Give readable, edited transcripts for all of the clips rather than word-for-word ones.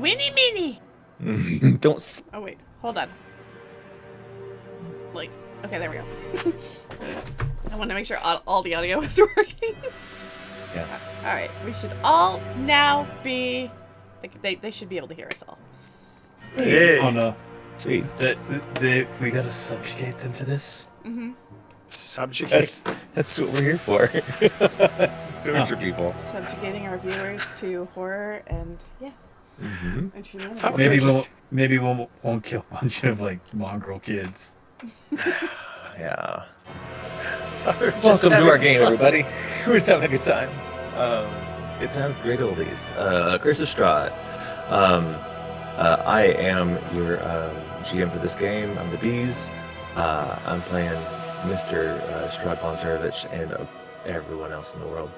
Winnie Minnie. Don't. Oh wait, hold on. Like, okay, there we go. I want to make sure all the audio is working. Yeah. All right, we should all now be. They should be able to hear us all. Hey. Oh no. Sweet. We gotta subjugate them to this. Mm-hmm. Subjugate. That's what we're here for. That's torture people. Subjugating our viewers to horror and yeah. Mm-hmm. And shenanigans. Thought Maybe we won't kill a bunch of like mongrel kids. Yeah. Just Welcome to our having game, fun. everybody. We're just having a good time. Good times, great oldies. Krezk Strahd. I am your GM for this game. I'm TheBeez. I'm playing Mr. Strahd von Serevich and everyone else in the world.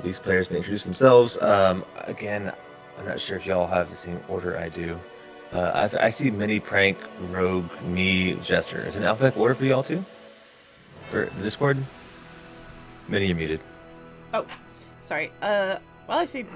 These players may introduce themselves. Again, I'm not sure if y'all have the same order I do. I see Mini, Prank, Rogue, me, Jester. Is it an alphabetical order for y'all too? For the Discord? Mini, you're muted. Oh, sorry. Well, I see.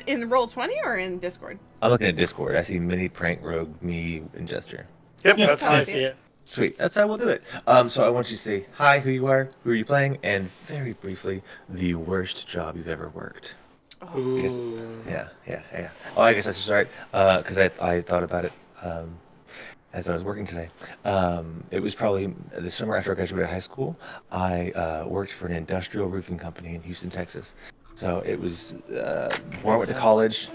In Roll20 or in Discord? I'm looking at Discord. I see Mini, Prank, Rogue, me, and Jester. Yep, Yeah, that's how I sounds see good. it. Sweet. That's how we'll do it. So I want you to say hi, who you are, who are you playing, and very briefly, the worst job you've ever worked. Ooh. Yeah. Oh, I guess I should start because I thought about it as I was working today. It was probably the summer after I graduated high school. I worked for an industrial roofing company in Houston, Texas. So it was before I went to college.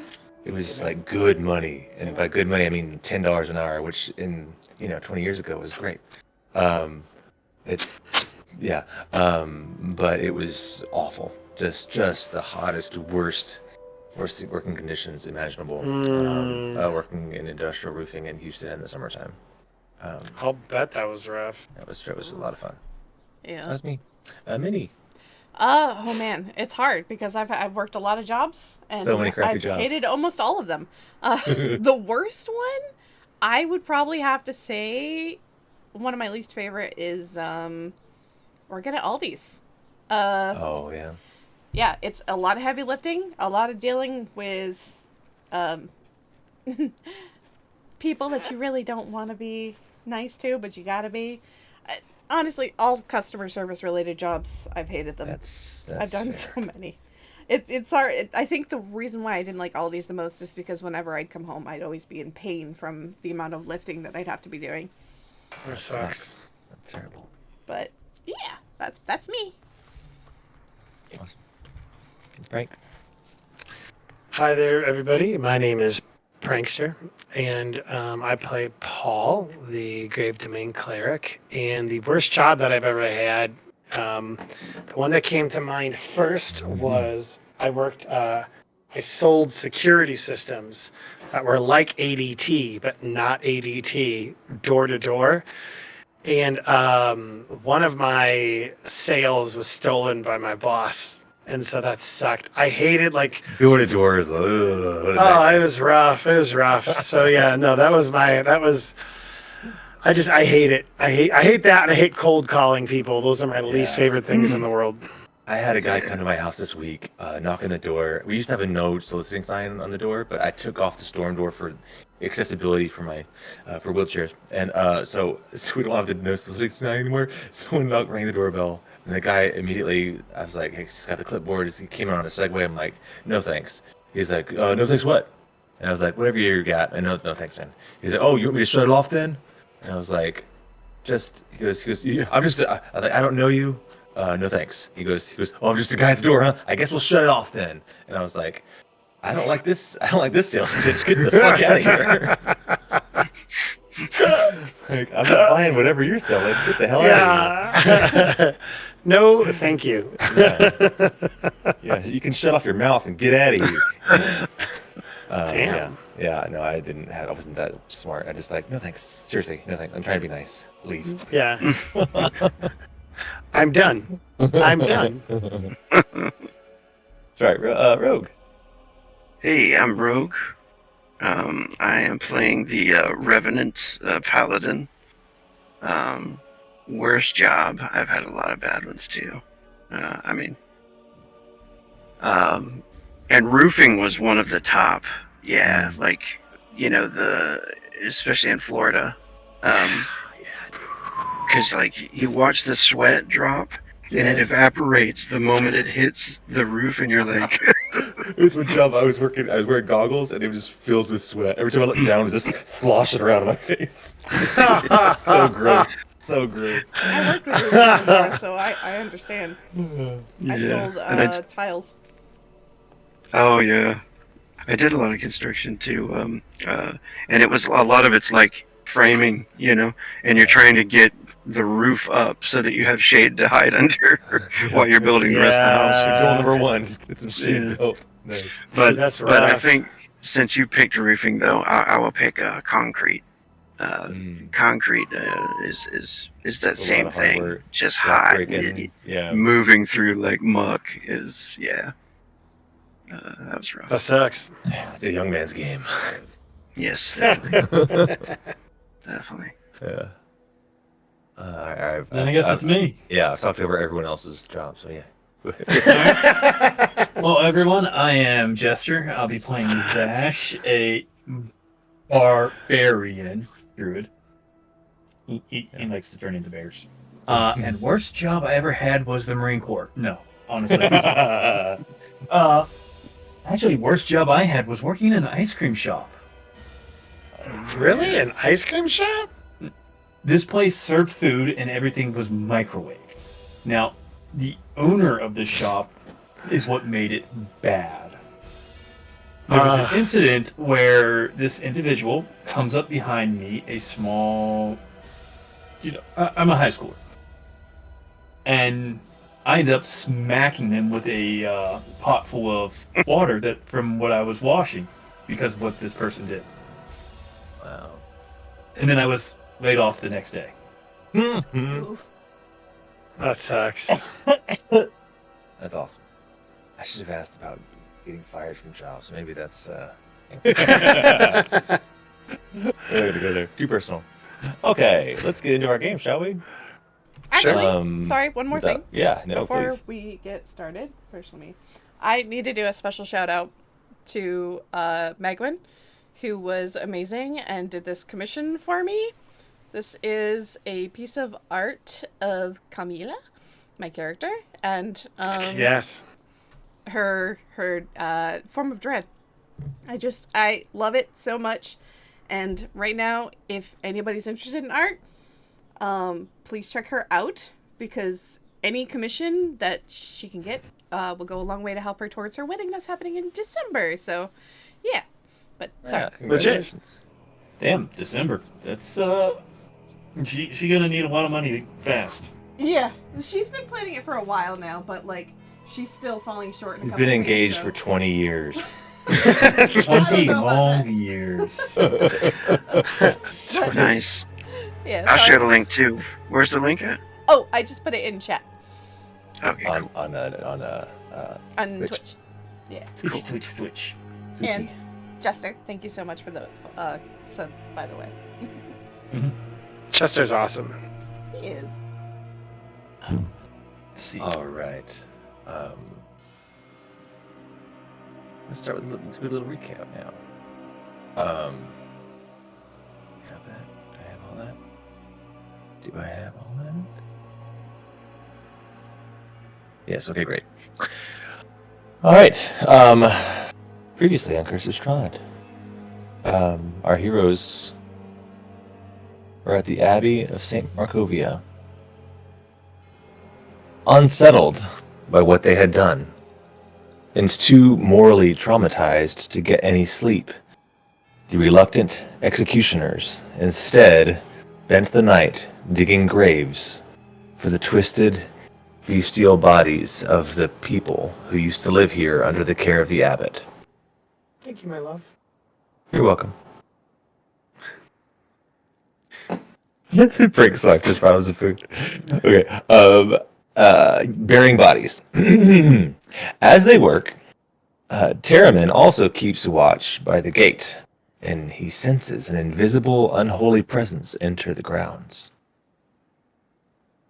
It was like good money, and by good money I mean $10 an hour, which in 20 years ago was great. It's yeah, but it was awful. Just the hottest, worst working conditions imaginable. Working in industrial roofing in Houston in the summertime. I'll bet that was rough. It was a lot of fun. Yeah. That was me. Minnie. Oh man, it's hard because I've worked a lot of jobs and So many crappy I've jobs. hated almost all of them. The worst one, I would probably have to say, one of my least favorite is working at Aldi's. Oh yeah. Yeah, it's a lot of heavy lifting, a lot of dealing with people that you really don't want to be nice to, but you gotta be. Honestly, all customer service related jobs, I've hated them. That's I've done fair. so many. It's hard. I think the reason why I didn't like Aldi's the most is because whenever I'd come home, I'd always be in pain from the amount of lifting that I'd have to be doing. That sucks. That's terrible. But yeah, that's me. Awesome. Prank. Hi there, everybody. My name is Prankster, and I play Pall, the Grave Domain Cleric. And the worst job that I've ever had, the one that came to mind first was I sold security systems that were like ADT, but not ADT, door to door. And one of my sales was stolen by my boss. And so that sucked. I hated Door to door is. oh, it was rough. It was rough. So yeah, no, I hate it. I hate that, and I hate cold calling people. Those are my least favorite things in the world. I had a guy come to my house this week, knock on the door. We used to have a no soliciting sign on the door, but I took off the storm door for accessibility for my for wheelchairs, and so we don't have the no soliciting sign anymore. Someone rang the doorbell, and the guy immediately, I was like, hey, he's got the clipboard. He came on a Segway. I'm like, no thanks. He's like, no thanks what? And I was like, whatever you got. And no thanks, man. He's like, oh, you want me to shut it off then? And I was like, he goes, I'm just, I don't know you. No thanks. He goes, oh, I'm just the guy at the door, huh? I guess we'll shut it off then. And I was like, I don't like this sales pitch. Get the fuck out of here. Like, I'm not buying whatever you're selling. Get the hell out of here. No, thank you. Yeah, you can shut off your mouth and get out of here. Damn. Yeah, no, I wasn't that smart. I just like, no thanks. Seriously, no thanks. I'm trying to be nice. Leave. Yeah. I'm done. I'm done. That's right, Rogue. Hey, I'm Rogue. I am playing the Revenant Paladin. Worst job. I've had a lot of bad ones too. And roofing was one of the top. Yeah, like especially in Florida, because like you watch the sweat drop and it evaporates the moment it hits the roof, and you're like, It was one job I was wearing goggles, and it was just filled with sweat. Every time I looked down, it was just sloshing around in my face. It's so gross. So gross. I worked with roofers before, so I understand. I yeah. sold And tiles. oh yeah, I did a lot of construction too, and it was a lot of it's like framing, and you're trying to get the roof up so that you have shade to hide under while you're building the rest of the house. Goal number one: just get some shit Yeah. built. Nice. But that's but I rough. think since you picked roofing, though, I will pick concrete. Concrete is that A lot same of hard thing, work. just Rock hot, breaking. Yeah. moving through like muck is that was rough. That sucks. It's a young man's game. Yes, definitely. Definitely. Yeah. Then I guess it's me. Yeah, I've talked over everyone else's job, so yeah. Well, everyone, I am Jester. I'll be playing Zash, a barbarian druid. He likes to turn into bears. And worst job I ever had was the Marine Corps. No, honestly. Actually, worst job I had was working in an ice cream shop. Really? An ice cream shop? This place served food and everything was microwaved. Now, the owner of the shop is what made it bad. There was an incident where this individual comes up behind me, a small, I'm a high schooler. And I ended up smacking them with a pot full of water from what I was washing because of what this person did. Wow. And then I was laid off the next day. Oof. That sucks. That's awesome. I should have asked about getting fired from jobs. Maybe that's way to go there. Too personal. Okay, let's get into our game, shall we? Actually, sorry, one more thing. Yeah, no, Before please. we get started, I need to do a special shout out to Megwin, who was amazing and did this commission for me. This is a piece of art of Camila, my character, and Yes. her form of dread. I love it so much, and right now, if anybody's interested in art, please check her out, because any commission that she can get will go a long way to help her towards her wedding that's happening in December. So, yeah. But sorry. Yeah, congratulations. Damn, December. That's she gonna need a lot of money fast. Yeah, she's been planning it for a while now, but like she's still falling short. He's been engaged for 20 years. 20 know about long that. years. Nice. Yeah. I'll sorry. share the link too. Where's the link at? Oh, I just put it in chat Okay, cool. on on Twitch. Twitch. Twitch. And Jester, thank you so much for the sub, by the way. Chester's awesome. He is. Let's see. All right. Let's start with let's do a little recap now. Have that? Do I have all that? Do I have all that? Yes. Okay. Great. All right. Previously on Curse of Strahd, our heroes are at the Abbey of St. Markovia, unsettled by what they had done, and too morally traumatized to get any sleep. The reluctant executioners instead spent the night digging graves for the twisted, bestial bodies of the people who used to live here under the care of the abbot. Thank you, my love. You're welcome. Frank Swack just brought us some food. Okay. Burying bodies. As they work, Terramyn also keeps watch by the gate, and he senses an invisible, unholy presence enter the grounds.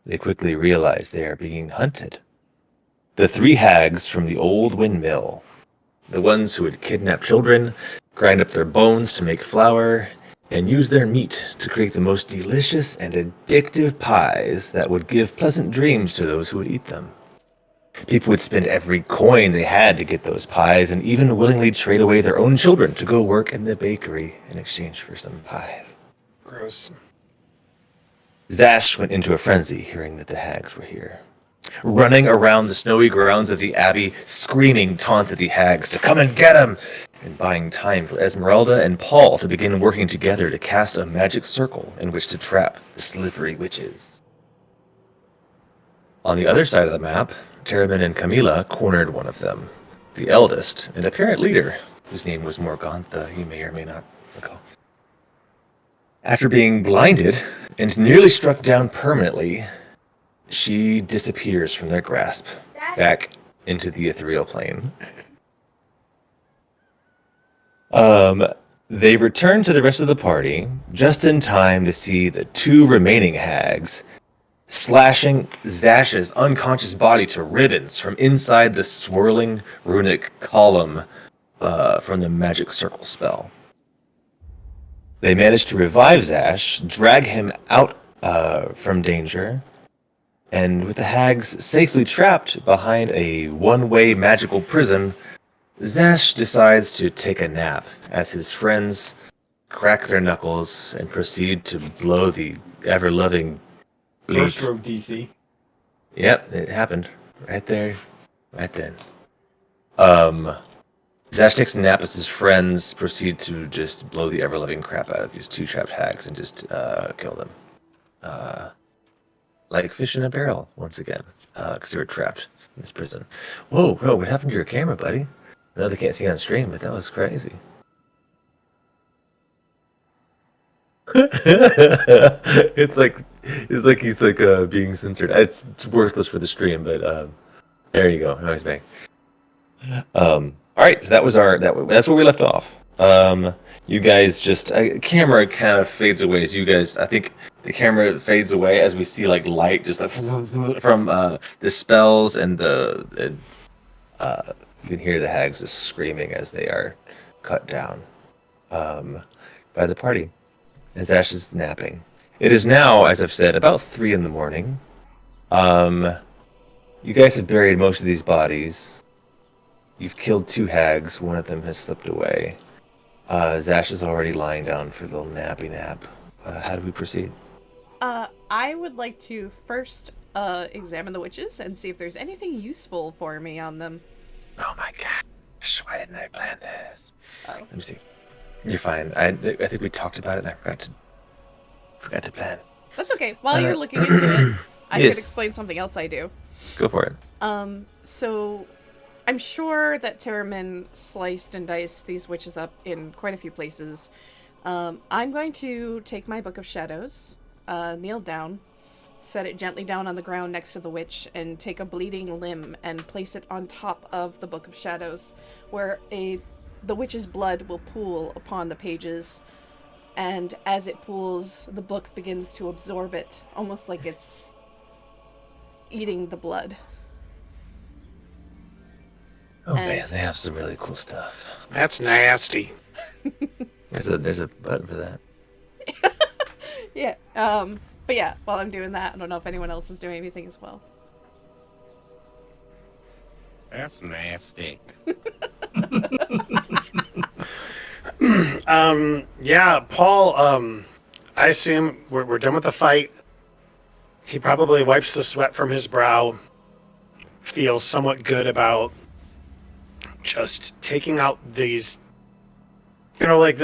They quickly realize they are being hunted. The three hags from the old windmill, the ones who had kidnapped children, grind up their bones to make flour, and use their meat to create the most delicious and addictive pies that would give pleasant dreams to those who would eat them. People would spend every coin they had to get those pies, and even willingly trade away their own children to go work in the bakery in exchange for some pies. Gross. Zash went into a frenzy hearing that the hags were here. Running around the snowy grounds of the abbey, screaming taunts at the hags to come and get him, and buying time for Esmeralda and Pall to begin working together to cast a magic circle in which to trap the slippery witches. On the other side of the map, Terramyn and Camila cornered one of them, the eldest and apparent leader, whose name was Morgantha, you may or may not recall. After being blinded and nearly struck down permanently, she disappears from their grasp, back into the ethereal plane. They return to the rest of the party just in time to see the two remaining hags slashing Zash's unconscious body to ribbons from inside the swirling runic column from the magic circle spell. They managed to revive Zash, drag him out from danger, and with the hags safely trapped behind a one-way magical prison, Zash decides to take a nap as his friends crack their knuckles and proceed to blow the ever-loving bleep. First rogue DC. Yep, it happened. Right there, right then. Zash takes a nap as his friends proceed to just blow the ever-loving crap out of these two trapped hags and just kill them. Like fish in a barrel, once again, because they were trapped in this prison. Whoa, bro, what happened to your camera, buddy? I know they can't see on stream, but that was crazy. it's like he's being censored. It's worthless for the stream, but there you go. Now he's back. All right, so that was that's where we left off. You guys just camera kind of fades away. So you guys, I think the camera fades away as we see like light just from the spells and you can hear the hags just screaming as they are cut down by the party. And Zash is napping. It is now, as I've said, about 3 a.m. You guys have buried most of these bodies. You've killed 2 hags. One of them has slipped away. Zash is already lying down for a little nappy nap. How do we proceed? I would like to first examine the witches and see if there's anything useful for me on them. Oh my gosh, why didn't I plan this? Oh. Let me see. You're fine. I think we talked about it and I forgot to plan. That's okay. While you're looking into it, I Yes. could explain something else I do. Go for it. So I'm sure that Terramyn sliced and diced these witches up in quite a few places. I'm going to take my Book of Shadows, kneel down, set it gently down on the ground next to the witch, and take a bleeding limb and place it on top of the Book of Shadows, where the witch's blood will pool upon the pages, and as it pools, the book begins to absorb it, almost like it's eating the blood. Oh man, they have some really cool stuff. That's nasty. There's a button for that. Yeah, but yeah, while I'm doing that, I don't know if anyone else is doing anything as well. That's nasty. Yeah, Paul, I assume we're done with the fight. He probably wipes the sweat from his brow, feels somewhat good about just taking out these, like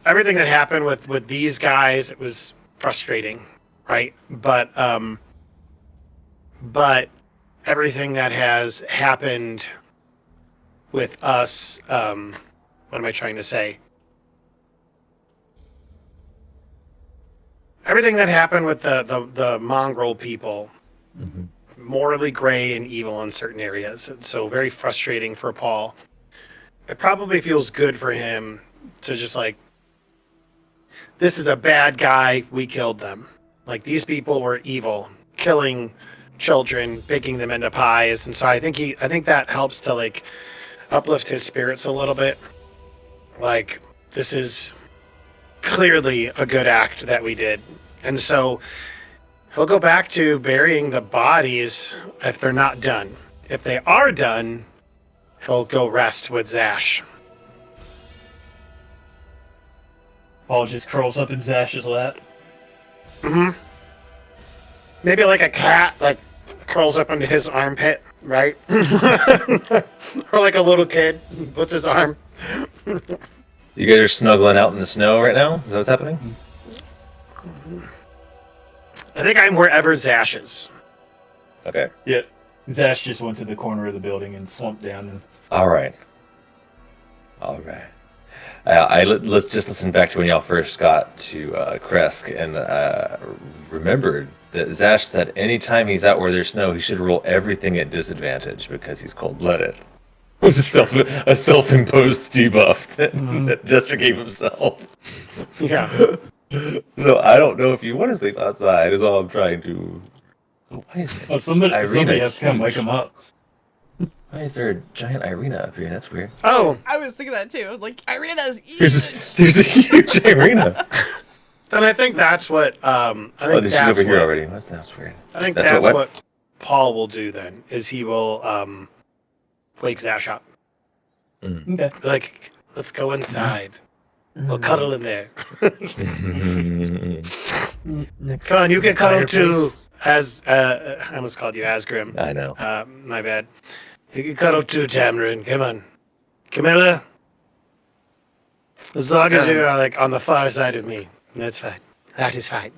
everything that happened with these guys. It was frustrating, right? But everything that has happened with us, what am I trying to say? Everything that happened with the mongrel people, morally gray and evil in certain areas. And so very frustrating for Paul. It probably feels good for him to just this is a bad guy, we killed them. Like, these people were evil, killing children, baking them into pies. And so I think that helps to uplift his spirits a little bit. this is clearly a good act that we did. And so he'll go back to burying the bodies if they're not done. If they are done, he'll go rest with Zash. Paul just curls up in Zash's lap. Mm-hmm. Maybe like a cat, like curls up into his armpit, right? Or like a little kid puts his arm. You guys are snuggling out in the snow right now? Is that what's happening? I think I'm wherever Zash is. Okay. Yeah. Zash just went to the corner of the building and slumped down. And... All right. Let's just listen back to when y'all first got to Krezk and remembered that Zash said anytime he's out where there's snow, he should roll everything at disadvantage because he's cold-blooded. It was a self-imposed debuff that Jester gave himself. Yeah. So I don't know if you want to sleep outside is all I'm trying to... Why is Oh, somebody has to come wake him up. Why is there a giant Irina up here? That's weird. Oh, I was thinking that too. Like, Irina's huge. There's a huge Irina. then I think that's what I think She's that's over here what, already. That's weird. I think that's what Paul will do then, is he will wake Zash up. Okay. Like, let's go inside. We'll cuddle in there. Come on, you can cuddle too. As I almost called you Asgrim. I know. My bad. You can cuddle too, Terramyn. Come on, Camila. As long as you're like on the far side of me, that's fine. That is fine.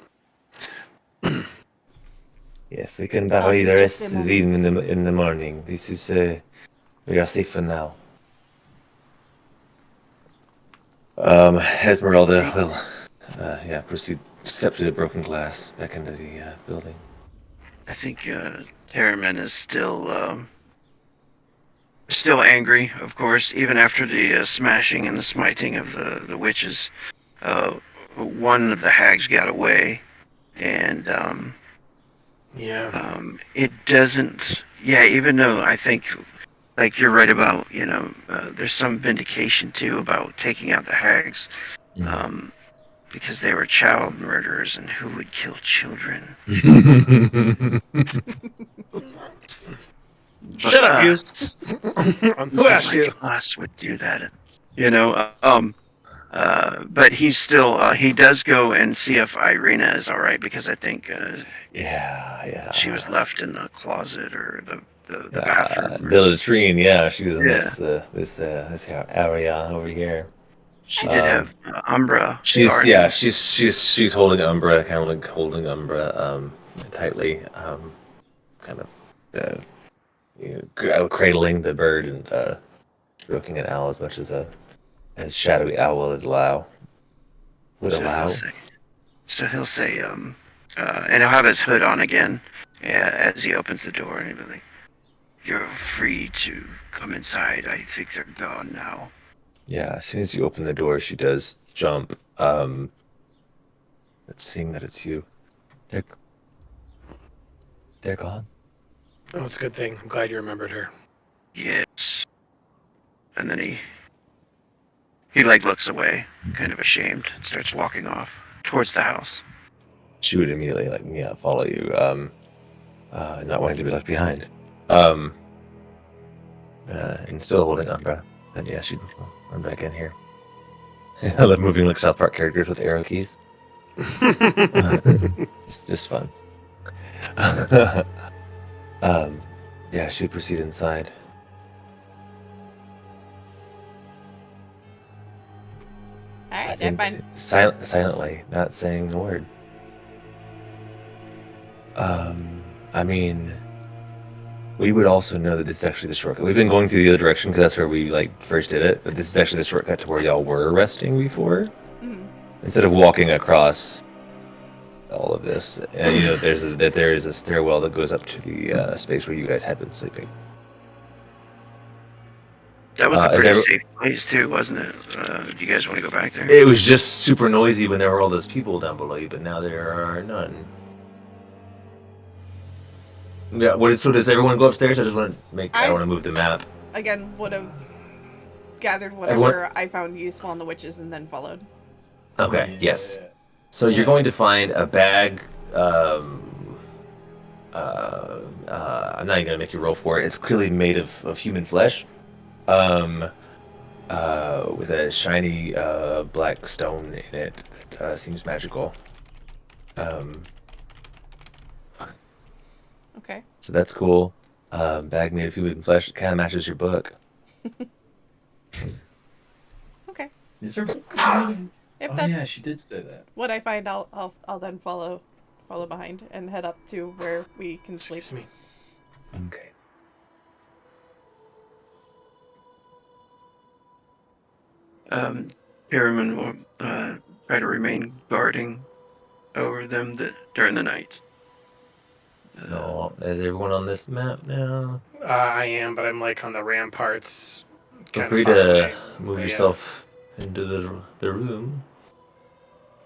Yes, we can bury the rest of them in the morning. This is we are safe for now. Esmeralda will proceed step to the broken glass back into the building. I think Terramyn is still angry, of course, even after the smashing and the smiting of the witches. One of the hags got away, and it doesn't. Yeah, even though I think, like you're right about, there's some vindication too about taking out the hags, because they were child murderers, and who would kill children? Shut up, you. Who asked you? Us would do that, but he's still. He does go and see if Irina is all right, because I think. She was left in the closet or the bathroom. The latrine. Yeah, she was in this area over here. She did have Umbra. She's holding Umbra, kind of like holding Umbra tightly, kind of cradling the bird and stroking an owl as much as shadowy owl would allow. So he'll say, and he'll have his hood on again as he opens the door, and he'll be like, "You're free to come inside. I think they're gone now." Yeah, as soon as you open the door, she does jump. Let's seeing that it's you. They're gone. Oh, it's a good thing. I'm glad you remembered her. Yes. And then he like looks away, kind of ashamed, and starts walking off towards the house. She would immediately follow you, not wanting to be left behind. And still holding Umbra. And yeah, she'd run back in here. I love moving like South Park characters with arrow keys. It's just fun. Yeah, she'd proceed inside. Alright, they're fine. Silently, not saying a word. I mean, we would also know that this is actually the shortcut. We've been going through the other direction because that's where we first did it, but this is actually the shortcut to where y'all were resting before. Mm-hmm. Instead of walking across all of this, and there is a stairwell that goes up to the space where you guys had been sleeping. That was a pretty safe place too, wasn't it? Do you guys want to go back there? It was just super noisy when there were all those people down below you, but now there are none. Yeah. So does everyone go upstairs? I just want to I don't want to move the map. Again, would have gathered whatever I found useful on the witches and then followed. Okay. Yeah. Yes. So you're going to find a bag. I'm not even gonna make you roll for it. It's clearly made of human flesh. With a shiny black stone in it that seems magical. Okay. So that's cool. Bag made of human flesh. It kind of matches your book. Okay. Is there? If Oh that's yeah, she did say that. what I find, I'll then follow behind and head up to where we can sleep. Excuse me. Okay. Terramyn will try to remain guarding over them during the night. No, is everyone on this map now? I am, but I'm like on the ramparts. Feel kinda free far to away, move but yeah. yourself into the room.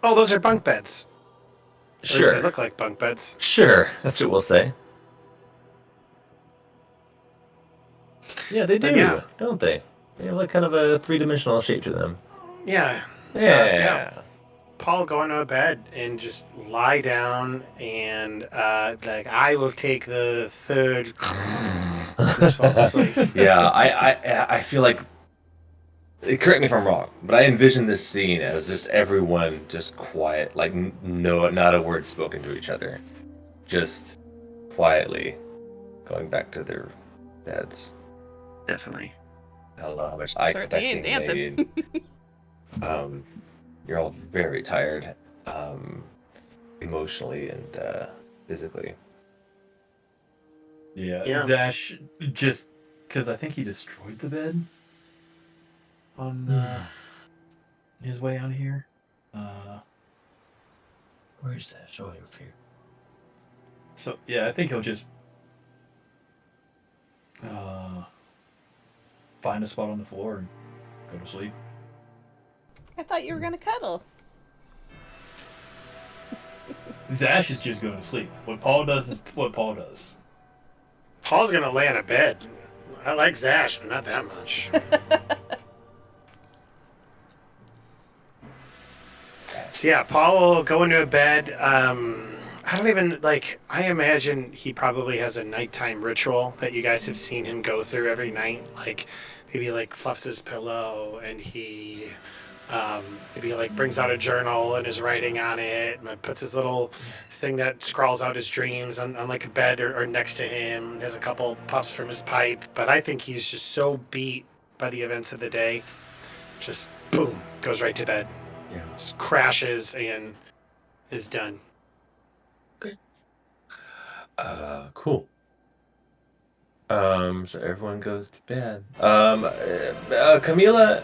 Oh, those are bunk beds. Or at least they Sure. look like bunk beds. Sure. That's what we'll say. Yeah, they do, Yeah. don't they? They have like kind of a three-dimensional shape to them. Yeah. Yeah. Paul go into a bed and just lie down and like I will take the third. Just falls asleep. Yeah, I feel like. Correct me if I'm wrong, but I envision this scene as just everyone just quiet, like no, not a word spoken to each other, just quietly going back to their beds. Definitely. I don't know how much eye Certainly contact ain't being dancing. made. You're all very tired, emotionally and physically. Yeah. Zash just because I think he destroyed the bed on his way out of here. Where's that? Show over here. So yeah, I think he'll just find a spot on the floor and go to sleep. I thought you were gonna cuddle. Zash is just going to sleep. What Paul does is what Paul does. Paul's gonna lay on a bed. I like Zash, but not that much. So yeah, Paul will go into a bed. I don't even like. I imagine he probably has a nighttime ritual that you guys have seen him go through every night. Like maybe like fluffs his pillow and he maybe like brings out a journal and is writing on it and puts his little thing that scrawls out his dreams on like a bed or next to him. There's a couple puffs from his pipe, but I think he's just so beat by the events of the day, just boom, goes right to bed. Yeah. Just crashes and is done. Cool. So everyone goes to bed. Camila,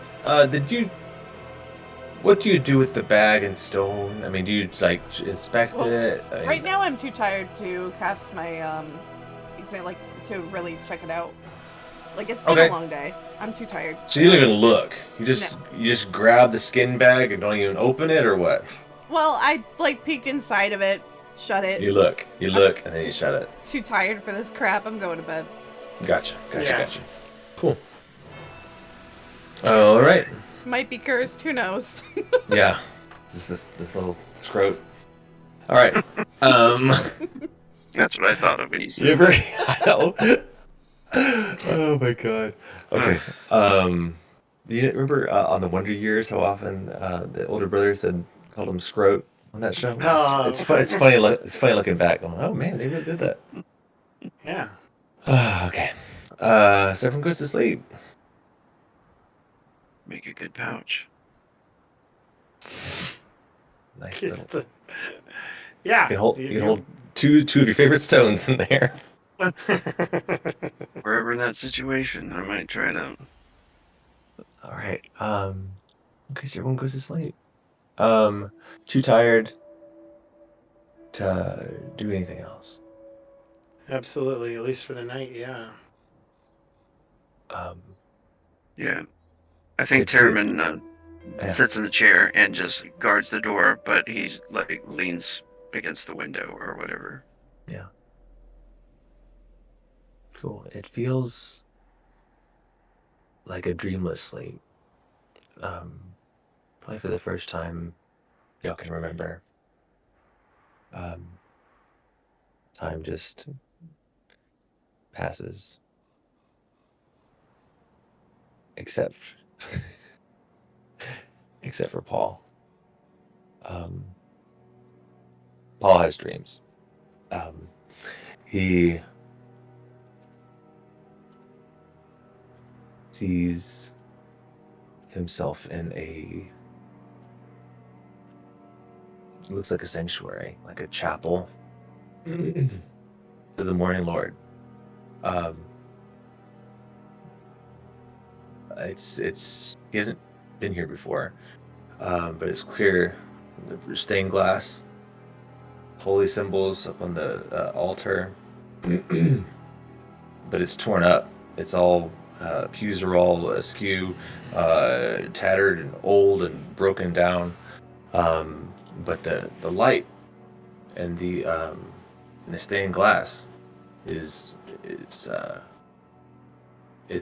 what do you do with the bag and stone? I mean, do you like inspect it? I mean, Right now, I'm too tired to cast my exam, like to really check it out. Like it's been Okay. a long day. I'm too tired. So you don't even look. You just grab the skin bag and don't even open it, or what? Well, I like peeked inside of it, shut it. You look, and then you just- shut it. Too tired for this crap. I'm going to bed. Gotcha. Yeah. Cool. All right. Might be cursed. Who knows? Yeah. This little scrote. All right. That's what I thought of when you said You ever? I know. Oh my god. Okay. Do you remember on the Wonder Years how often the older brother called him scrote on that show? Oh. It's fun. It's funny. It's funny looking back. Going, oh man, they really did that. Yeah. Okay. So everyone goes to sleep. make a good pouch. Nice little. Yeah. You can hold two of your favorite stones in there. Wherever in that situation, I might try it out. All right. Okay, so everyone goes to sleep. Too tired to do anything else. Absolutely, at least for the night, yeah. Yeah. I think Good food. Terramyn Yeah. sits in the chair and just guards the door, but he's like leans against the window or whatever. Yeah. Cool. It feels like a dreamless sleep. Probably for the first time y'all can remember. Time just passes. Except except for Paul. Paul has dreams. He sees himself in it looks like a sanctuary, like a chapel to the Morning Lord. It's he hasn't been here before, but it's clear the stained glass, holy symbols up on the altar, but it's torn up. It's all pews are all askew, tattered and old and broken down. But the light and the stained glass it's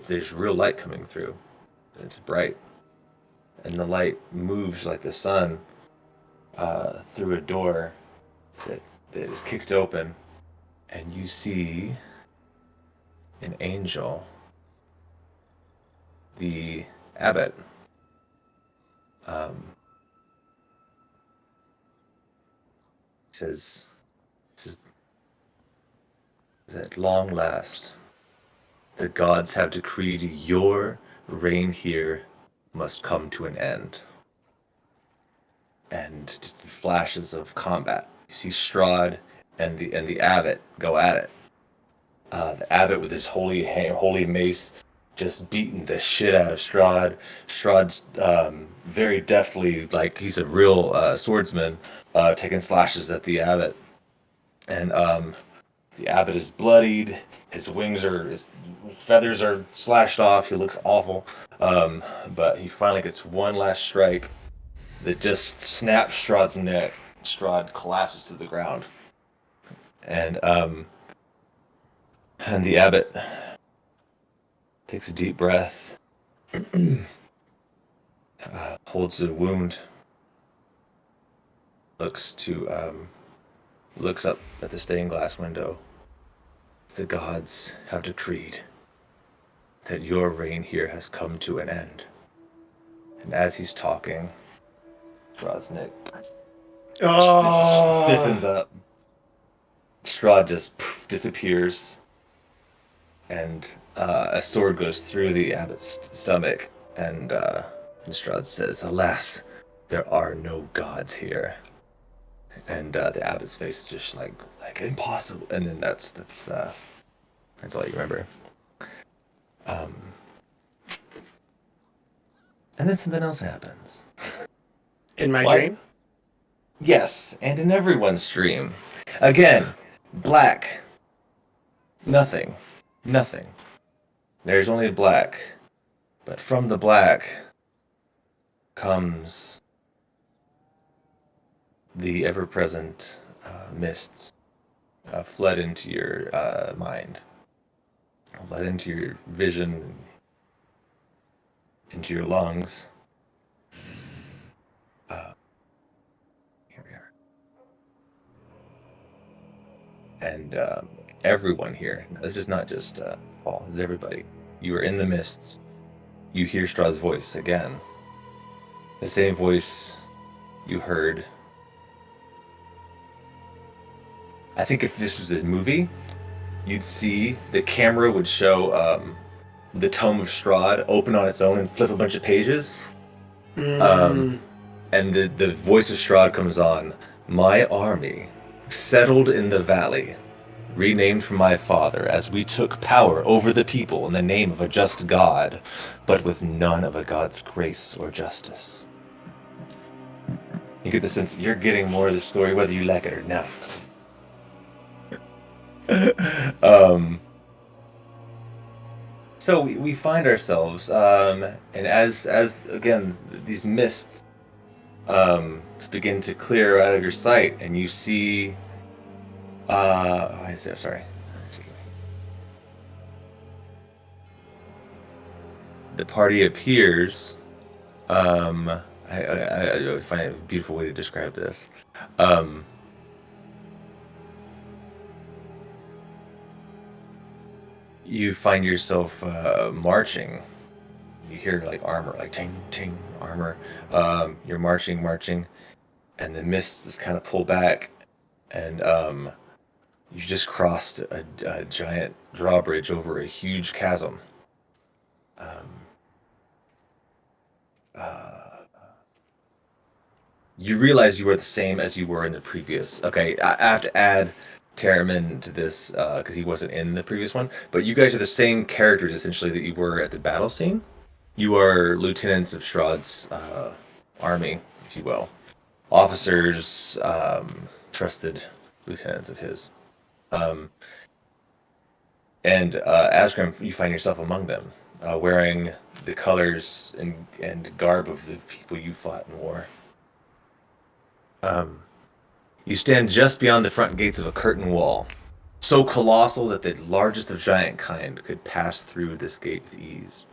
there's real light coming through. It's bright, and the light moves like the sun through a door that is kicked open, and you see an angel, the abbot. Says at long last, the gods have decreed your reign here must come to an end. And just flashes of combat. You see Strahd and the abbot go at it. The abbot with his holy mace just beating the shit out of Strahd. Strahd's very deftly, like he's a real swordsman, taking slashes at the abbot. And the abbot is bloodied. His feathers are slashed off. He looks awful. But he finally gets one last strike that just snaps Strahd's neck. Strahd collapses to the ground. And the abbot takes a deep breath, holds the wound, looks up at the stained glass window. The gods have decreed that your reign here has come to an end. And as he's talking, Strahd's neck stiffens up. Strahd just disappears, and a sword goes through the abbot's stomach, and Strahd says, "Alas, there are no gods here." And the abbot's face is just like impossible. And then that's all you remember. And then something else happens. In my What? dream? Yes, and in everyone's dream. Again, black. Nothing. There's only black. But from the black comes the ever-present mists fled into your mind, fled into your vision, into your lungs. Here we are. And everyone here, this is not just Paul, this is everybody. You are in the mists. You hear Strahd's voice again. The same voice you heard. I think if this was a movie, you'd see the camera would show the Tome of Strahd open on its own and flip a bunch of pages. And the voice of Strahd comes on. My army settled in the valley, renamed from my father, as we took power over the people in the name of a just God, but with none of a God's grace or justice. You get the sense that you're getting more of the story whether you like it or not. So we find ourselves, and as again these mists begin to clear out of your sight, and you see, the party appears. I find a beautiful way to describe this. You find yourself marching. You hear like armor, like ting ting armor. You're marching, and the mists just kind of pull back, and you just crossed a giant drawbridge over a huge chasm. You realize you are the same as you were in the previous. Okay, I have to add Terramyn to this because he wasn't in the previous one. But you guys are the same characters essentially that you were at the battle scene. You are lieutenants of Strahd's army, if you will, officers, trusted lieutenants of his. And Asgrim, you find yourself among them, wearing the colors and garb of the people you fought in war. You stand just beyond the front gates of a curtain wall, so colossal that the largest of giant kind could pass through this gate with ease.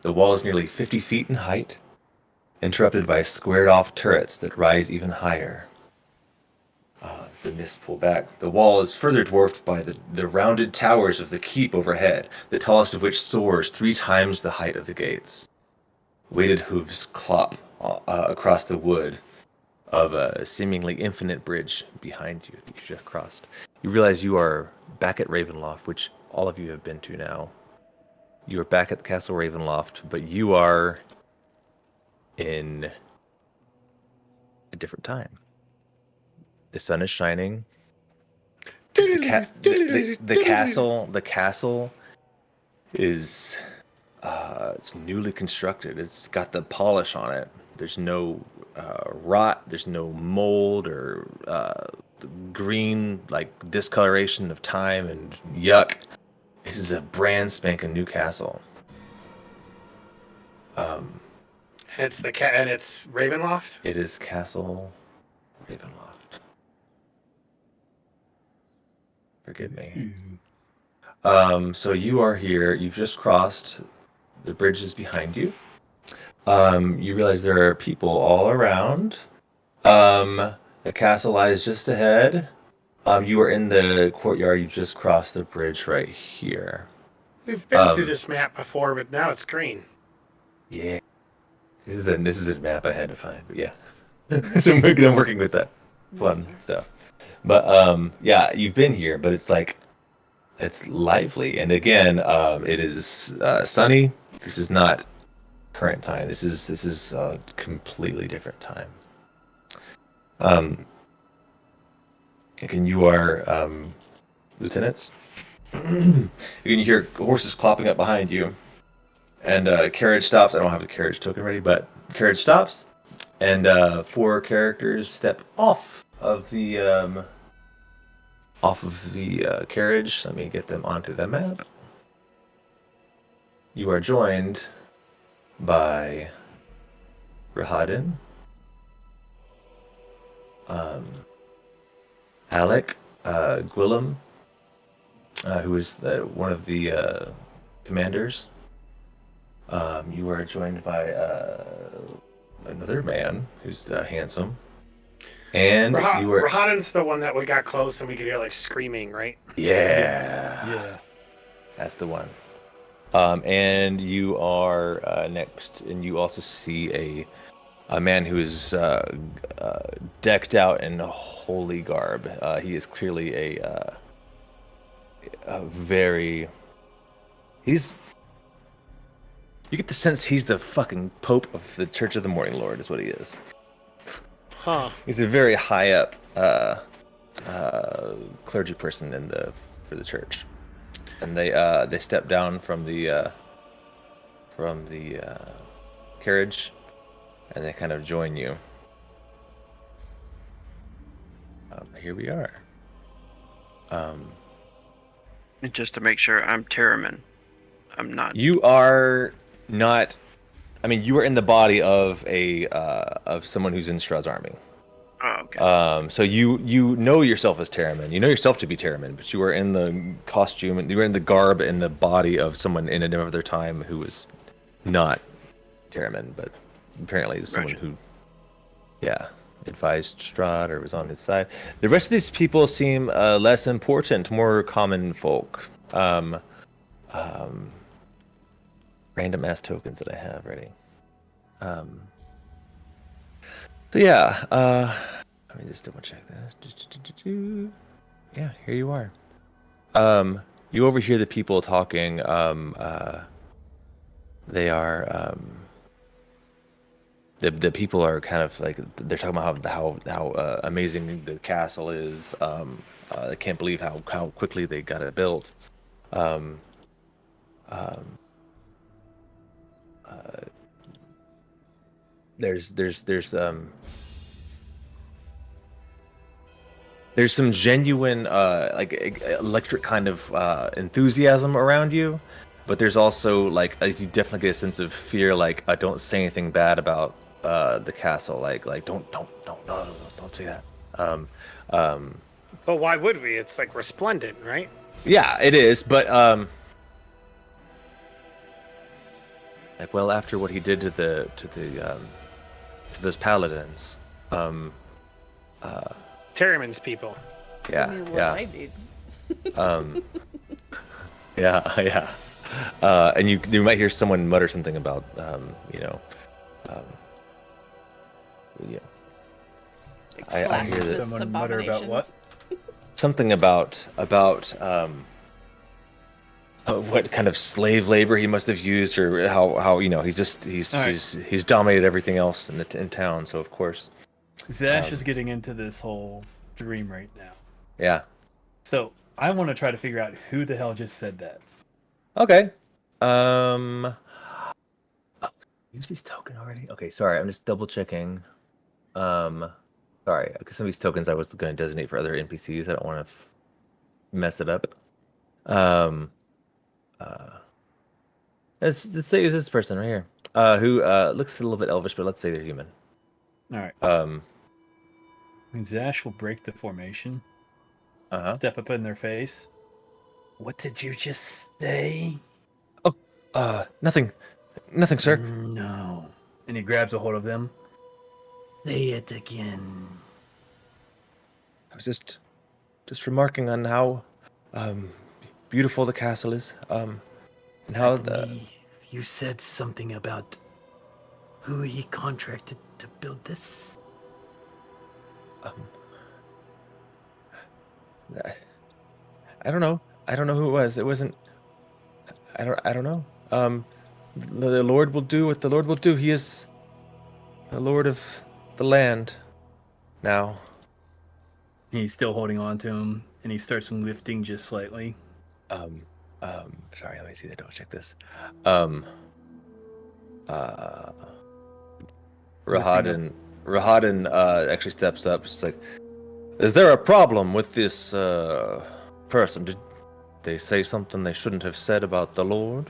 The wall is nearly 50 feet in height, interrupted by squared-off turrets that rise even higher. The mist pull back. The wall is further dwarfed by the rounded towers of the keep overhead, the tallest of which soars 3 times the height of the gates. Weighted hooves clop across the wood of a seemingly infinite bridge behind you that you just crossed. You realize you are back at Ravenloft, which all of you have been to now. You are back at the Castle Ravenloft, but you are in a different time. The sun is shining. The castle is it's newly constructed. It's got the polish on it. There's no rot. There's no mold or green like discoloration of time and yuck. This is a brand spanking new castle. And it's and it's Ravenloft. It is Castle Ravenloft. Forgive me. So you are here. You've just crossed. The bridge is behind you. You realize there are people all around. The castle lies just ahead. You are in the courtyard. You've just crossed the bridge right here. We've been through this map before, but now it's green. Yeah. This is a map I had to find, but yeah. So I'm working with that fun stuff. But yeah, you've been here, but it's like it's lively, and again, it is sunny. This is not current time. This is a completely different time. Again, you are lieutenants. Again, you hear horses clopping up behind you, and carriage stops. I don't have the carriage token ready, but carriage stops, and 4 characters step off of the carriage. Let me get them onto the map. You are joined by Rahadin, Alec, Gwillem, who is one of the commanders. You are joined by another man who's handsome. And you were Rahadin's the one that we got close and we could hear like screaming, right? Yeah. That's the one. And you are next, and you also see a man who is decked out in holy garb. He is clearly a very. You get the sense he's the fucking Pope of the Church of the Morning Lord, is what he is. Huh. He's a very high up clergy person for the church, and they step down from the carriage, and they kind of join you. Here we are. Just to make sure, I'm Terramyn. I'm not. You are not. I mean, you are in the body of of someone who's in Strahd's army. Oh, okay. So you know yourself as Terramyn. You know yourself to be Terramyn, but you are in the costume and you were in the garb and the body of someone in another time who was not Terramyn, but apparently it was someone Roger. who, yeah, advised Strahd or was on his side. The rest of these people seem less important, more common folk. Random ass tokens that I have ready. So yeah, let me just double check this. Yeah, here you are. You overhear the people talking. They are the people are kind of like they're talking about how amazing the castle is. I can't believe how quickly they got it built. Um, um, there's some genuine like electric kind of enthusiasm around you, but there's also like you definitely get a sense of fear. Like don't say anything bad about the castle. Like don't no, don't say that. Um, But why would we? It's like resplendent, right? yeah, it is, but like well after what he did to those paladins, Terramyn's people. yeah, I mean, what yeah. I did. Yeah. And you might hear someone mutter something about, um, yeah. I hear that Someone mutter about what? something about what kind of slave labor he must have used, or how he's dominated everything else in town. So of course, Zash is getting into this whole dream right now. yeah. So I want to try to figure out who the hell just said that. Okay. Use these token already? Okay, sorry, I'm just double checking. Sorry, because some of these tokens I was going to designate for other NPCs. I don't want to mess it up. Let's say it's this person right here, who looks a little bit elvish, but let's say they're human. All right. Um, Zash will break the formation, step up in their face. What did you just say? Nothing, sir. No. And he grabs a hold of them. Say it again. I was just remarking on how beautiful the castle is, and how You said something about who he contracted to build this. I don't know. I don't know who it was. It wasn't. I don't know. The Lord will do what the Lord will do. He is the Lord of the land now. He's still holding on to him, and he starts lifting just slightly. Sorry, let me see that. Double check this. Rahadin actually steps up. It's like, is there a problem with this person? Did they say something they shouldn't have said about the Lord?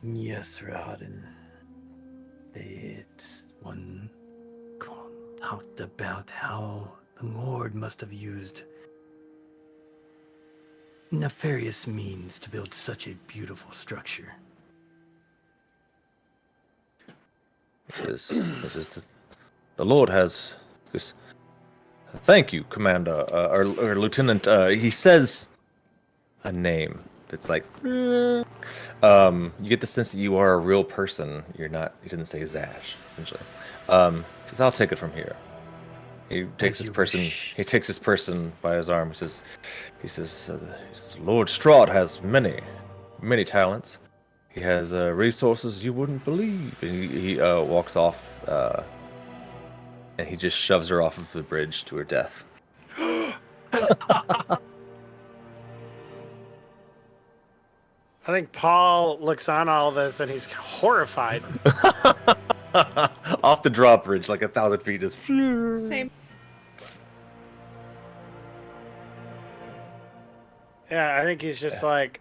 Yes, Rahadin. It's one talked about how the Lord must have used nefarious means to build such a beautiful structure. This is the Lord has this. Thank you, Commander or Lieutenant. He says a name that's like. You get the sense that you are a real person. You're not. He didn't say Zash. Essentially, says I'll take it from here. He takes this person. He takes this person by his arm. He says, Lord Strahd has many talents. He has resources you wouldn't believe. And he walks off, and he just shoves her off of the bridge to her death. I think Paul looks on all this and he's horrified. Off the drawbridge, like 1,000 feet, just. Same. Yeah, I think he's just like.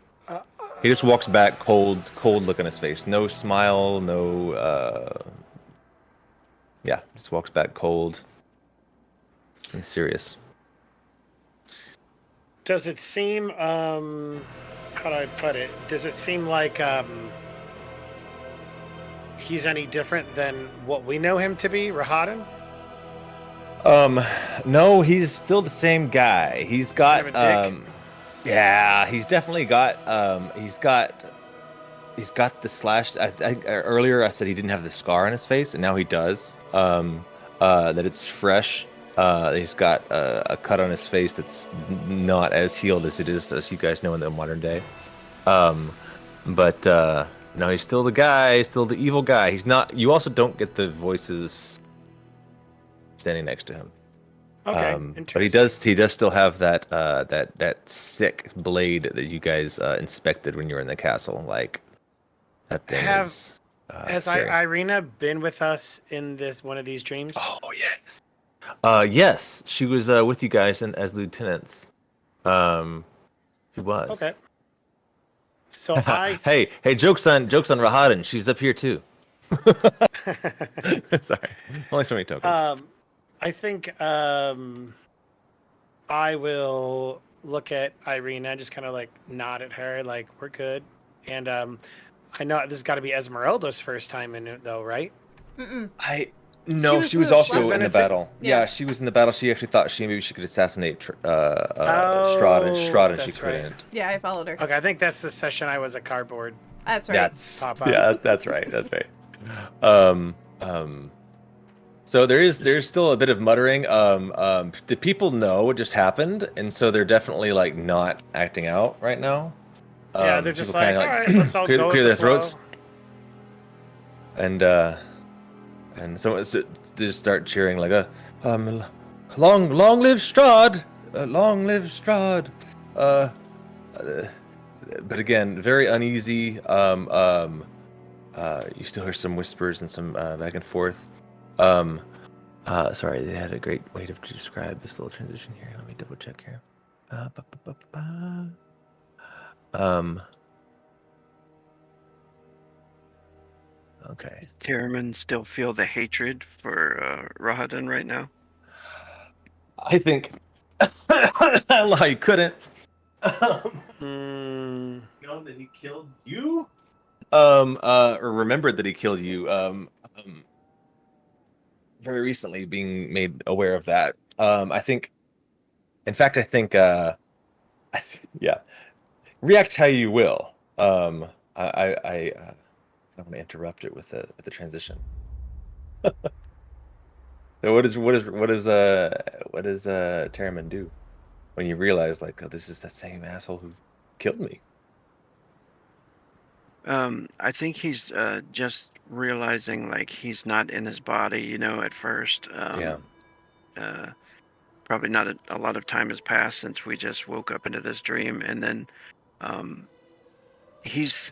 He just walks back, cold look on his face. No smile, no. Yeah, just walks back cold and serious. Does it seem? How do I put it? Does it seem like he's any different than what we know him to be, Rahadin? No, he's still the same guy. He's got Kind of a dick? yeah, he's definitely got he's got the slash. Earlier I said he didn't have the scar on his face, and now he does. That it's fresh. He's got a cut on his face that's not as healed as it is, as you guys know, in the modern day. But no, he's still the guy, still the evil guy. He's not. You also don't get the voices standing next to him. Okay, But he does still have that sick blade that you guys inspected when you were in the castle. Like that thing is. Has scary. Irina been with us in one of these dreams? Oh yes. Yes, she was with you guys as lieutenants. She was. Okay. So hey, jokes on Rahadin. She's up here too. Sorry, only so many tokens. I think I will look at Irina, just kind of like nod at her, like we're good. And I know this has got to be Esmeralda's first time in it, though, right? Mm-mm. No, was she was with also Strahd. in the battle. Yeah. Yeah, she was in the battle. She actually thought maybe she could assassinate Strahd, and she that's right. couldn't. Yeah, I followed her. Okay, I think that's the session I was a cardboard. That's right. Pop up. Yeah, that's right. That's right. So there's still a bit of muttering. The people know what just happened, and so they're definitely like not acting out right now. Yeah, they're just people like, kinda, all right, let's all clear, go clear with their the throats, flow. and so they just start cheering like long live Strahd, long live Strahd. But again, very uneasy. You still hear some whispers and some back and forth. Sorry, they had a great way to describe this little transition here. Let me double check here. Okay. Does Terramyn still feel the hatred for Rahadin right now? I think I don't know how you couldn't. Know that he killed you? Or remembered that he killed you. Very recently, being made aware of that. I think. In fact, yeah. React how you will. I don't want to interrupt it with the transition. So what does Terramyn do when you realize like, oh, this is that same asshole who killed me? I think he's just realizing like he's not in his body, at first. Yeah. Probably not a lot of time has passed since we just woke up into this dream, and then he's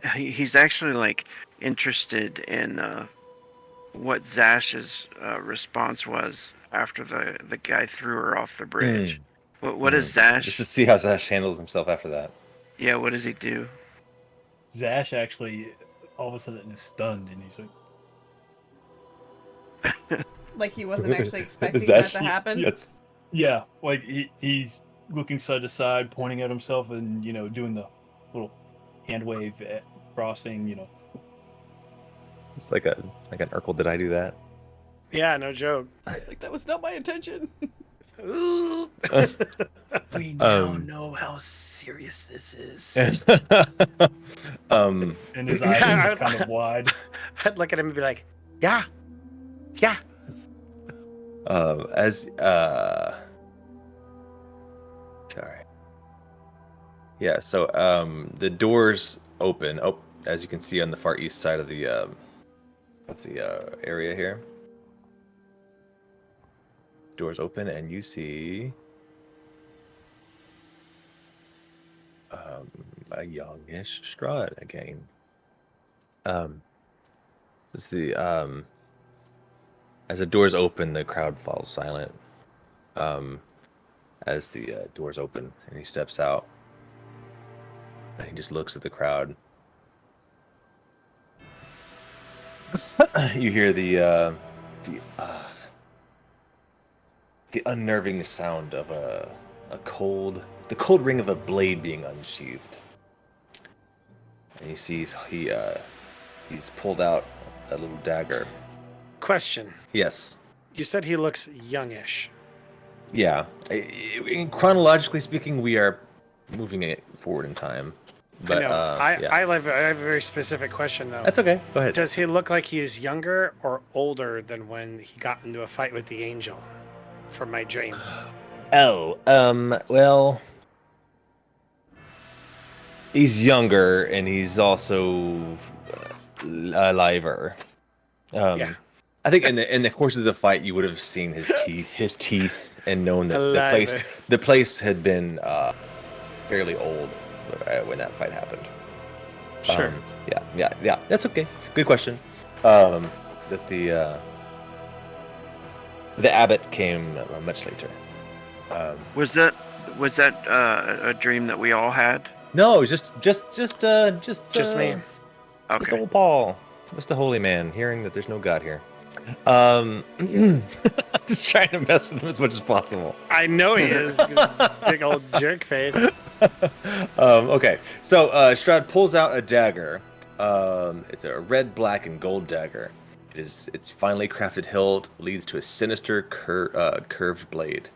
actually like interested in what Zash's response was after the guy threw her off the bridge. What does Zash? Just to see how Zash handles himself after that. Yeah, what does he do? Zash actually all of a sudden is stunned, and he's like, Like he wasn't actually expecting Zash, that to happen. Yes. yeah, like he's looking side to side, pointing at himself, and doing the little hand wave at crossing. It's like an Urkel. Did I do that? Yeah, no joke. Like that was not my intention. We now know how serious this is. And his eyes are kind of wide. I'd look at him and be like, yeah. Sorry. Yeah, so the doors open. Oh, as you can see on the far east side of the area here. Doors open and you see a youngish Strahd again. It's the as the doors open, the crowd falls silent. As the doors open and he steps out, and he just looks at the crowd. You hear the unnerving sound of the cold ring of a blade being unsheathed. And you see he's pulled out a little dagger. Question. Yes. You said he looks youngish. Yeah. Chronologically speaking, we are moving it forward in time. But I know. yeah. I have a very specific question though. That's okay. Go ahead. Does he look like he is younger or older than when he got into a fight with the angel from my dream? Oh, well, he's younger and he's also aliver. Yeah. I think in the course of the fight, you would have seen his teeth, and known that Aliver. the place had been fairly old when that fight happened. Sure. Yeah. That's okay. Good question. That the abbot came much later. Was that a dream that we all had? No, just me. Just Okay. old Paul, just the holy man, hearing that there's no God here. Just trying to mess with him as much as possible. I know he is. Big old jerk face. Okay, so Strahd pulls out a dagger. It's a red, black, and gold dagger. Its finely crafted hilt leads to a sinister curved blade.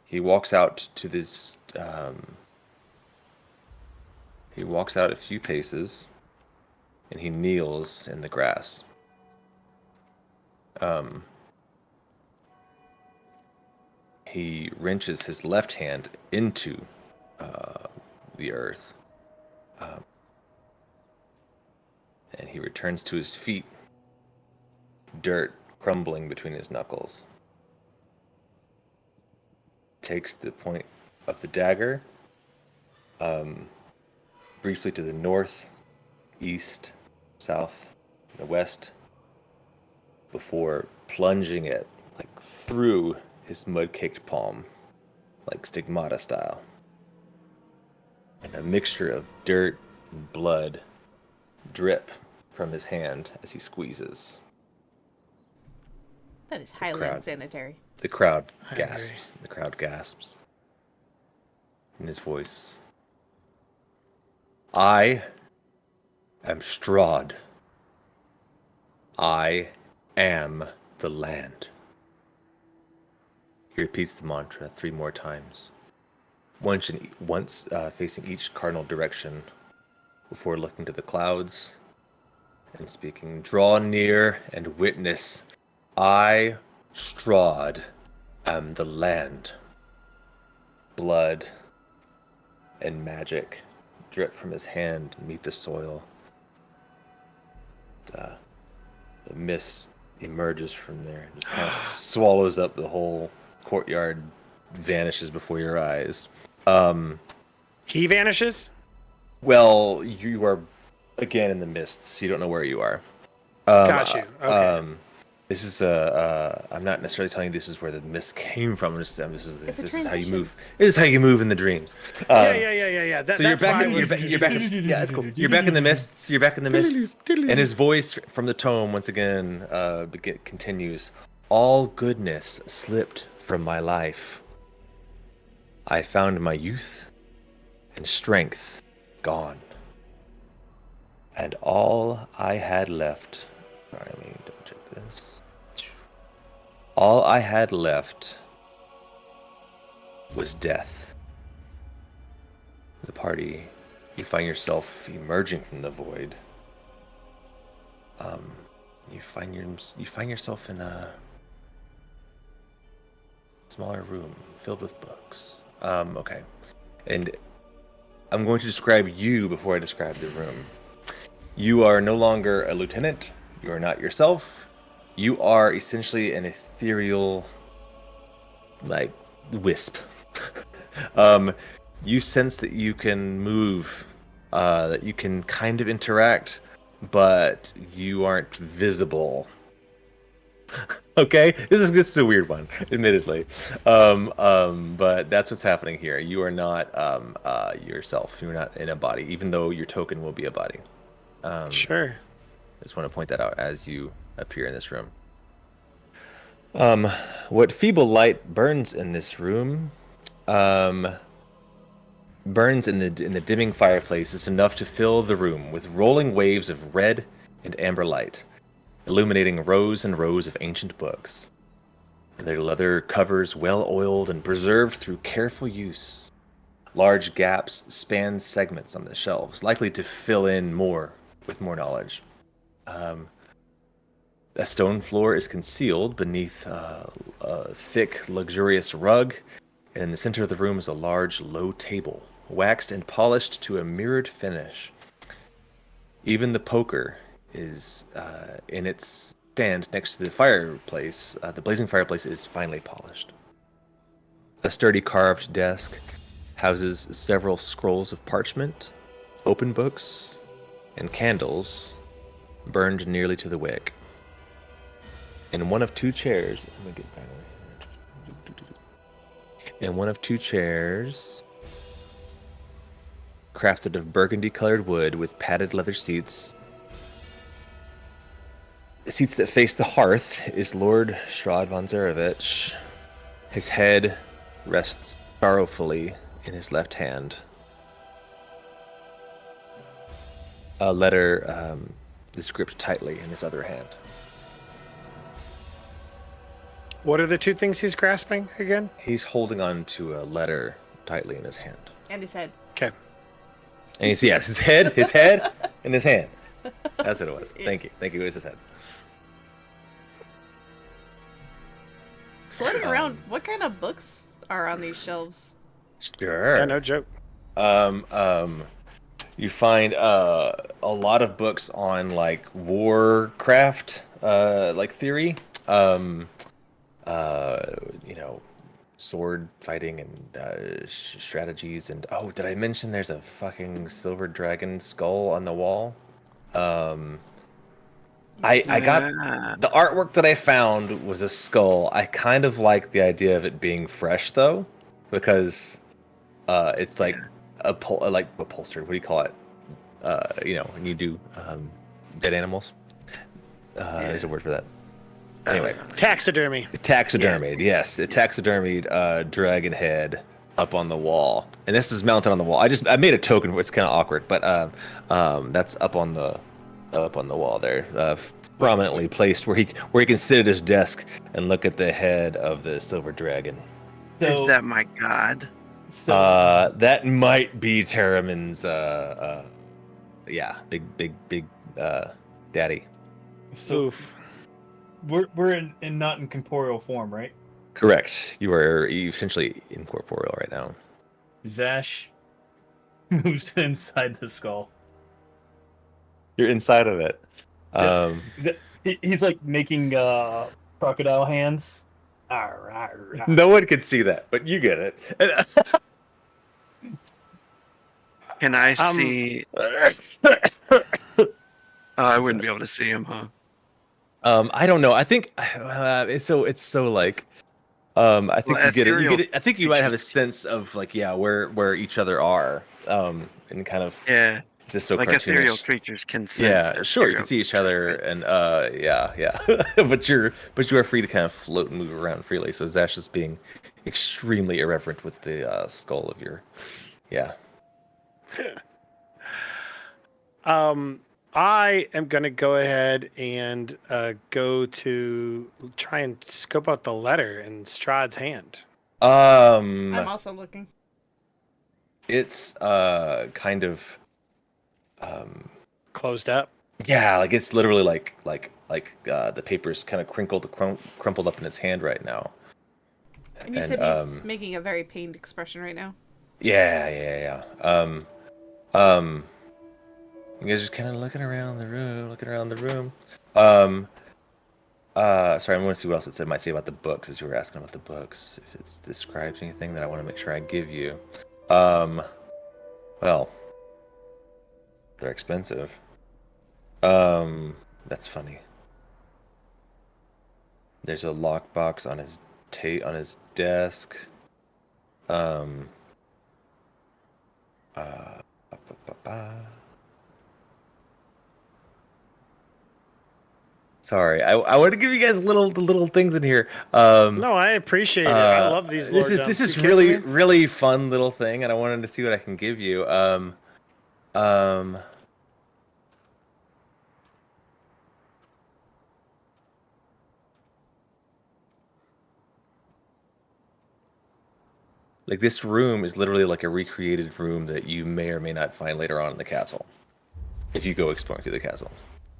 He walks out to this. He walks out a few paces, and he kneels in the grass. He wrenches his left hand into the earth, and he returns to his feet, dirt crumbling between his knuckles. Takes the point of the dagger briefly to the north, east, south, and the west, before plunging it through his mud-caked palm, like stigmata style. And a mixture of dirt and blood drip from his hand as he squeezes. That is highly unsanitary. The crowd I gasps. The crowd gasps. In his voice, I am Strahd. I am the land. He repeats the mantra 3 more times, once facing each cardinal direction, before looking to the clouds and speaking, "Draw near and witness. I, Strahd, am the land." Blood and magic drip from his hand and meet the soil. The mist emerges from there, just kind of swallows up the whole courtyard, vanishes before your eyes. He vanishes? Well, you are again in the mists. You don't know where you are. Got you. Okay. This is I'm not necessarily telling you this is where the mist came from. This is how you move. This is how you move in the dreams. Yeah. So you're back in yeah, that's cool. You're back in the mists. You're back in the mists. And his voice from the tome once again continues. All goodness slipped from my life. I found my youth and strength gone. And all I had left. Sorry, let me double check this. All I had left was death. The party, you find yourself emerging from the void. You find yourself in a smaller room filled with books. Okay, and I'm going to describe you before I describe the room. You are no longer a lieutenant. You are not yourself. You are essentially an ethereal, wisp. You sense that you can move, that you can kind of interact, but you aren't visible. Okay, this is a weird one, admittedly, but that's what's happening here. You are not yourself. You're not in a body, even though your token will be a body. Sure. I just want to point that out as you appear in this room. What feeble light burns in this room burns in the dimming fireplace is enough to fill the room with rolling waves of red and amber light, illuminating rows and rows of ancient books. Their leather covers well oiled and preserved through careful use. Large gaps span segments on the shelves, likely to fill in more with more knowledge. A stone floor is concealed beneath a thick, luxurious rug, and in the center of the room is a large, low table, waxed and polished to a mirrored finish. Even the poker is in its stand next to the fireplace. The blazing fireplace is finely polished. A sturdy carved desk houses several scrolls of parchment, open books, and candles burned nearly to the wick. In one of two chairs, crafted of burgundy-colored wood with padded leather seats that face the hearth, is Lord Strahd von Zarevich. His head rests sorrowfully in his left hand. A letter is gripped tightly in his other hand. What are the two things he's grasping again? He's holding on to a letter tightly in his hand. And his head. Okay. And you see, yes, his head, and his hand. That's what it was. Thank you. It was his head. Floating around, what kind of books are on these shelves? Sure. Yeah, no joke. You find a lot of books on like warcraft, like theory. Sword fighting and strategies, and did I mention there's a fucking silver dragon skull on the wall? I got the artwork that I found was a skull. I kind of like the idea of it being fresh though, because it's like like upholstered. What do you call it? When you do dead animals. There's a word for that. Anyway, taxidermy. Taxidermied, yes. A taxidermied dragon head up on the wall, and this is mounted on the wall. I made a token. It's kind of awkward, but that's up on the wall there, prominently placed where he can sit at his desk and look at the head of the silver dragon. Is that my god? That might be Terramyn's. Big daddy. Oof. We're not in corporeal form, right? Correct. You are essentially incorporeal right now. Zash moves to inside the skull. You're inside of it. He's like making crocodile hands. No one can see that, but you get it. Can I see? I wouldn't be able to see him, huh? I don't know. I think it's so like. I think you get it. I think you might have a sense of like, where each other are. And kind of. Yeah. It's just so like cartoonish. Ethereal creatures can sense. Yeah, sure. You can see each other, and but you are free to kind of float and move around freely. So Zash is being extremely irreverent with the skull of your. Yeah. I am going to go ahead and go to try and scope out the letter in Strahd's hand. I'm also looking. It's kind of closed up. Yeah, like it's literally like the paper's kind of crumpled up in his hand right now. And you said he's making a very pained expression right now. Yeah. You guys just kind of looking around the room. Sorry, I want to see what else it said. Might say about the books, as you were asking about the books. If it describes anything that I want to make sure I give you. Well, they're expensive. That's funny. There's a lockbox on his desk. Sorry, I want to give you guys the little things in here. No, I appreciate it. I love these lore dumps. This is You kidding me? really fun little thing, and I wanted to see what I can give you. Like this room is literally like a recreated room that you may or may not find later on in the castle, if you go exploring through the castle.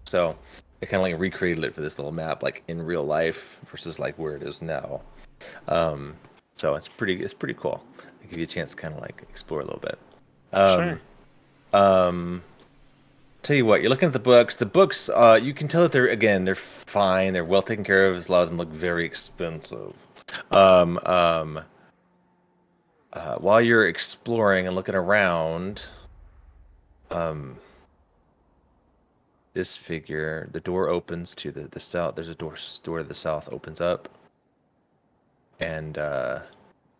So they kind of like recreated it for this little map, like in real life versus like where it is now. So it's pretty cool. They give you a chance to kind of like explore a little bit. Sure. Tell you what, you're looking at the books. The books, you can tell that they're fine. They're well taken care of. A lot of them look very expensive. While you're exploring and looking around, this figure, the door opens to the south. There's a door to the south opens up, and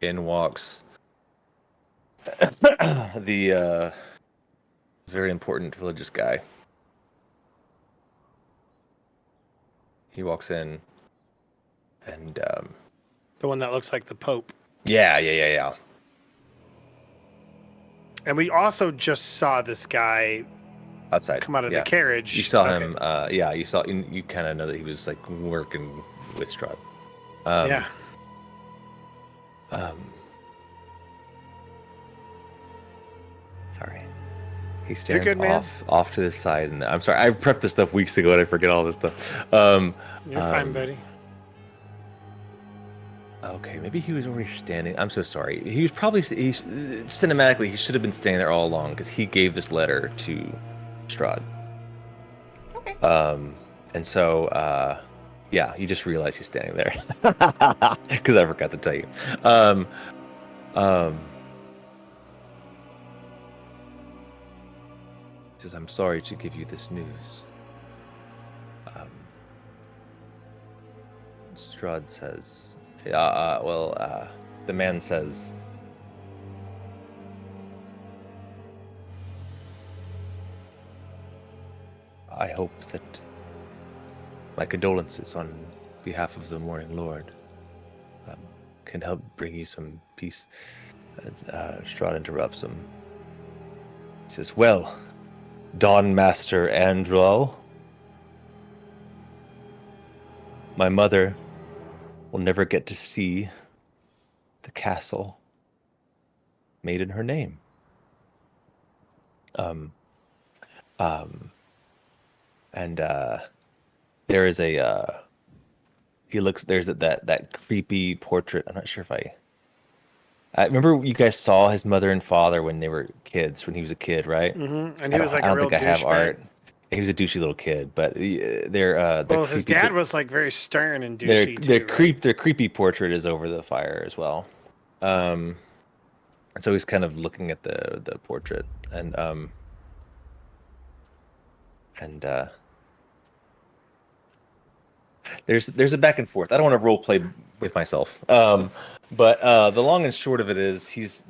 in walks the very important religious guy. He walks in, and The one that looks like the Pope. yeah. And we also just saw this guy Outside, come out of the carriage. You saw him. You saw. You kind of know that he was like working with Strahd. Yeah. Sorry. He stands good, man. off to the side, and I'm sorry. I prepped this stuff weeks ago, and I forget all this stuff. You're fine, buddy. Okay, maybe he was already standing. I'm so sorry. He was probably cinematically. He should have been standing there all along because he gave this letter to Strahd. Okay. And so, yeah, you just realize he's standing there because I forgot to tell you. He says, "I'm sorry to give you this news." Strahd says, the man says, "I hope that my condolences on behalf of the Morning Lord can help bring you some peace." Strahd interrupts him. He says, "Well, Dawn Master Andral, my mother will never get to see the castle made in her name. There is there's that creepy portrait. I'm not sure if I remember you guys saw his mother and father when they were kids, when he was a kid, right? Mm-hmm. And he was like a real I don't think I have douchebag. art. He was a douchey little kid, but they're Well, his dad was like very stern and their douchey too. their creepy portrait is over the fire as well. And so he's kind of looking at the portrait, and there's a back and forth. I don't want to role play with myself, but the long and short of it is he's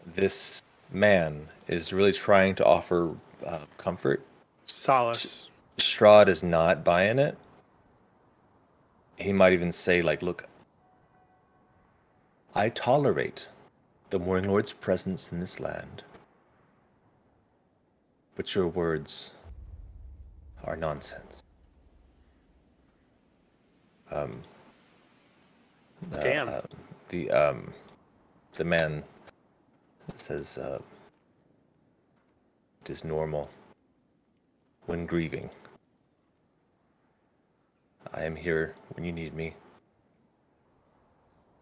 this man is really trying to offer comfort. Solace. Strahd is not buying it. He might even say, like, "Look, I tolerate the Morning Lord's presence in this land, but your words are nonsense." Damn. The man says, "It is normal when grieving. I am here when you need me.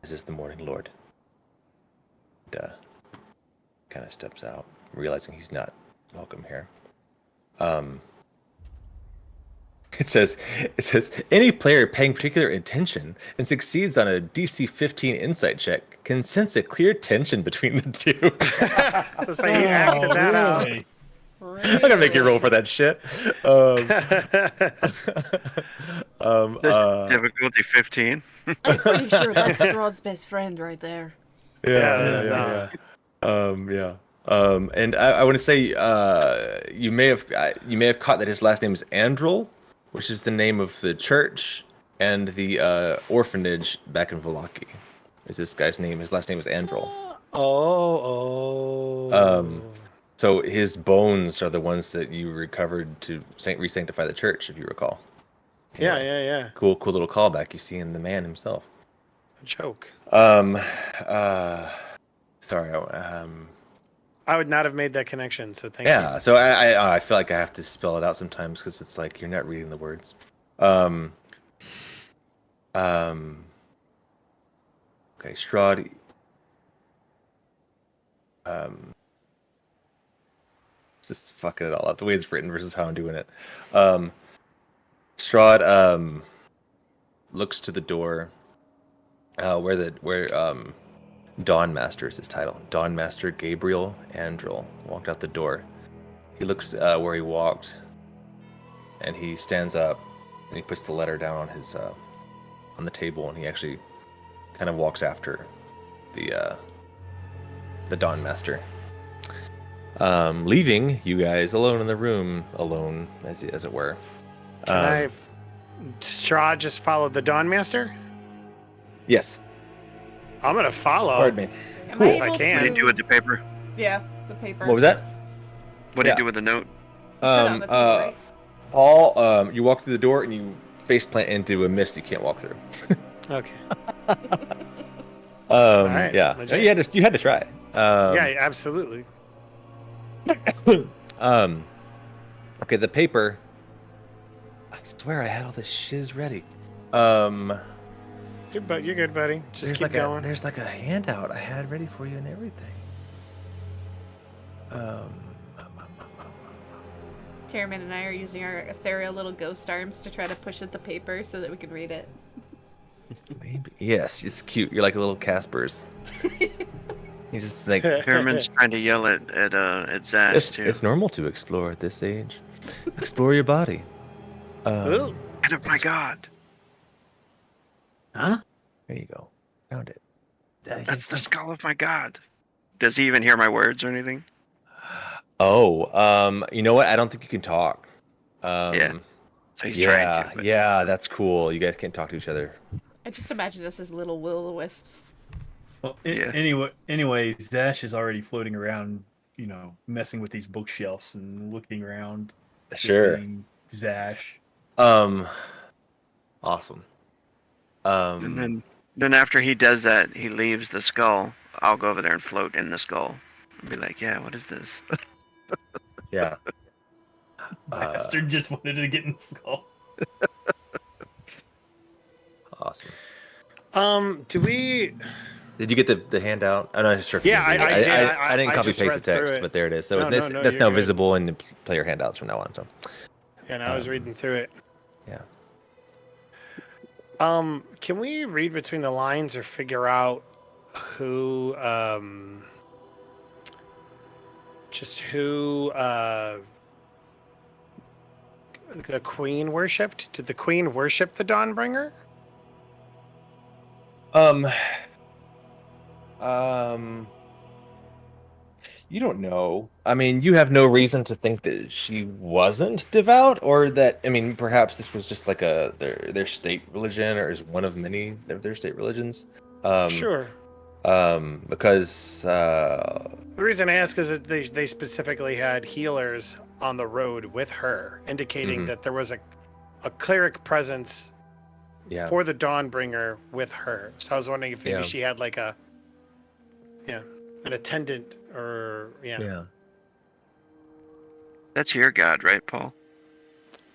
This is the Morning Lord." And, kind of steps out, realizing he's not welcome here. It says, any player paying particular attention and succeeds on a DC 15 insight check can sense a clear tension between the two. It's like he acted that out. really? I'm gonna make you roll for that shit. Difficulty 15. I'm pretty sure that's Strahd's best friend right there. Yeah. And I want to say you may have caught that his last name is Andral, which is the name of the church and the orphanage back in Vallaki. Is this guy's name? His last name is Andrel. Oh. So his bones are the ones that you recovered to re-sanctify the church, if you recall. Yeah, Anyway, yeah. cool little callback you see in the man himself. A joke. Sorry. I would not have made that connection, so thank Yeah. you. So I feel like I have to spell it out sometimes because it's like you're not reading the words. Okay, Strahd. Just fucking it all up. The way it's written versus how I'm doing it. Strahd looks to the door where Dawn Master is his title. Dawn Master Gabriel Andrel walked out the door. He looks where he walked, and he stands up, and he puts the letter down on his on the table, and he actually kind of walks after the Dawn Master, leaving you guys alone in the room, alone as it were. Can Strahd just follow the Dawn Master? Yes. I'm gonna follow. Pardon me. Am Cool. I If I able can. What do to- you do with the paper? Yeah, the paper. What was that? What do Yeah. you do with the note? Sit on the table, right? Paul, you walk through the door and you face plant into a mist you can't walk through. Okay. Yeah. legit. You had to try. Yeah, absolutely. Okay, the paper. I swear I had all this shiz ready. You're good, buddy. Just keep going. There's like a handout I had ready for you and everything. Terramyn and I are using our ethereal little ghost arms to try to push at the paper so that we can read it. Maybe. Yes, it's cute. You're like a little Caspers. You just like Terramyn's trying to yell at Zash too. it's normal to explore at this age. Explore your body. Ooh. Head of my god. Huh? There you go. Found it. That's the skull of my god. Does he even hear my words or anything? Oh, you know what? I don't think you can talk. Yeah. So he's trying to. But... Yeah, that's cool. You guys can't talk to each other. I just imagine us as little will-o-wisps. Well, Yeah. anyway, Zash is already floating around, messing with these bookshelves and looking around. Sure. being Zash. Awesome. And then after he does that, he leaves the skull. I'll go over there and float in the skull. And be like, yeah, what is this? Yeah. Bastard just wanted to get in the skull. Awesome. Do we? Did you get the handout? I'm not sure. Yeah, I did. I didn't I copy just paste the read through text, it. but there it is. So No, that's you're now good. visible in the player handouts from now on. So And I was reading through it. yeah. Can we read between the lines or figure out who, the Queen worshipped? Did the Queen worship the Dawnbringer? You don't know. I mean, you have no reason to think that she wasn't devout, or that, I mean, perhaps this was just like their state religion, or is one of many of their state religions. Sure. Because The reason I ask is that they specifically had healers on the road with her, indicating Mhm. that there was a cleric presence yeah, for the Dawnbringer with her. So I was wondering if maybe Yeah. she had like an attendant or yeah. That's your god, right, Paul?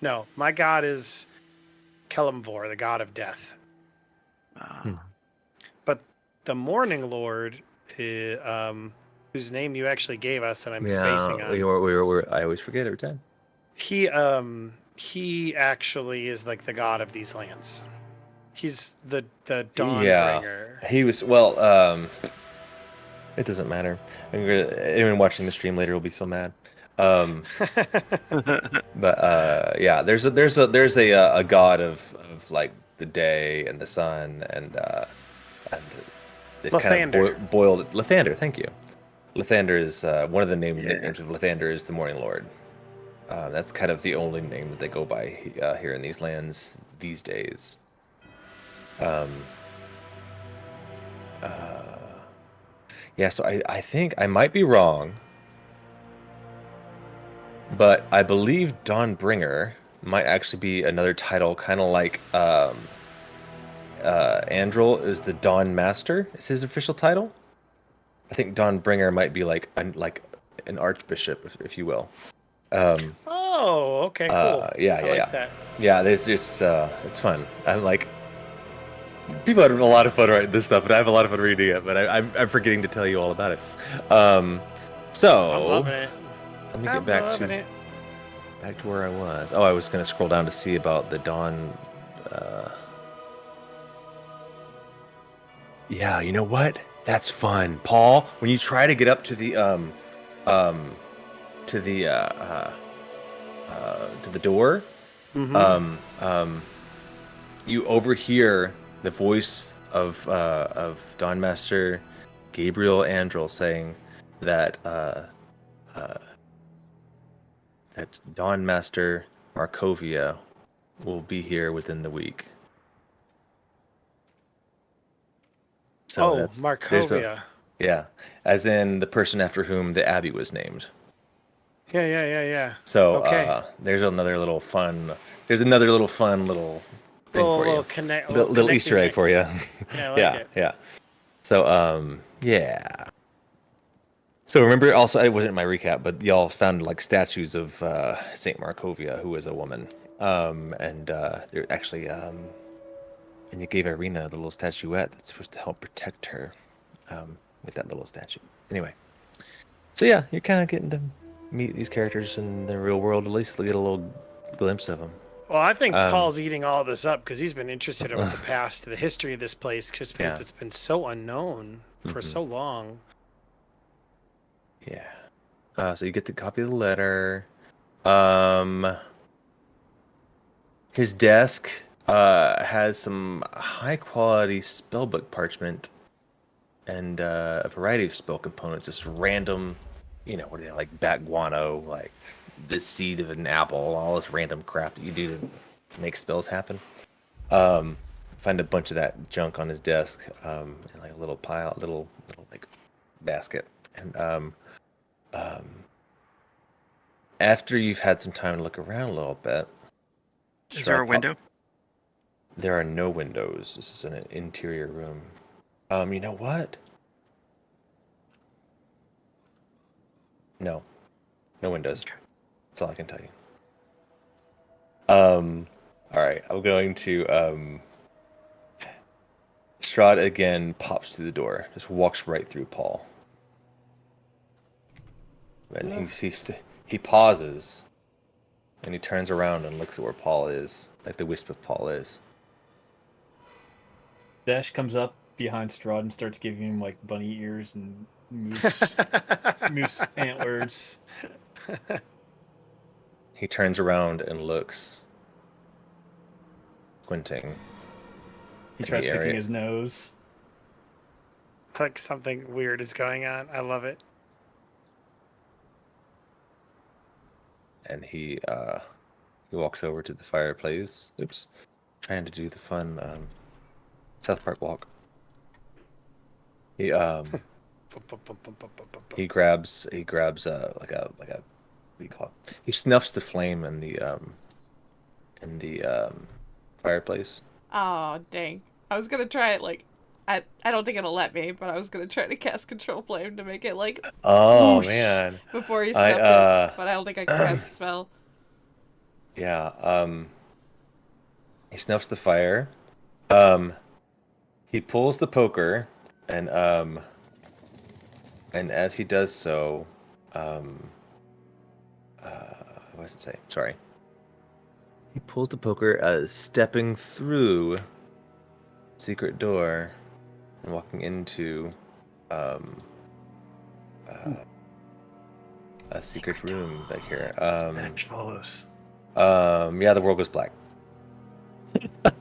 No, my god is Kelemvor, the god of death. But the Morning Lord, whose name you actually gave us, and I'm spacing on. I always forget every time. He actually is like the god of these lands. He's the Dawnbringer. He was it doesn't matter. Anyone watching the stream later will be so mad. But yeah, there's a god of like the day and the sun and it kind of boiled Lathander. Thank you. Lathander is one of the nicknames of Lathander is the Morning Lord. That's kind of the only name that they go by here in these lands these days. Yeah, so I think I might be wrong, but I believe Dawnbringer might actually be another title, kind of like Andril is the Dawn Master. Is his official title? I think Dawnbringer might be like an archbishop, if you will. Oh, okay, cool. Yeah, I yeah, like yeah. that. Yeah, there's just it's fun. I'm like, people have a lot of fun writing this stuff, and I have a lot of fun reading it. But I'm forgetting to tell you all about it. So I'm loving it. let me get back to where I was. Oh, I was gonna scroll down to see about the Dawn. Yeah, you know what? That's fun, Paul. When you try to get up to the to the door, you overhear the voice of Dawn Master Gabriel Andril saying that that Dawn Master Markovia will be here within the week. So there's Markovia. Yeah, as in the person after whom the abbey was named. Yeah. So Okay. there's another little fun. There's another little fun little thing for you. Little Easter egg for you. Yeah, I like it. Yeah. So yeah. So remember, also it wasn't in my recap, but y'all found like statues of Saint Markovia, who was a woman, and they're actually and you gave Irina the little statuette that's supposed to help protect her with that little statue. Anyway, so yeah, you're kind of getting to meet these characters in the real world. At least get a little glimpse of them. Well, I think Paul's eating all this up because he's been interested about the past, the history of this place, just because it's been so unknown for so long. Yeah. So you get the copy of the letter. His desk has some high quality spellbook parchment and a variety of spell components, just random, what are they, like bat guano, like the seed of an apple, all this random crap that you do to make spells happen. Find a bunch of that junk on his desk, in like a little pile, little like basket. And after you've had some time to look around a little bit, Is there a window? There are no windows. This is an interior room. You know what? No windows. That's all I can tell you. All right. I'm going to Strahd again pops through the door. Just walks right through Pall. And he pauses, and he turns around and looks at where Pall is, like the wisp of Pall is. Zash comes up behind Strahd and starts giving him like bunny ears and moose antlers. He turns around and looks, squinting. He tries picking his nose. Like something weird is going on. I love it. And he walks over to the fireplace. Oops, trying to do the fun South Park walk. He he grabs like a what do you call it? He snuffs the flame in the fireplace. Oh, dang. I was gonna try it like I don't think it'll let me, but I was gonna try to cast Control Flame to make it like whoosh man before he snuffed it, but I don't think I can cast the spell. Yeah, he snuffs the fire. He pulls the poker and as he does so, what does it say? Sorry. He pulls the poker, stepping through secret door and walking into a secret room back here. Stench follows. Yeah, the world goes black.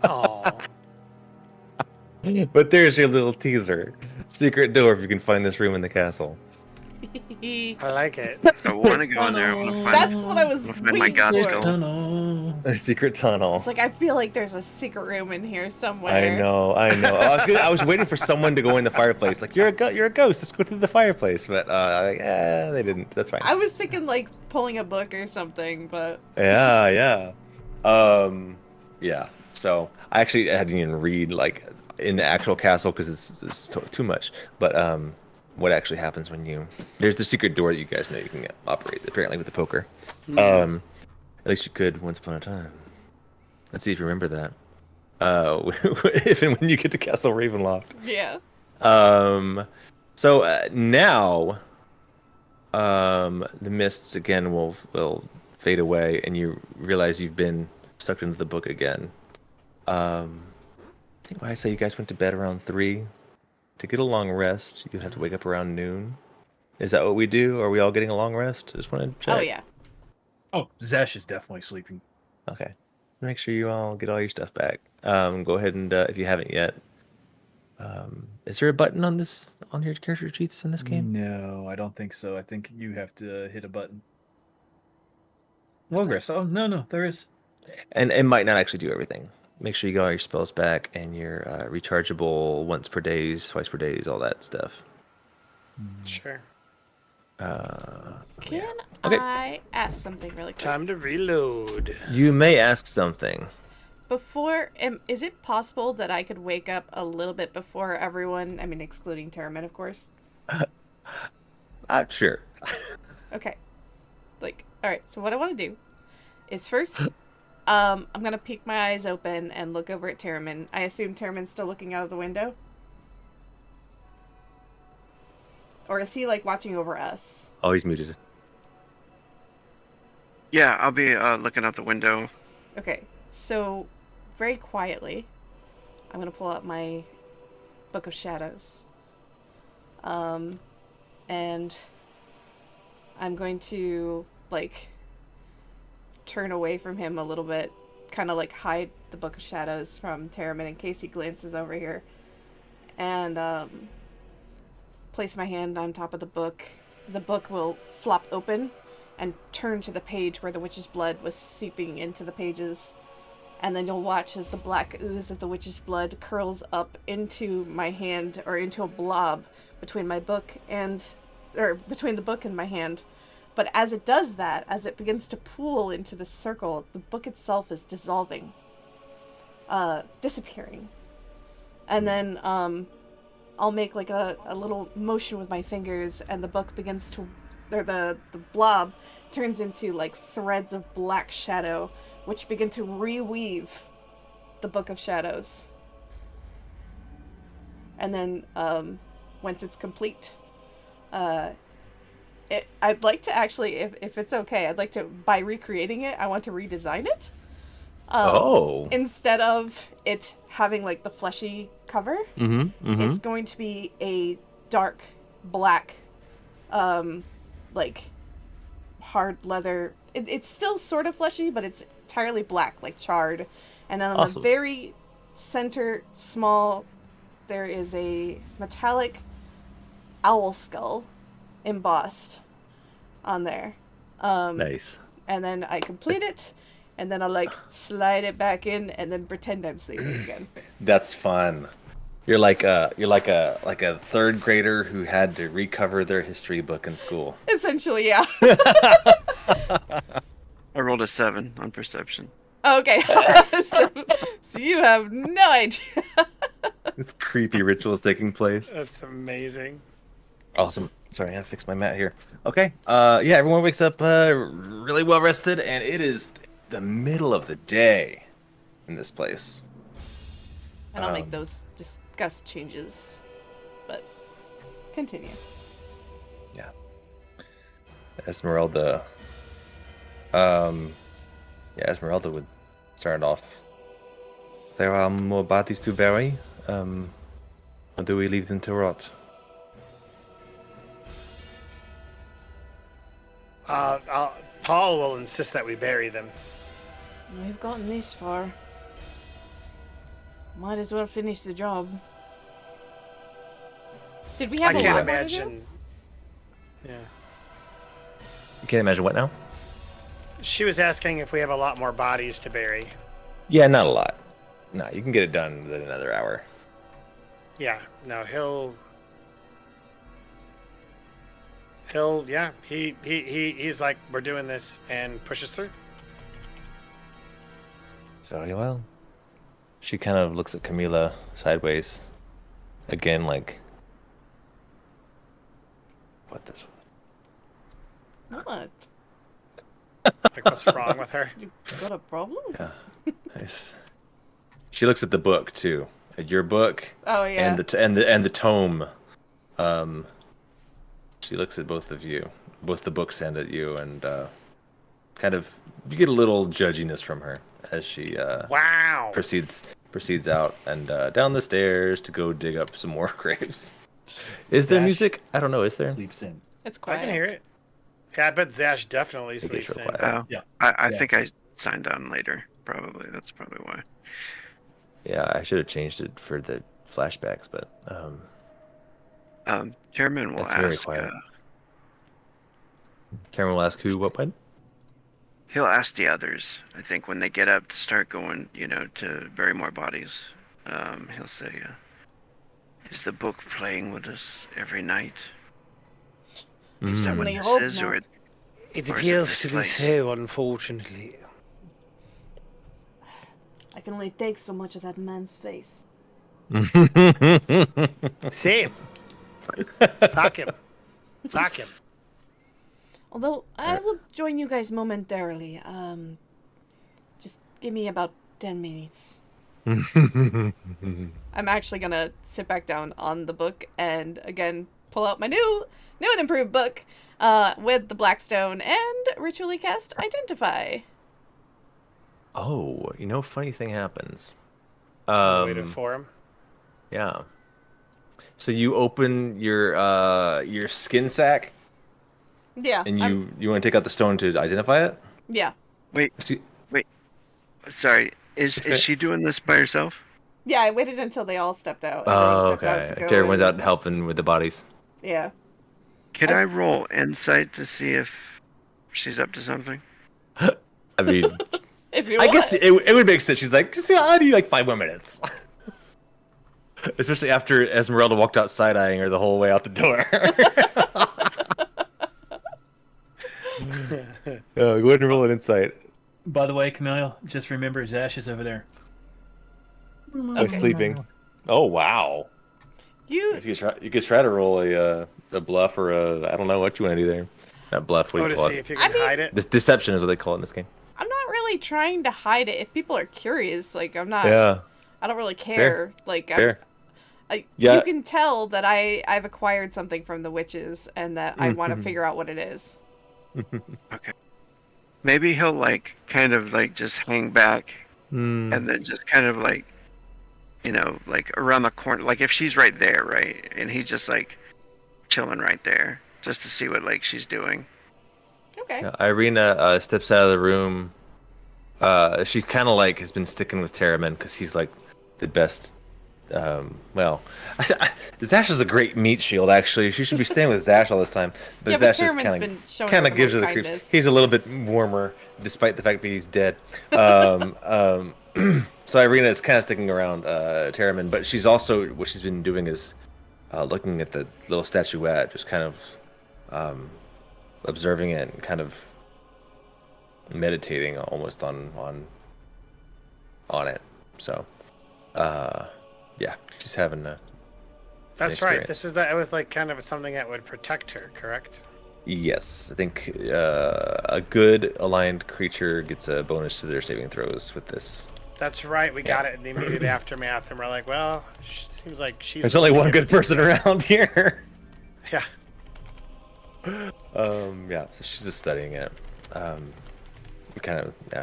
Oh. But there's your little teaser. Secret door if you can find this room in the castle. I like it. I want to go in there. I want to find. That's what I was I'm gonna find my waiting god for. skull. Tunnel. A secret tunnel. It's like I feel like there's a secret room in here somewhere. I know. I was waiting for someone to go in the fireplace. Like, you're a ghost. Let's go through the fireplace. But they didn't. That's fine. I was thinking like pulling a book or something, but Yeah. Yeah. So I actually didn't even read like in the actual castle because it's too much. But what actually happens when there's the secret door that you guys know you can operate apparently with the poker. At least you could once upon a time. Let's see if you remember that. If and when you get to Castle Ravenloft. yeah. So now, the mists again will fade away, and you realize you've been sucked into the book again. I think when I say you guys went to bed around 3, to get a long rest, you'd have to wake up around noon. Is that what we do? Are we all getting a long rest? Just want to check. Oh yeah. Oh, Zash is definitely sleeping. Okay. Make sure you all get all your stuff back. Go ahead and if you haven't yet. Is there a button on your character sheets in this game? No, I don't think so. I think you have to hit a button. Progress. Oh, no, there is. And it might not actually do everything. Make sure you get all your spells back and your rechargeable once per day, twice per day, all that stuff. Sure. Can Okay. I ask something really quick? Time to reload. You may ask something. Is it possible that I could wake up a little bit before everyone? I mean, excluding Terramyn, of course. Sure. Okay. All right. So what I want to do is first, I'm gonna peek my eyes open and look over at Terramyn. I assume Terramyn's still looking out of the window, or is he like watching over us? Oh, he's muted. Yeah, I'll be looking out the window. Okay. So, very quietly, I'm gonna pull out my Book of Shadows. And I'm going to, turn away from him a little bit, kind of, hide the Book of Shadows from Terramyn in case he glances over here. And, place my hand on top of the book. The book will flop open and turn to the page where the witch's blood was seeping into the pages. And then you'll watch as the black ooze of the witch's blood curls up into my hand, or into a blob between the book and my hand. But as it does that, as it begins to pool into the circle, the book itself is dissolving, disappearing. And then I'll make a little motion with my fingers, and the book begins to, or the blob turns into threads of black shadow, which begin to reweave the Book of Shadows. And then, once it's complete, I'd like to actually, if it's okay, I'd like to, by recreating it, I want to redesign it. Instead of it having the fleshy cover, it's going to be a dark black, hard leather. It's still sort of fleshy, but it's entirely black, charred. And then on the very center, small, there is a metallic owl skull embossed on there. Nice. And then I complete it, and then I'll slide it back in, and then pretend I'm sleeping again. That's fun. You're like a third grader who had to recover their history book in school. Essentially, yeah. I rolled a 7 on perception. Okay. So you have no idea. This creepy ritual is taking place. That's amazing. Awesome. Sorry, I had to fix my mat here. Okay. Yeah, everyone wakes up really well rested, and it is the middle of the day in this place. And I'll make those disgust changes. But continue. Yeah. Esmeralda. Esmeralda would start off. There are more bodies to bury. Or do we leave them to rot? Paul will insist that we bury them. We've gotten this far. Might as well finish the job. Did we have I a can't lot more to do? imagine. Yeah. You can't imagine what now? She was asking if we have a lot more bodies to bury. Yeah, not a lot. No, you can get it done within another hour. Yeah. No, he's like, we're doing this, and pushes through. So, yeah, well, she kind of looks at Camila sideways. Again, like, what this? What? Like, what's wrong with her? You got a problem? Yeah, nice. She looks at the book too, at your book. Oh yeah. And the tome. She looks at both of you, both the books and at you, and kind of you get a little judginess from her as she Wow. proceeds out and down the stairs to go dig up some more graves. Is there Zash music? I don't know. Is there? Sleeps in. It's I quiet. can hear it. Yeah, I bet Zash definitely It gets sleeps real in. quiet. Oh, Yeah. I Yeah. think I signed on later. Probably that's probably why. Yeah, I should have changed it for the flashbacks, but Terramyn will That's very ask. quiet. Cameron will ask who, what, when? He'll ask the others. I think when they get up to start going, to bury more bodies, he'll say, "Is the book playing with us every night? Is that what Certainly this hope is, or not. It Or is it appears this to be place? so, unfortunately. I can only take so much of that man's face. Same. Fuck him. Fuck him. Although I will join you guys momentarily. Just give me about 10 minutes. I'm actually gonna sit back down on the book and again pull out my new and improved book with the Blackstone and ritually cast Identify. Oh, funny thing happens. On the way to the forum. Yeah. So you open your skin sack Yeah. and you want to take out the stone to identify it? Yeah. wait? See- Sorry, is she doing this by herself? Yeah, I waited until they all stepped out. Oh, Everyone stepped out okay. to go Everyone's and- out helping with the bodies. Yeah. Could I roll insight to see if she's up to something? I mean, If you I want. guess it would make sense. She's like, see, I need like 5 more minutes. Especially after Esmeralda walked out side-eyeing her the whole way out the door. Go ahead and roll an insight. By the way, Camila, just remember Zash is over there. Oh, sleeping. Oh, wow. You You could try to roll a bluff or I don't know what you want to do there. Not bluff, what do Oh, you to call see it? if you can hide it. This deception is what they call it in this game. I'm not really trying to hide it. If people are curious, like I'm not. Yeah. I don't really care. Like Fair. you Yeah. can tell that I've acquired something from the witches and that I want to figure out what it is. Okay. Maybe he'll kind of just hang back and then just kind of around the corner, like if she's right there, right, and he's just chilling right there, just to see what she's doing. Okay. Yeah, Irina steps out of the room. She kind of has been sticking with Terramyn because he's the best. Zash is a great meat shield. Actually, she should be staying with Zash all this time. But Yeah, but Zash just Terramyn's been showing kind her of the gives her most the creeps. kindness. He's a little bit warmer, despite the fact that he's dead. So Irina is kind of sticking around Terramyn, but she's also what she's been doing is looking at the little statuette, just kind of observing it and kind of meditating almost on it. So, yeah, she's having a. That's right. experience. This is that. It was kind of something that would protect her, correct? Yes, I think a good aligned creature gets a bonus to their saving throws with this. That's right. We got it in the immediate aftermath, and we're like, well, seems like she's. There's only gonna one give good it to person her. around here. Yeah. Yeah, so she's just studying it.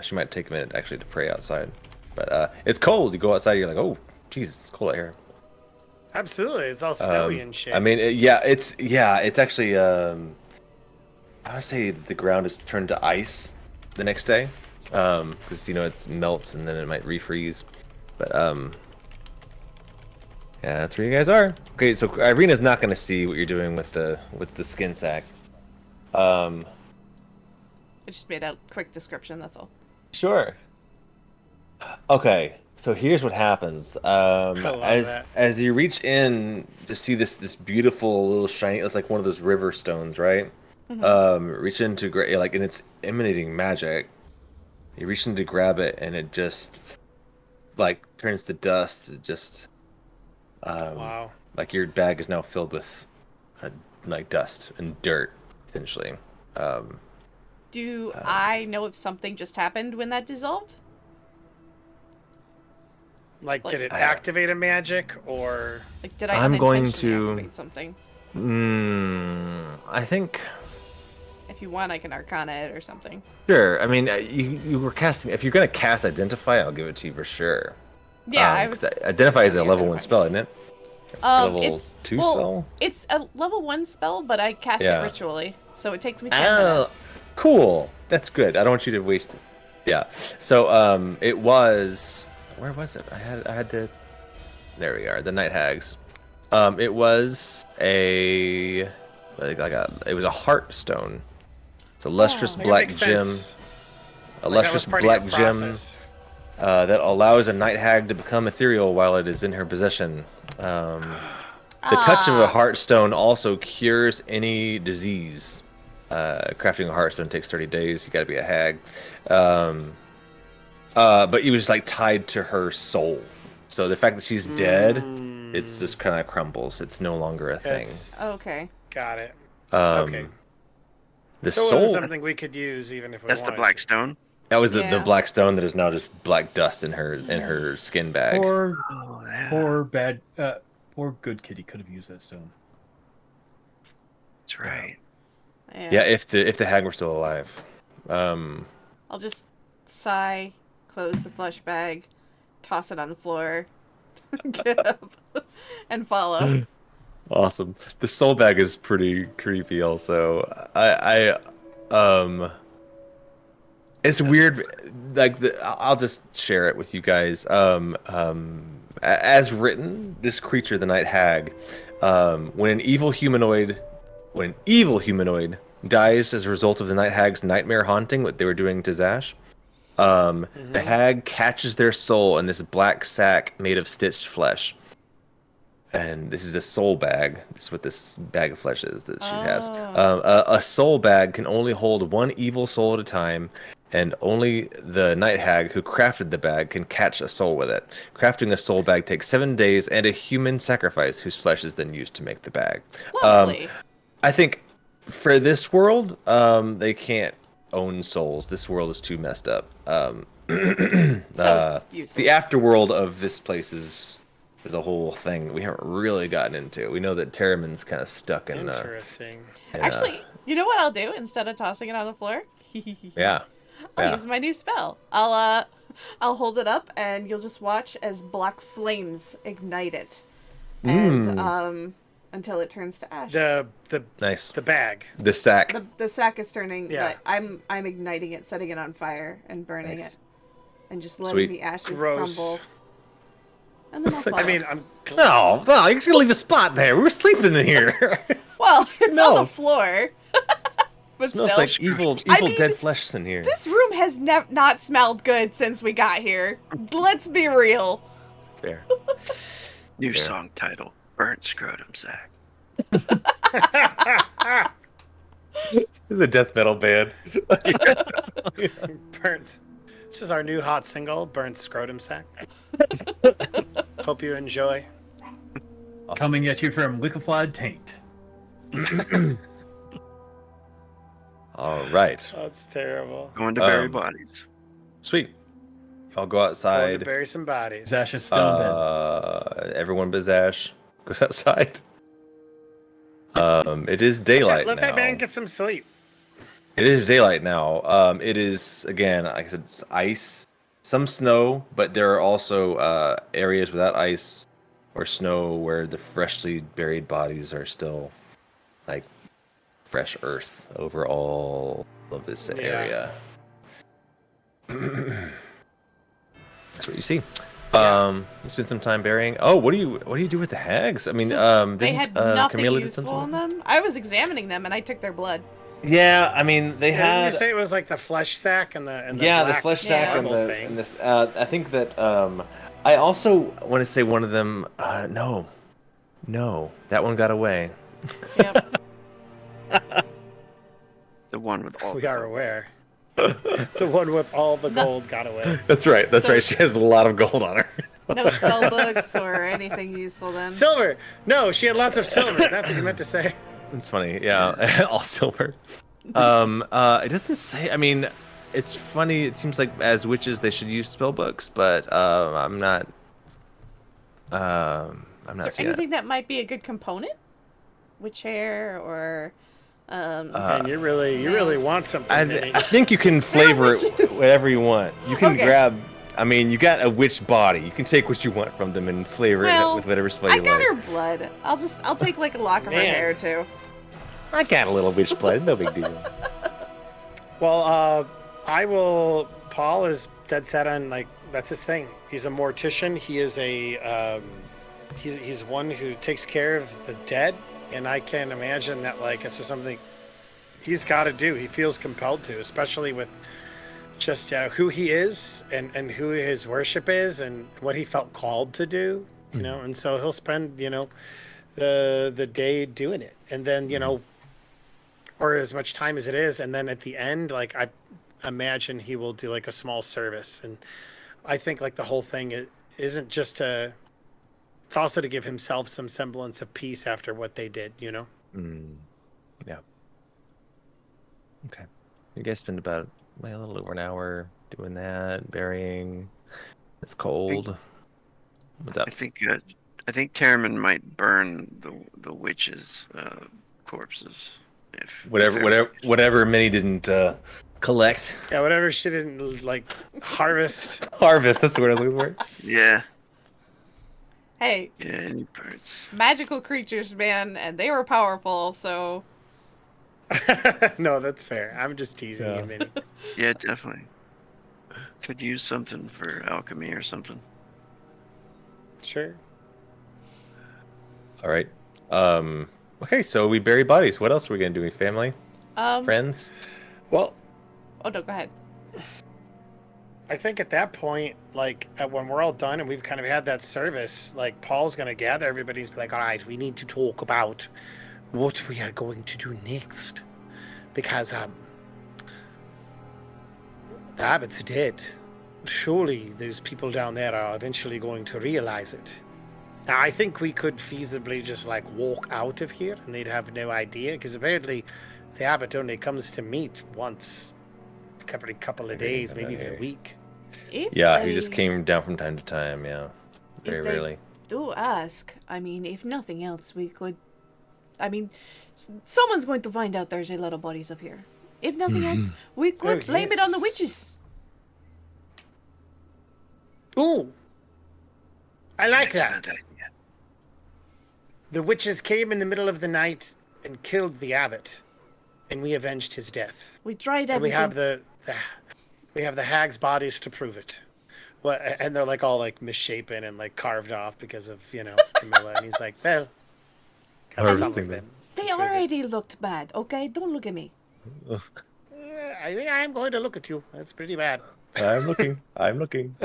She might take a minute actually to pray outside, but it's cold. You go outside, you're like, oh, jeez, it's cold out here. Absolutely. It's all snowy and shit. I mean, it's actually. I would say the ground is turned to ice the next day, because it melts and then it might refreeze. But yeah, that's where you guys are. Okay, so Irina's not going to see what you're doing with the skin sack. Um, I just made a quick description, that's all. sure. Okay, so here's what happens. love that. As you reach in to see this beautiful little shiny, it's like one of those river stones, right? Reach in to like, and it's emanating magic. You reach in to grab it, and it just like turns to dust. It just Wow. like your bag is now filled with like dust and dirt, potentially. Do I know if something just happened when that dissolved? Like, Like- did it activate a magic or? Like, did I I'm going unintentionally to- activate something? I think. If you want, I can arcana it or something. Sure. I mean, you were casting. If you're gonna cast Identify, I'll give it to you for sure. Yeah, I 'Cause was. Identify is a yeah, level 1 Identify. spell, isn't it? Level it's 2 well, spell. It's a level 1 spell, but I cast Yeah. it ritually, so it takes me 10 Oh, minutes. cool. That's good. I don't want you to waste it. Yeah. So it was. Where was it? I had the. There we are. The Night Hags. It was a. It was a heart stone. It's a lustrous Like, it black makes gem. sense. A Like, that lustrous was part of black your gem. process. That allows a night hag to become ethereal while it is in her possession. The touch of a heartstone also cures any disease. Crafting a heartstone takes 30 days. You got to be a hag. But it was like tied to her soul. So the fact that she's dead, it's just kind of crumbles. It's no longer a thing. It's- Okay. Got it. Um, Okay. The So it soul. wasn't something we could use even if we That's the wanted black to. stone. That was the Yeah. black stone that is now just black dust in her skin bag. Poor, Oh, yeah. poor good kitty could have used that stone. That's right. Yeah, if the hag were still alive. I'll just sigh, close the flesh bag, toss it on the floor, get up, and follow. Awesome. The soul bag is pretty creepy. Also, it's weird. Like I'll just share it with you guys. As written, this creature, the Night Hag, when an evil humanoid dies as a result of the Night Hag's nightmare haunting, what they were doing to Zash, the hag catches their soul in this black sack made of stitched flesh. And this is a soul bag. This is what this bag of flesh is that she has. A soul bag can only hold one evil soul at a time, and only the Night Hag who crafted the bag can catch a soul with it. Crafting a soul bag takes 7 days and a human sacrifice, whose flesh is then used to make the bag. Lovely. I think for this world, they can't own souls. This world is too messed up. So it's useless. The afterworld of this place is a whole thing we haven't really gotten into. We know that Terramyn's kind of stuck in. Interesting. Actually, you know what I'll do instead of tossing it on the floor? Yeah. I'll use my new spell. I'll hold it up, and you'll just watch as black flames ignite it, and until it turns to ash. Nice. The bag. The sack. The sack is turning. Yeah. But I'm igniting it, setting it on fire, and burning Nice. it, and just letting Sweet. the ashes Gross. crumble. And then I'll It's like- follow. I mean, I'm. No, you're just gonna leave a spot there. We were sleeping in here. well, it's on the smells. floor. But Smells still, like evil I mean, dead flesh in here. this room has not smelled good since we got here. Let's be real. Fair. New Yeah. song title: Burnt Scrotum Sack. This is a death metal band. Burnt. This is our new hot single, Burnt Scrotum Sack. Hope you enjoy. Coming at you from Liquefied Taint. All right. That's terrible. Going to bury Um, bodies. Sweet. Y'all go Going to outside. bury some bodies. Zash is still in bed. Everyone but Zash goes outside. It is daylight Let now. that man get some sleep. It is daylight now. It is, again, like I said, it's ice, some snow, but there are also areas without ice or snow where the freshly buried bodies are still like fresh earth over all of this area. That's what you see. You spend some time burying. Oh, what do you do with the hags? I mean, They didn't, had nothing Camila did useful something on them. I was examining them, and I took their blood. Yeah, I mean they Didn't had. you say it was like the flesh sack and the Yeah, the black flesh sack and marble the thing? and this. I think that I also want to say one of them. No, that one got away. Yep. The one with all We the are gold. aware. The one with all the No. gold got away. That's right. That's So- right. She has a lot of gold on her. No spell books or anything useful then. Silver. No, she had lots of silver. That's what you meant to say. It's funny. Yeah, all silver. It doesn't say. I mean, it's funny. It seems like as witches they should use spell books, but I'm not. I'm Is not there seeing it. anything that might be a good component? Witch hair or And you really nails. want something, Vinny. I think you can flavor it witches. whatever you want. You can Okay. grab. I mean, you got a witch body. You can take what you want from them and flavor Well, it with whatever spell I you got like. her blood. I'll take like a lock of her Man. hair too. I got a little witch blood. No big deal. Well, I will. Paul is dead set on like that's his thing. He's a mortician. He is a he's one who takes care of the dead, and I can imagine that like it's just something he's got to do. He feels compelled to, especially with just who he is and who his worship is and what he felt called to do. You know, and so he'll spend the day doing it, and then or as much time as it is, and then at the end, like I imagine he will do like a small service, and I think like the whole thing isn't just to. It's also to give himself some semblance of peace after what they did, Yeah. Okay. You guys spend about a little over an hour doing that, burying. It's cold. What's up? I think Terramyn might burn the witches' corpses. If Whatever many didn't collect. Yeah, whatever she didn't like harvest. Harvest. That's the word I'm looking for. Yeah, Hey, yeah, any parts. magical creatures, man, and they were powerful, so No, that's fair. I'm just teasing Yeah. you, Minnie. Yeah, definitely. Could use something for alchemy or something. Sure. All right. Okay, so we bury bodies. What else are we gonna do? Family, friends. Well, oh no, go ahead. I think at that point, like when we're all done and we've kind of had that service, like Paul's gonna gather everybody's like, all right, we need to talk about what we are going to do next, because the abbot's dead. Surely those people down there are eventually going to realize it. Now, I think we could feasibly just like walk out of here and they'd have no idea, because apparently the abbot only comes to meet once every couple of days, maybe even a week. If Yeah, he they just came down from time to time. Yeah, very If they- rarely. do ask, I mean, if nothing else, we could. I mean, someone's going to find out there's a lot of bodies up here. If nothing else, we could blame it on the yes. witches. Ooh, I like Excellent that. idea. The witches came in the middle of the night and killed the abbot, and we avenged his death. We tried And we everything. have the hag's bodies to prove it. Well, and they're like all like misshapen and like carved off because of Camila. And he's like, well, got some Harvesting of them. them. They already looked bad, okay? Don't look at me. I think I'm going to look at you. That's pretty bad. I'm looking. I'm looking.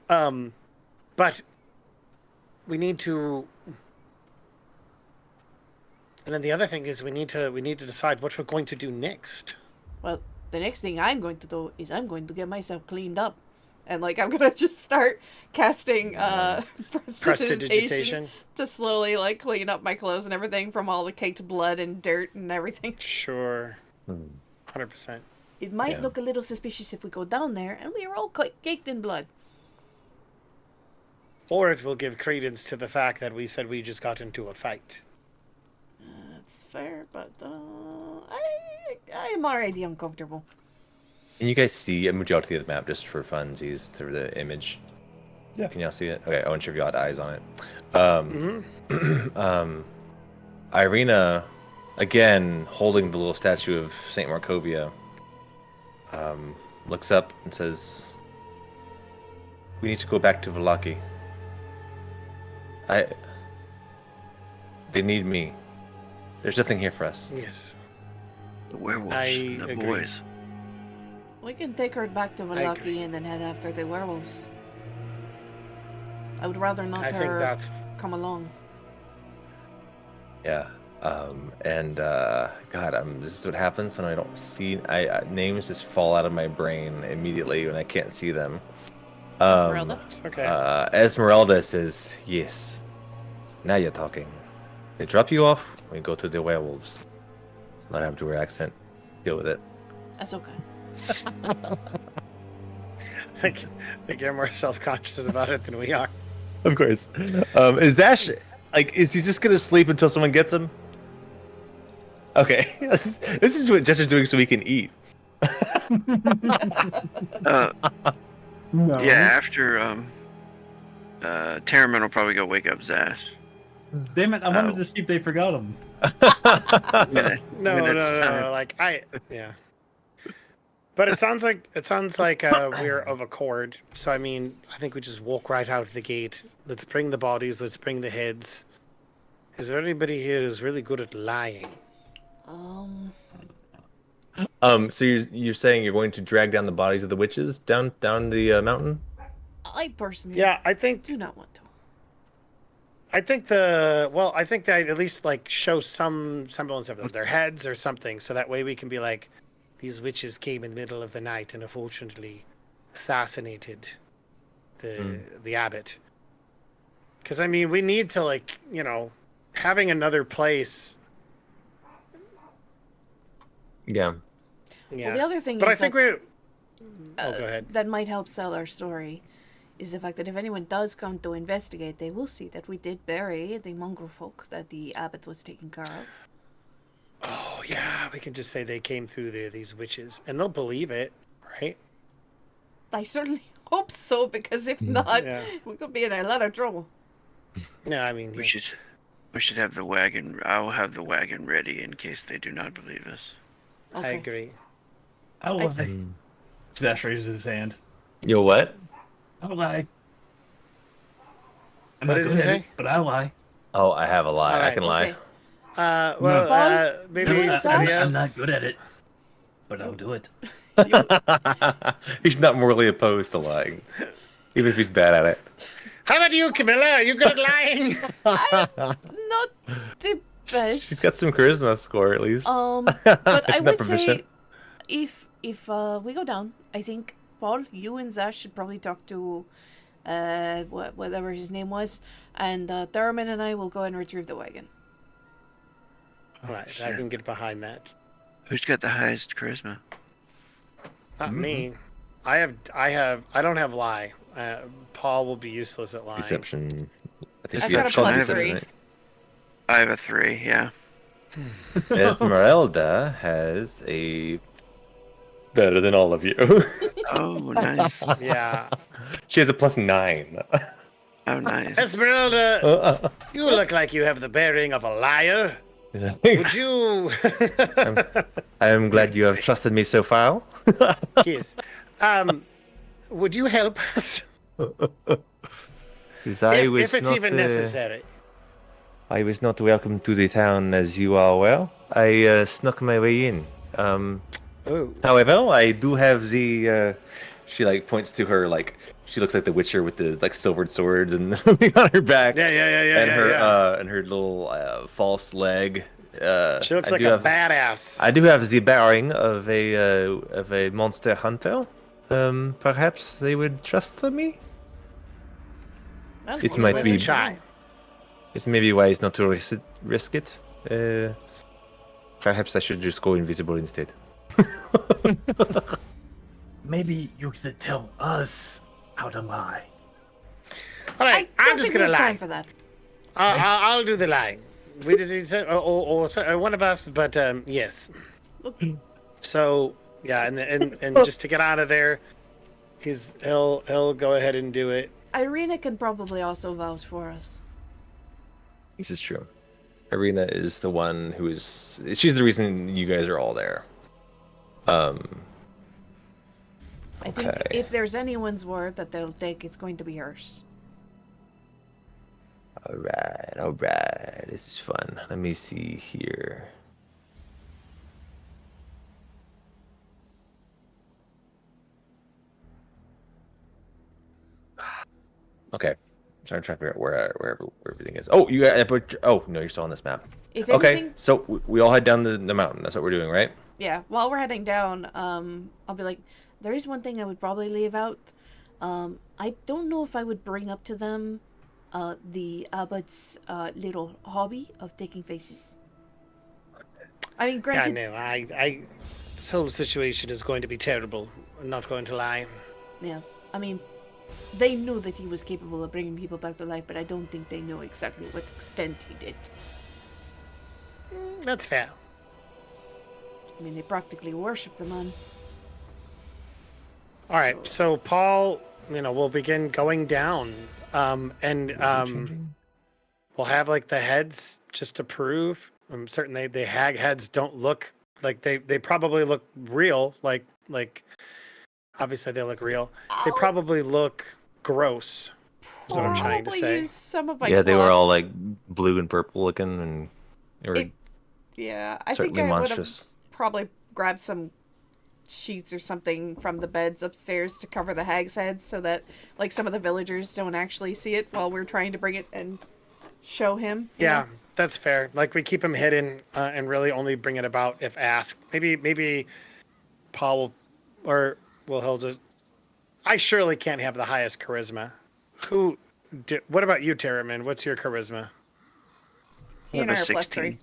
But we need to. And then the other thing is we need to decide what we're going to do next. Well, the next thing I'm going to do is I'm going to get myself cleaned up. And like I'm gonna just start casting prestidigitation to slowly like clean up my clothes and everything from all the caked blood and dirt and everything. Sure. 100%. It might Yeah. look a little suspicious if we go down there and we are all caked in blood. Or it will give credence to the fact that we said we just got into a fight. That's fair, but I am already uncomfortable. Can you guys see? I moved you out to the map just for funsies through the image. Yeah. Can y'all see it? Okay, I want sure if y'all had eyes on it. Irina, again holding the little statue of Saint Markovia, looks up and says, "We need to go back to Vallaki. They need me. There's nothing here for us." Yes. The werewolves I and the agree. boys. We can take her back to agree. Valaki and then head after the werewolves. I would rather not I think her that's come along. Yeah. God, this is what happens when I don't see. Names just fall out of my brain immediately when I can't see them. Esmeralda? it's okay. Esmeralda says, "Yes. Now you're talking. They drop you off. We go to the werewolves. Not have to wear accent. Deal with it." That's okay. I think you're more self-conscious about it than we are. Of course. Is Zash is he just gonna sleep until someone gets him? Okay. This is what Jester's doing so he can eat. No. Yeah, after Terramyn will probably go wake up Zash. Damn it! I wanted to see if they forgot him. Yeah, No, when it's time. like yeah. But it sounds like we're of accord. So I mean, I think we just walk right out of the gate. Let's bring the bodies. Let's bring the heads. Is there anybody here who's really good at lying? So you're saying you're going to drag down the bodies of the witches down the mountain? I personally Yeah, I think do not want to. I think they at least like show some semblance of them, their heads or something, so that way we can be like, these witches came in the middle of the night and unfortunately assassinated the abbot. Because I mean, we need to having another place. Yeah. Yeah. Well, the other thing but is I think that, go ahead. that might help sell our story is the fact that if anyone does come to investigate, they will see that we did bury the mongrel folk that the abbot was taking care of. Oh yeah, we can just say they came through there, these witches, and they'll believe it, right? I certainly hope so, because if not, Yeah. we could be in a lot of trouble. No, I mean We should have the wagon. I'll have the wagon ready in case they do not believe us. Okay. I agree. I'll lie. Zash raises his hand. Yo, what? I'll lie. I'm What not did good he at say? it, but I'll lie. Oh, I have a lie. I Alright, can lie. Okay. Maybe You and somebody Zash? else. I'm not good at it, but I'll do it. He's not morally opposed to lying, even if he's bad at it. How about you, Camila? Are you good at lying? Not the best. She's got some charisma score at least. But I She's not would proficient. say if we go down, I think Paul, you and Zash should probably talk to whatever his name was, and Terramyn and I will go and retrieve the wagon. All right, I Sure. can get behind that. Who's got the highest charisma? Not me. I don't have lie. Paul will be useless at lying. Deception. I think I've you got have a called plus deception, 3. right? I have a 3. Yeah. Esmeralda has a better than all of you. Oh, nice. Yeah. She has a +9. Oh, nice. Esmeralda, you look like you have the bearing of a liar. Would you? I am glad you have trusted me so far. Yes. Would you help us? 'Cause I was if it's not, even necessary. I was not welcome to the town, as you are aware. I snuck my way in. Oh. However, I do have the. She points to her she looks like the Witcher with the silvered swords and on her back. Yeah. And her and her little false leg. She looks I like do a have, badass. I do have the bearing of a monster hunter. Perhaps they would trust me. Well, It it's might worth be- a try. It's maybe wise not to risk it. Perhaps I should just go invisible instead. Maybe you could tell us how to lie. All right, I I'm don't just think we gonna have lie. time for that. I'll do the lying. We just or one of us, but yes. So yeah, and just to get out of there, he'll go ahead and do it. Irina can probably also vouch for us. This is true. Irina is the one who is. She's the reason you guys are all there. I think Okay. if there's anyone's word that they'll take, it's going to be hers. All right. This is fun. Let me see here. trying to figure out where everything is. Oh, you got. Oh no, you're still on this map. If Okay, anything, so we all head down the mountain. That's what we're doing, right? yeah, while we're heading down, I'll be like, there is one thing I would probably leave out. I don't know if I would bring up to them, the abbot's little hobby of taking faces. I mean, Yeah, granted, no, this whole situation is going to be terrible. I'm not going to lie. yeah, I mean, they knew that he was capable of bringing people back to life, but I don't think they know exactly what extent he did. That's fair. I mean, they practically worship the man. All right, so Paul, we'll begin going down, and we'll have like the heads just to prove. I'm certain the hag heads don't look like they probably look real. Like obviously they look real. They probably look gross. Is what I'm trying to Probably say. use some of my Yeah, they were all cloths. like blue and purple looking, and they were Yeah, I think certainly I would have monstrous. probably grabbed some sheets or something from the beds upstairs to cover the hag's heads so that, like, some of the villagers don't actually see it while we're trying to bring it and show him. you Yeah, know? that's fair. Like we keep him hidden and really only bring it about if asked. Maybe Paul will hold it. I surely can't have the highest charisma. What about you, Terramyn? What's your charisma? He and I have are a plus 3. 16.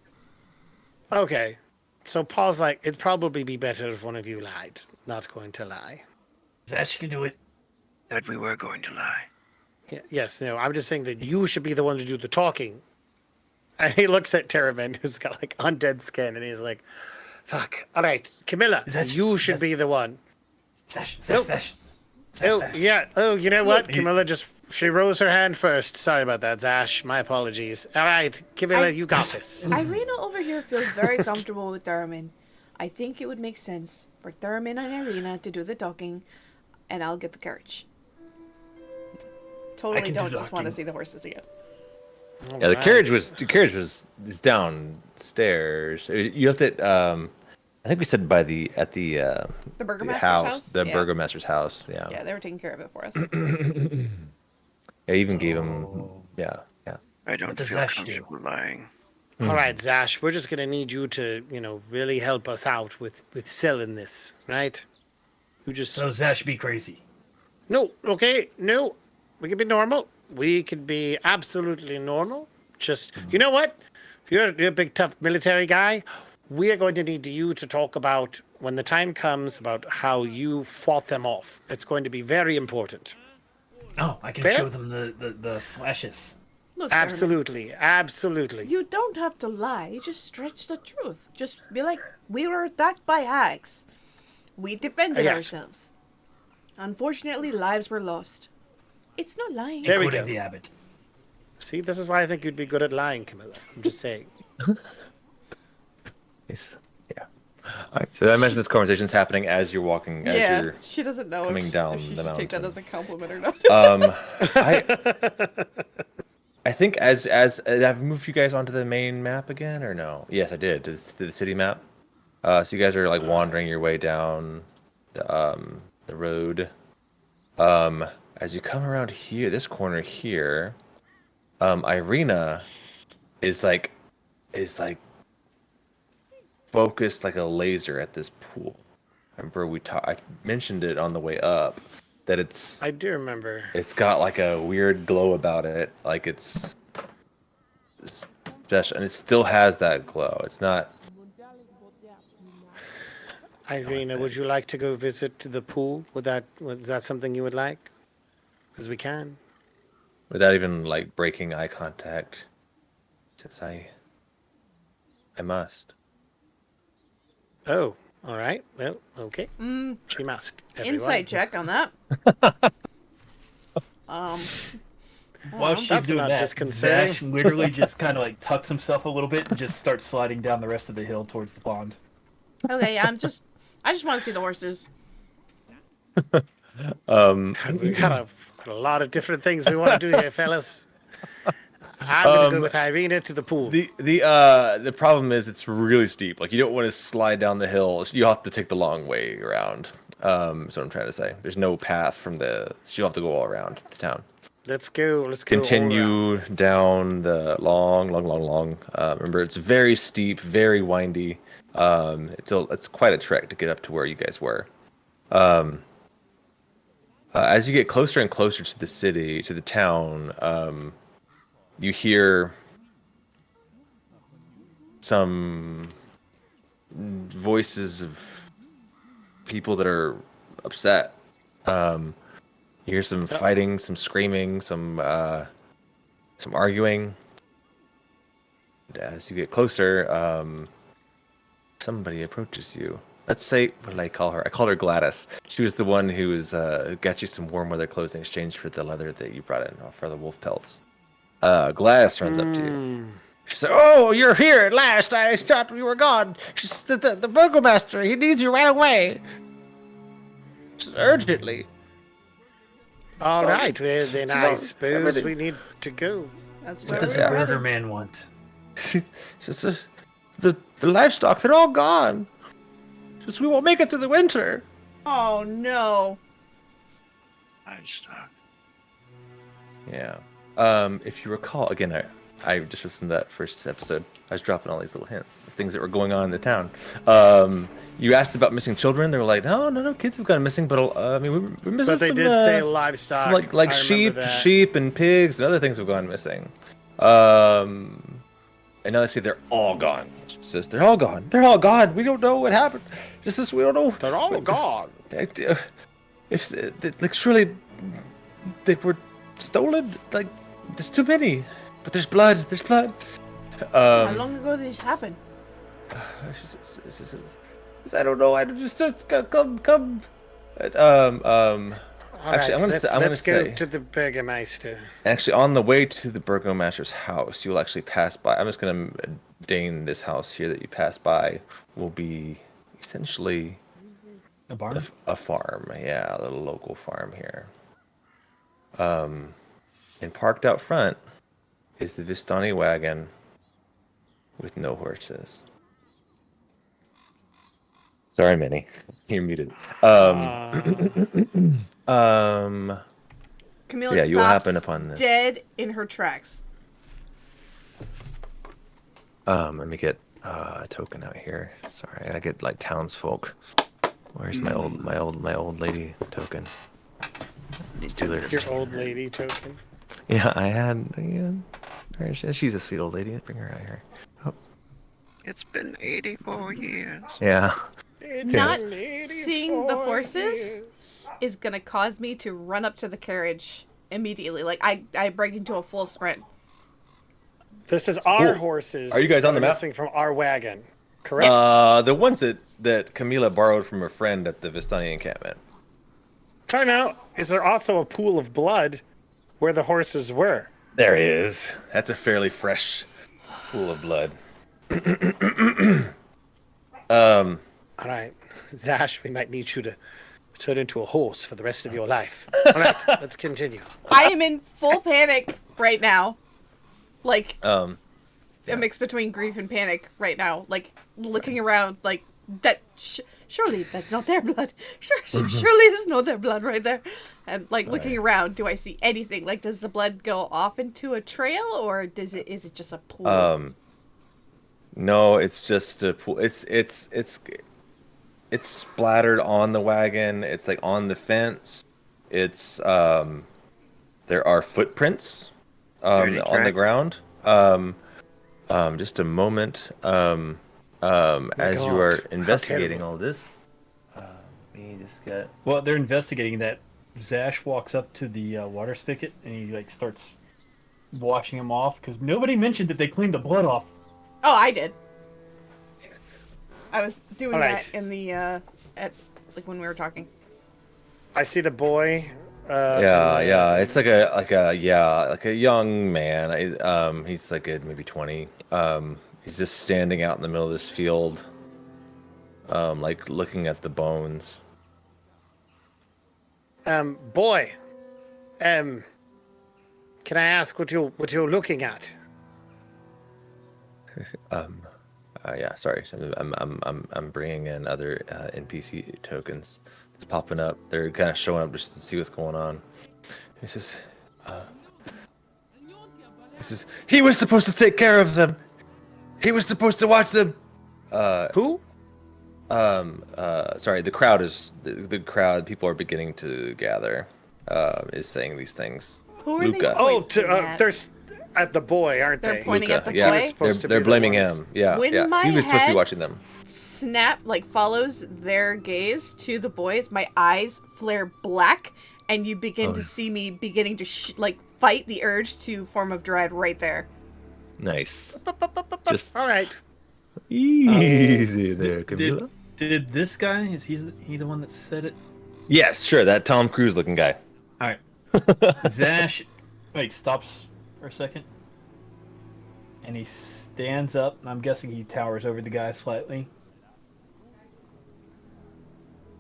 Okay. So Paul's like, it'd probably be better if one of you lied. Not going to lie. Zash can do it. That we were going to lie. Yes, no, I'm just saying that you should be the one to do the talking. And he looks at Terramyn, who's got like undead skin, and he's like, fuck. All right, Camila, you should be the one. Zash. Nope. Zash. Oh, Zash. yeah. Oh, you know what? Look, Camila she rose her hand first. Sorry about that, Zash. My apologies. All right, Camila, you got this. Irina over here feels very comfortable with Terramyn. I think it would make sense for Terramyn and Irina to do the talking, and I'll get the carriage. Totally can do don't just want to talking. see the horses again. Yeah, the carriage was is downstairs. You left it. I think we said at the The burgomaster's house? the Yeah. burgomaster's house. Yeah. Yeah, they were taking care of it for us. Yeah, even gave him. Yeah. I don't does feel Zash do? comfortable lying. All right, Zash, we're just gonna need you to, really help us out with selling this, right? You just So Zash be crazy. no, okay, no. We can be normal. We could be absolutely normal. Just you know what? You're a big tough military guy. We are going to need you to talk about when the time comes about how you fought them off. It's going to be very important. Oh, I can Fair? show them the slashes. Look, Terramyn, Absolutely. you don't have to lie. Just stretch the truth. Just be like, we were attacked by hags. We defended Yes. ourselves. Unfortunately, lives were lost. It's not lying. There we Including go. the abbot. See, this is why I think you'd be good at lying, Camilla. I'm just saying. Nice. Yeah. All right. So I mentioned this conversation's happening as you're walking. As Yeah, you're she doesn't know coming if, down if she the should take that mountain. as a compliment or not. I think as I've moved you guys onto the main map again, or no? Yes, I did. To the city map. So you guys are like wandering your way down the road. As you come around here, this corner here, Irina is like focused like a laser at this pool. Remember I mentioned it on the way up that I do remember. it's got like a weird glow about it, like it's special, and it still has that glow. It's not. Irina, would you like to go visit the pool? Was that something you would like? Because we can. Without even like breaking eye contact, says I must. Oh, all right. Well, okay. She must. Everyone. Insight check on that. While she's That's doing not that, disconcerting. Zash literally just kind of like tucks himself a little bit and just starts sliding down the rest of the hill towards the pond. Okay, yeah, I just want to see the horses. We got a lot of different things we want to do here, fellas. I'm gonna go with Irina to the pool. The problem is it's really steep. Like you don't want to slide down the hill. You have to take the long way around. That's what I'm trying to say. There's no path from you'll have to go all around the town. Let's go. Let's go. continue down the long. Remember, it's very steep, very windy. It's quite a trek to get up to where you guys were. As you get closer and closer to the city, to the town, you hear some voices of people that are upset. You hear some fighting, some screaming, some arguing. And as you get closer, somebody approaches you. Let's say, what did I call her? I called her Gladys. She was the one who got you some warm weather clothes in exchange for the leather that you brought in for the wolf pelts. Gladys runs up to you. She said, "Oh, you're here at last. I thought you were gone. She's the burgomaster. He needs you right away. Urgently." All right. Well, then I suppose everything. we need to go. That's What where does we the are burger headed. man want? She says, the livestock, they're all gone. Just we won't make it through the winter. Oh no. Yeah. If you recall, again, I just listened to that first episode. I was dropping all these little hints of things that were going on in the town. You asked about missing children. They were like, no, kids have gone missing, but I mean, we're missing But they some, did say livestock. some like I remember that. sheep and pigs and other things have gone missing. And now they say they're all gone. She says they're all gone. They're all gone. We don't know what happened. Just as we don't know. They're all gone. If like surely they were stolen. Like there's too many. But there's blood. There's blood. How long ago did this happen? She says, I don't know. I just come. All Actually, right, I'm gonna let's go say. to the burgomaster. Actually, on the way to the burgomaster's house, you'll actually pass by. I'm just gonna deign this house here that you pass by will be essentially A barn? a farm. Yeah, a little local farm here. And parked out front is the Vistani wagon with no horses. Sorry, Minnie. You're muted. Camila Yeah, you will stops happen upon this. dead in her tracks. Let me get a token out here. Sorry, I gotta get like townsfolk. Where's my old lady token? These two letters. Your old lady token. Yeah, I had. Yeah, she's a sweet old lady. Bring her out here. Oh, It's been 84 years. yeah. Not seeing the horses is gonna cause me to run up to the carriage immediately. Like I break into a full sprint. This is our Cool. horses. Are you guys on that the are map? missing from our wagon, correct? The ones that Camila borrowed from her friend at the Vistani encampment. Time out. Is there also a pool of blood where the horses were? There is. That's a fairly fresh pool of blood. All right, Zash, we might need you to turn into a horse for the rest of your life. All right, let's continue. I am in full panic right now. Like Um, a mix between grief and panic right now. Like looking around, like that. Surely that's not their blood. Surely it's not their blood right there. And like looking around, do I see anything? Like, does the blood go off into a trail, or is it just a pool? No, it's just a pool. It's splattered on the wagon. It's like on the fence. It's there are footprints on the crack. ground. Just a moment. As you God, are how investigating terrible. all this, me just get. Well, they're investigating that. Zash walks up to the water spigot and he like starts washing him off because nobody mentioned that they cleaned the blood off. Oh, I did. I was doing All right. that in the at like when we were talking. I see the boy. Yeah. It's like a young man. He's like maybe 20. He's just standing out in the middle of this field, like looking at the bones. Boy. Can I ask what you're looking at? Yeah, sorry. I'm bringing in other NPC tokens. It's popping up. They're kind of showing up just to see what's going on. He says, He says, he was supposed to take care of them. He was supposed to watch them. Who? Sorry, the crowd is the crowd. People are beginning to gather. Is saying these things. Who are Luca. they Oh, pointing at? there's at the boy, aren't They're they? pointing at the yeah. boy? Supposed to They're be the blaming ones- him. Yeah, When yeah. my He was supposed to be head- watching them. Snap follows their gaze to the boys. My eyes flare black, and you begin to see me beginning to fight the urge to form of dread right there. Nice. Just All right. easy there, Camila. Did this guy? Is he the one that said it? Yes, sure. That Tom Cruise looking guy. All right. Zash, stops for a second, and he stands up. And I'm guessing he towers over the guy slightly.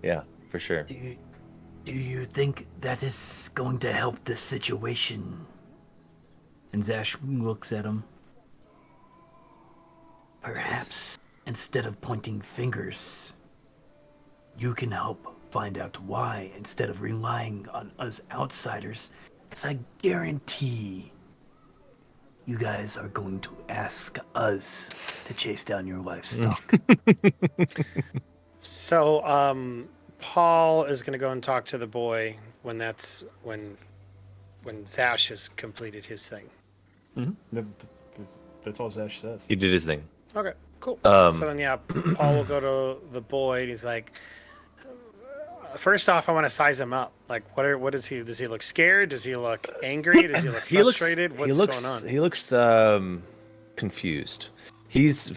Yeah, for sure. Do you think that is going to help the situation? And Zash looks at him. Perhaps instead of pointing fingers, you can help find out why instead of relying on us outsiders. Because I guarantee you guys are going to ask us to chase down your livestock. So, Paul is going to go and talk to the boy when Zash has completed his thing. Mm-hmm. That's all Zash says. He did his thing. Okay, cool. Um, So then, yeah, Paul will go to the boy, and he's like, first off, I want to size him up. Like, what is he? Does he look scared? Does he look angry? Does he look frustrated? What's going on? He looks confused. He's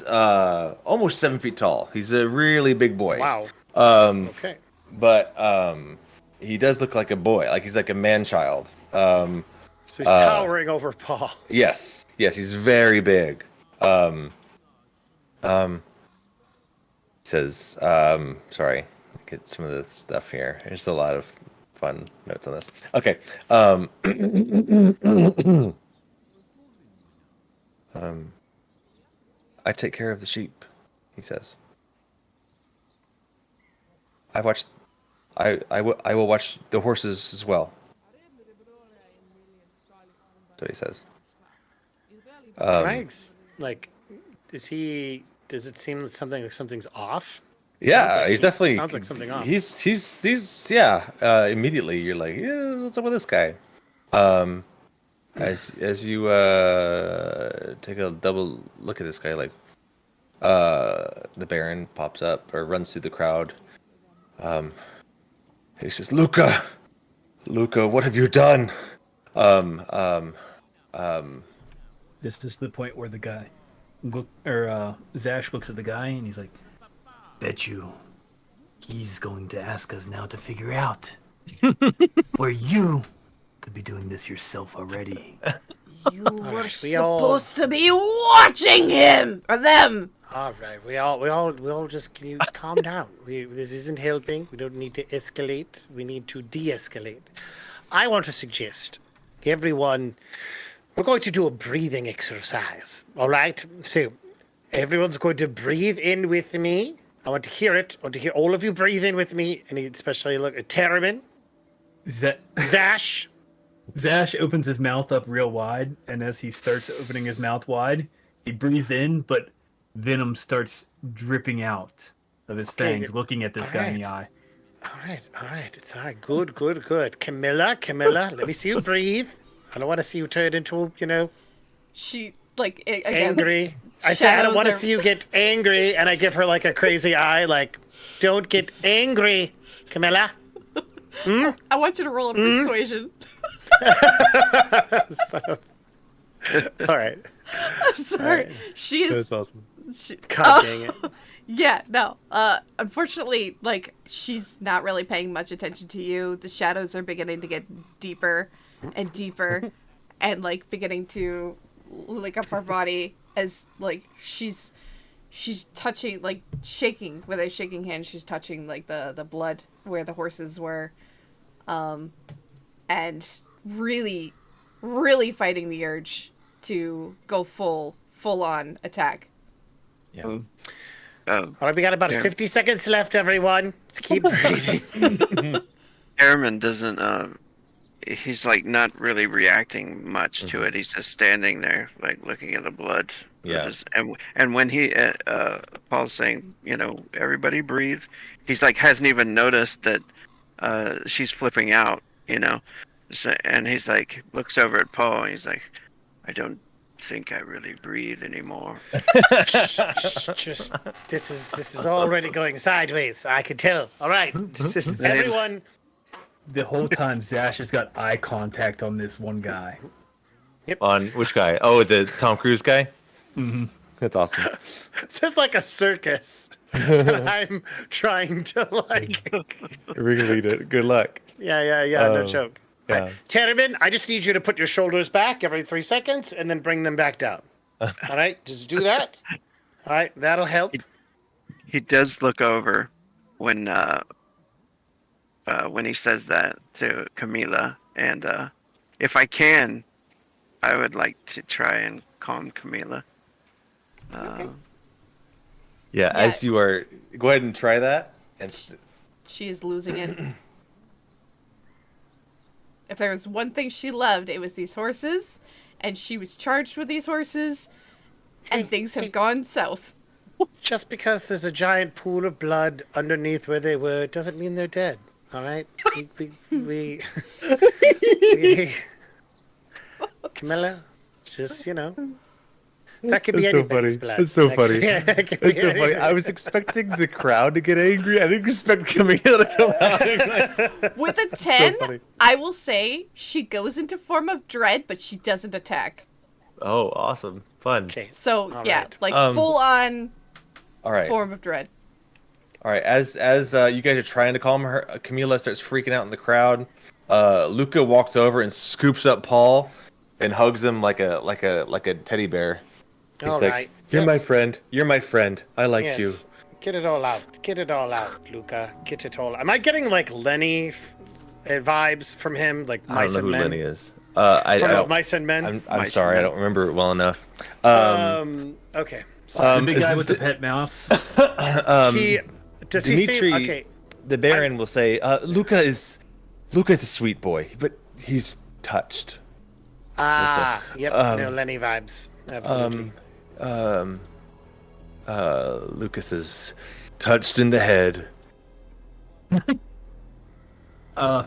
almost 7 feet tall. He's a really big boy. Wow. Okay. Okay. But he does look like a boy. Like he's like a man child. So he's towering over Paul. Yes, he's very big. Says, sorry, get some of the stuff here. There's a lot of fun notes on this. Okay. I take care of the sheep, he says. I will watch the horses as well. That's what he says. Does it seem something's off? Yeah, he's definitely. Sounds like something off. He's immediately you're like, yeah, what's up with this guy? As you take a double look at this guy, like the Baron pops up or runs through the crowd. He says, Luca, what have you done? This is the point where the guy, Zash looks at the guy and he's like, Bet you he's going to ask us now to figure out where you could be doing this yourself already. You were we all- supposed to be watching him or them. All right, we all just can you calm down. This isn't helping. We don't need to escalate. We need to de-escalate. I want to suggest everyone, we're going to do a breathing exercise. All right, so everyone's going to breathe in with me. I want to hear it. I want to hear all of you breathe in with me, and especially look at Terramyn, Zash. Zash opens his mouth up real wide, and as he starts opening his mouth wide, he breathes in, but venom starts dripping out of his fangs, looking at this guy in the eye. All right. It's all right. Good. Camila, let me see you breathe. I don't want to see you turn into, She again, angry. I said I don't shadows want to are- see you get angry, and I give her like a crazy eye, like, don't get angry, Camila. I want you to roll a persuasion. All right. I'm sorry. Right. She is. That's awesome. God dang it. Yeah, no. Unfortunately, she's not really paying much attention to you. The shadows are beginning to get deeper and deeper and beginning to lick up her body as she's touching, shaking with a shaking hand. She's touching the blood where the horses were, and really, really fighting the urge to go full on attack. Yeah. All right, we got about 50 seconds left, everyone. Let's keep breathing. Terramyn doesn't he's like not really reacting much to it. He's just standing there, like looking at the blood. Yeah. And when he Paul's saying, everybody breathe. He's like hasn't even noticed that she's flipping out. So, and he's like looks over at Paul and he's like, I don't think I really breathe anymore. Just this is already going sideways. I can tell. All right, everyone. The whole time, Zash has got eye contact on this one guy. On which guy? Oh, the Tom Cruise guy? Mm-hmm. That's awesome. This is like a circus. And I'm trying to Ringlead it. Good luck. Yeah, no joke. Yeah. Right. Terramyn, I just need you to put your shoulders back every 3 seconds and then bring them back down. All right, just do that. All right, that'll help. He does look over when he says that to Camila, and if I can, I would like to try and calm Camila. Okay. Yeah, as you are, go ahead and try that. And She is losing it. If there was one thing she loved, it was these horses, and she was charged with these horses, and things have gone south. Just because there's a giant pool of blood underneath where they were doesn't mean they're dead. All right? We Camilla, just, that could be anybody's blood. It's so funny. It's It's so funny. I was expecting the crowd to get angry. I didn't expect Camila to come out. With a 10, funny. I will say she goes into form of dread, but she doesn't attack. Oh, awesome. Fun. Okay. So, All yeah, right. full on All right. form of dread. All right. As you guys are trying to calm her, Camila starts freaking out in the crowd. Luca walks over and scoops up Paul and hugs him like a teddy bear. He's All like, right. "You're my friend. You're my friend. I like you." Yes. Get it all out. Get it all out, Luca. Get it all. Am I getting like Lenny vibes from him? Like I Mice don't know and who Men? Lenny is. I From don't. Mice and Men? I'm Mice sorry. and I don't remember it well enough. Okay. The big guy is with the pet mouse. Does he Dimitri, seem okay? the Baron will say, Luca is a sweet boy, but he's touched. Yep. No Lenny vibes. Absolutely. Lucas is touched in the head. All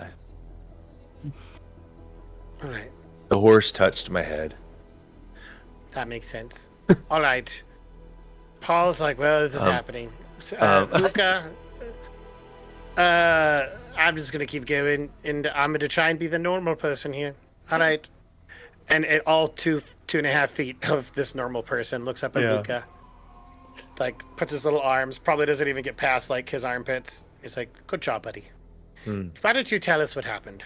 right. The horse touched my head. That makes sense. All right. Paul's like, well, this is happening. So, Luca, I'm just going to keep going, and I'm going to try and be the normal person here. All right. And all 2.5 feet of this normal person looks up at Luca, like, puts his little arms, probably doesn't even get past, like, his armpits. He's like, good job, buddy. Why don't you tell us what happened?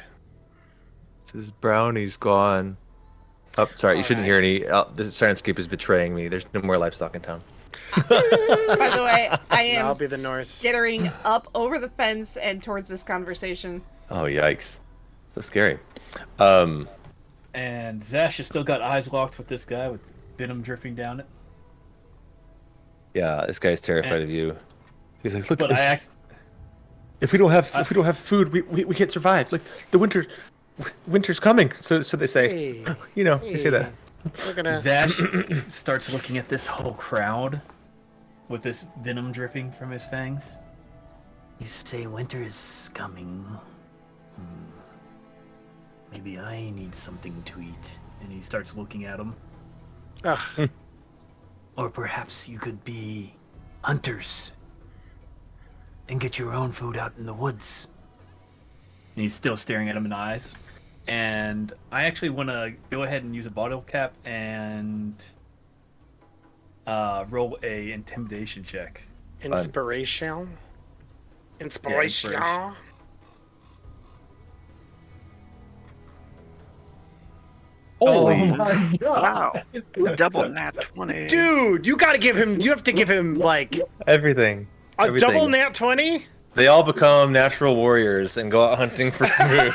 His brownie's gone. Oh, sorry, you shouldn't hear any. The Sirenscape is betraying me. There's no more livestock in town. By the way, I am I'll be the Norse. skittering up over the fence and towards this conversation. Oh, yikes. So scary. And Zash has still got eyes locked with this guy with venom dripping down it. Yeah, this guy's terrified of you. He's like, look, But if we don't have food, we can't survive. Like winter's coming. So they say. Hey, They say that. We're gonna. Zash starts looking at this whole crowd with this venom dripping from his fangs. You say winter is coming. Maybe I need something to eat. And he starts looking at him. Ugh. Or perhaps you could be hunters and get your own food out in the woods. And he's still staring at him in the eyes. And I actually want to go ahead and use a bottle cap and roll a intimidation check. Inspiration. Inspiration. inspiration. Holy. Wow. Double nat 20. Dude, you have to give him like Everything. a Everything. double nat 20? They all become natural warriors and go out hunting for food.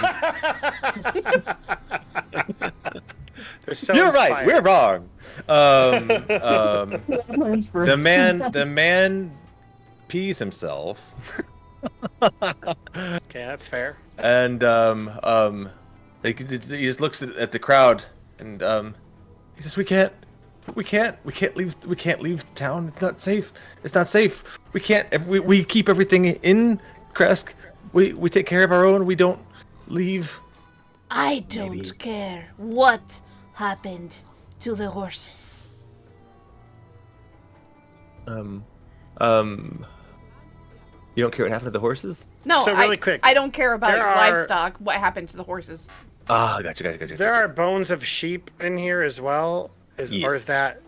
They're so You're right. inspired. We're wrong. The man pees himself. Okay, that's fair. And Like he just looks at the crowd and he says, "We can't leave town. It's not safe. It's not safe. We can't. We keep everything in Krezk. We take care of our own. We don't leave." I don't care what happened to the horses. You don't care what happened to the horses? No, So really quick, I don't care about there are- livestock. What happened to the horses? Ah, gotcha. There are bones of sheep in here as well. Or is Yes. that?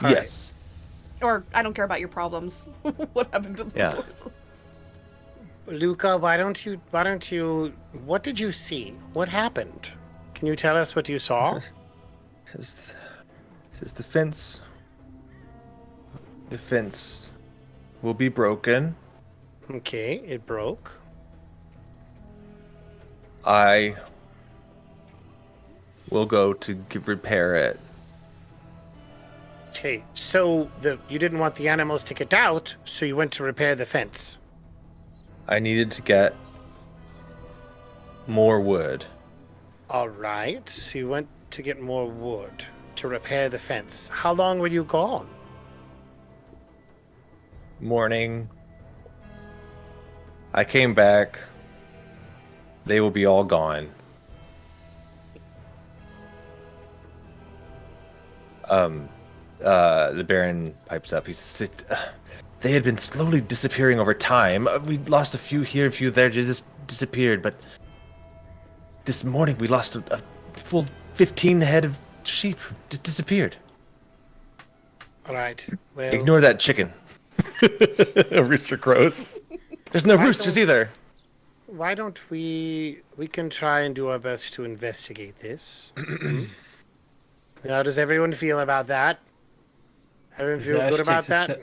All right. Yes. Or I don't care about your problems. What happened to the Yeah. horses? Luca, why don't you? What did you see? What happened? Can you tell us what you saw? Says the fence. The fence will be broken. Okay, it broke. I will go to repair it. Okay, so you didn't want the animals to get out, so you went to repair the fence. I needed to get more wood. All right, so you went to get more wood to repair the fence. How long were you gone? Morning. I came back. They will be all gone. The Baron pipes up. He says, they had been slowly disappearing over time. We lost a few here, a few there, just disappeared. But this morning we lost a full 15 head of sheep. Just disappeared. All right, well, Ignore that chicken. A rooster crows. There's no roosters either. why don't we can try and do our best to investigate this. How does everyone feel about that? Everyone feel Zash good about takes that?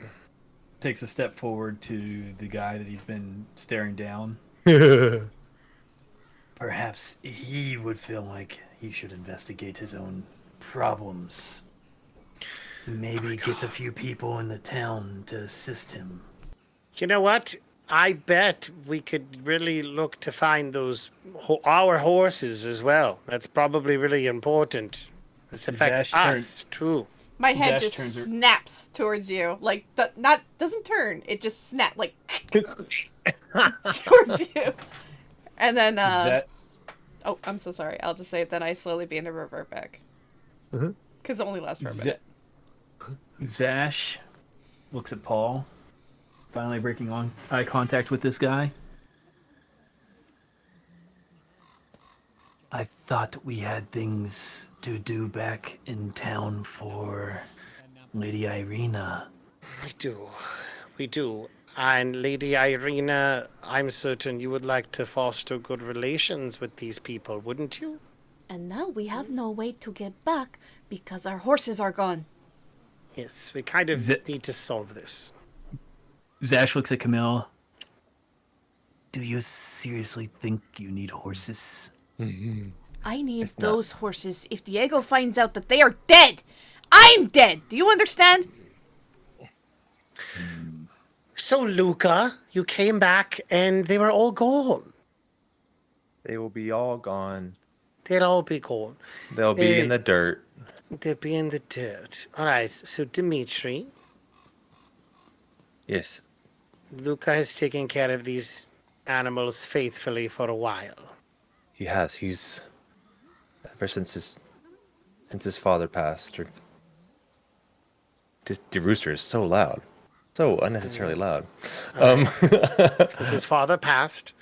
takes a step forward to the guy that he's been staring down. Perhaps he would feel like he should investigate his own problems. Maybe get a few people in the town to assist him. You know what? I bet we could really look to find those our horses as well. That's probably really important. This affects Zash us too. My head Zash just turns her- snaps towards you, like doesn't turn. It just snap like towards you, and then oh, I'm so sorry. I'll just say it. Then I slowly begin to revert back because it only lasts for a minute. Zash looks at Paul, finally breaking eye contact with this guy. I thought we had things to do back in town for Lady Irina. We do. And Lady Irina, I'm certain you would like to foster good relations with these people, wouldn't you? And now we have no way to get back because our horses are gone. Yes, we kind of need to solve this. Zash looks at Camila. Do you seriously think you need horses? I need those horses if Diego finds out that they are dead. I'm dead. Do you understand? So, Luca, you came back and they were all gone. They will be all gone. They'll all be gone. They'll be in the dirt. They'll be in the dirt. All right, so Dimitri, Yes. Luca has taken care of these animals faithfully for a while. He has. He's ever since his father passed. The rooster is so loud, so unnecessarily loud. Since his father passed.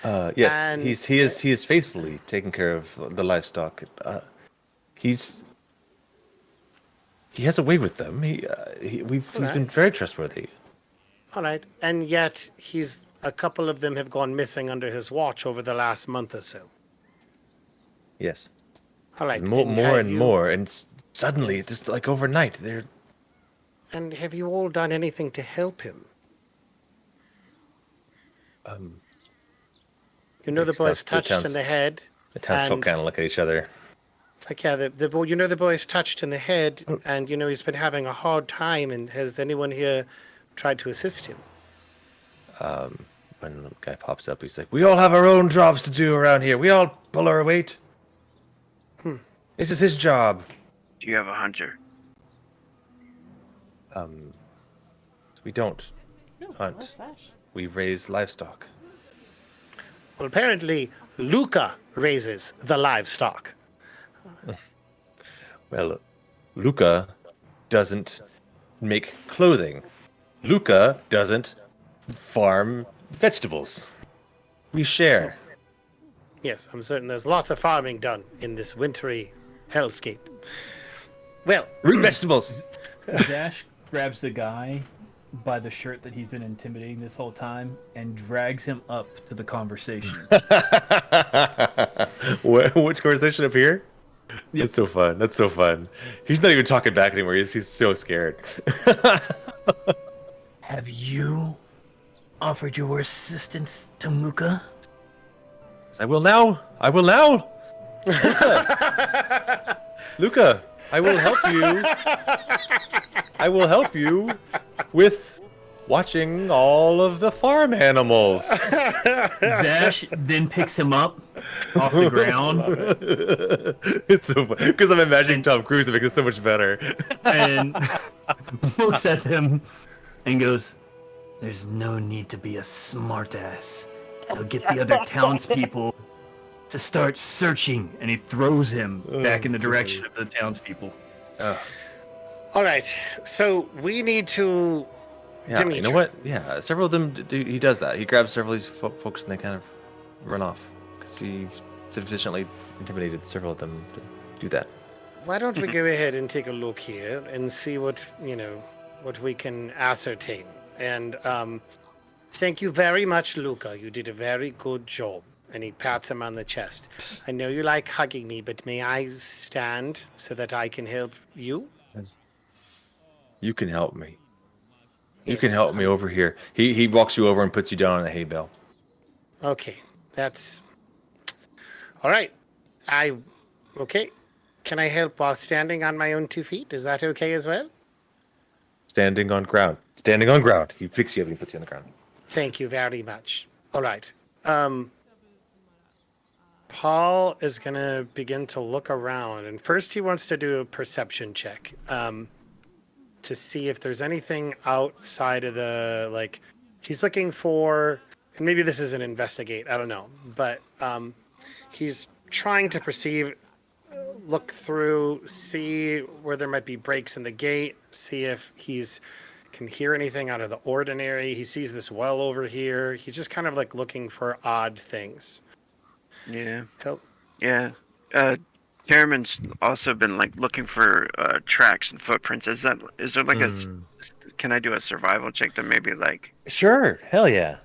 Yes, And- he is faithfully taking care of the livestock. He has a way with them. He's been very trustworthy. All right, and yet a couple of them have gone missing under his watch over the last month or so. Yes. All right, More have and you- more, and suddenly, just like overnight, they're. And have you all done anything to help him? You know the boy's touched in the head. The townsfolk and kind of look at each other. It's like, yeah, the boy. You know the boy's touched in the head, and you know he's been having a hard time. And has anyone here tried to assist him? When the guy pops up, he's like, "We all have our own jobs to do around here. We all pull our weight." This is his job. Do you have a hunter? We don't No, hunt. where's Zash? We raise livestock. Well, apparently, Luca raises the livestock. Well, Luca doesn't make clothing. Luca doesn't farm vegetables. We share. Yes, I'm certain there's lots of farming done in this wintry hellscape. Well, Root vegetables. Zash grabs the guy by the shirt that he's been intimidating this whole time and drags him up to the conversation. Which conversation up here? That's so fun. That's so fun. He's not even talking back anymore. He's so scared. Have you offered your assistance to Muka? I will now. I will now. Luca. Luca, I will help you. I will help you with watching all of the farm animals. Zash then picks him up off the ground It's so fun because I'm imagining Tom Cruise. It makes it so much better. and looks at them and goes, There's no need to be a smartass. I'll get the other townspeople to start searching. and he throws him back in the direction of the townspeople. all right. So we need to. Yeah, Dimitri. you know what? Yeah, several of them. He does that. He grabs several of these folks and they kind of run off because he sufficiently intimidated several of them to do that. Why don't we go ahead and take a look here and see what what we can ascertain? And thank you very much, Luca. You did a very good job. And he pats him on the chest. I know you like hugging me, but may I stand so that I can help you? You can help me. You Yes. can help me over here. He walks you over and puts you down on the hay bale. Okay, that's all right. Okay. Can I help while standing on my own 2 feet? Is that okay as well? Standing on ground. Standing on ground. He picks you up and puts you on the ground. Thank you very much. All right. Paul is gonna begin to look around, and first he wants to do a perception check to see if there's anything outside of the He's looking for, and maybe this is an investigate. I don't know, but he's trying to perceive, look through, see where there might be breaks in the gate, see if can hear anything out of the ordinary. He sees this well over here. He's just kind of looking for odd things. Yeah. He'll, Yeah. Terramyn's also been looking for tracks and footprints. Is there can I do a survival check to maybe Sure. Hell yeah.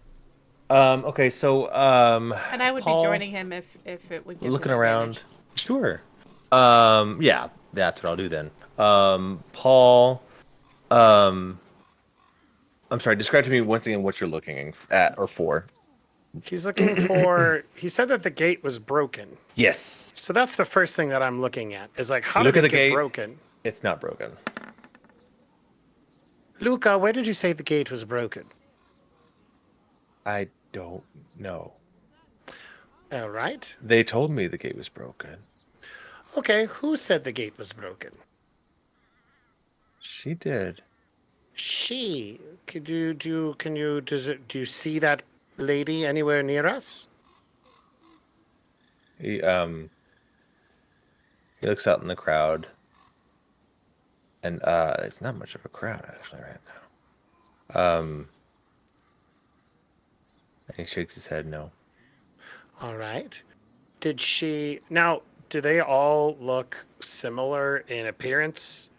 Okay, so And I would Paul, be joining him if it would give looking him around. advantage. Sure. Yeah, that's what I'll do then. Paul, I'm sorry, describe to me once again what you're looking at or for. he's looking for. He said that the gate was broken. Yes. So that's the first thing that I'm looking at. Is how Look did at it the get gate. broken? It's not broken. Luca, where did you say the gate was broken? I don't know. All right. They told me the gate was broken. Okay. Who said the gate was broken? She did. She. Could you do? Can you? Do you see that lady anywhere near us? He looks out in the crowd, and it's not much of a crowd actually right now. And he shakes his head no. All right. Did she? Now, do they all look similar in appearance?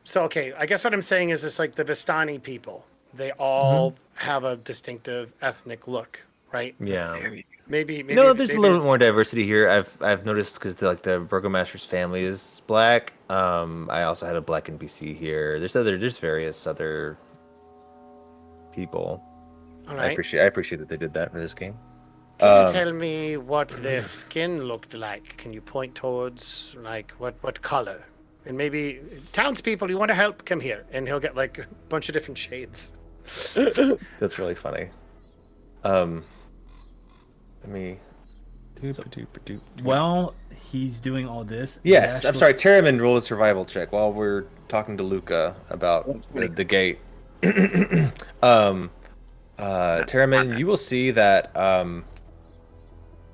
So, okay, I guess what I'm saying is it's the Vistani people. They all have a distinctive ethnic look, right? Yeah. Maybe. No, there's a little bit more diversity here. I've noticed because the burgomaster's family is black. I also had a black NPC here. There's various other people. All I right. appreciate that they did that for this game. Can you tell me what their skin looked like? Can you point towards what color? And maybe townspeople, you want to help? Come here, and he'll get a bunch of different shades. That's really funny. Let me Doop-a-doop-a-doop. While he's doing all this, Yes, Zash I'm sorry. Terramyn, roll a survival check while we're talking to Luca about the gate. Terramyn, you will see that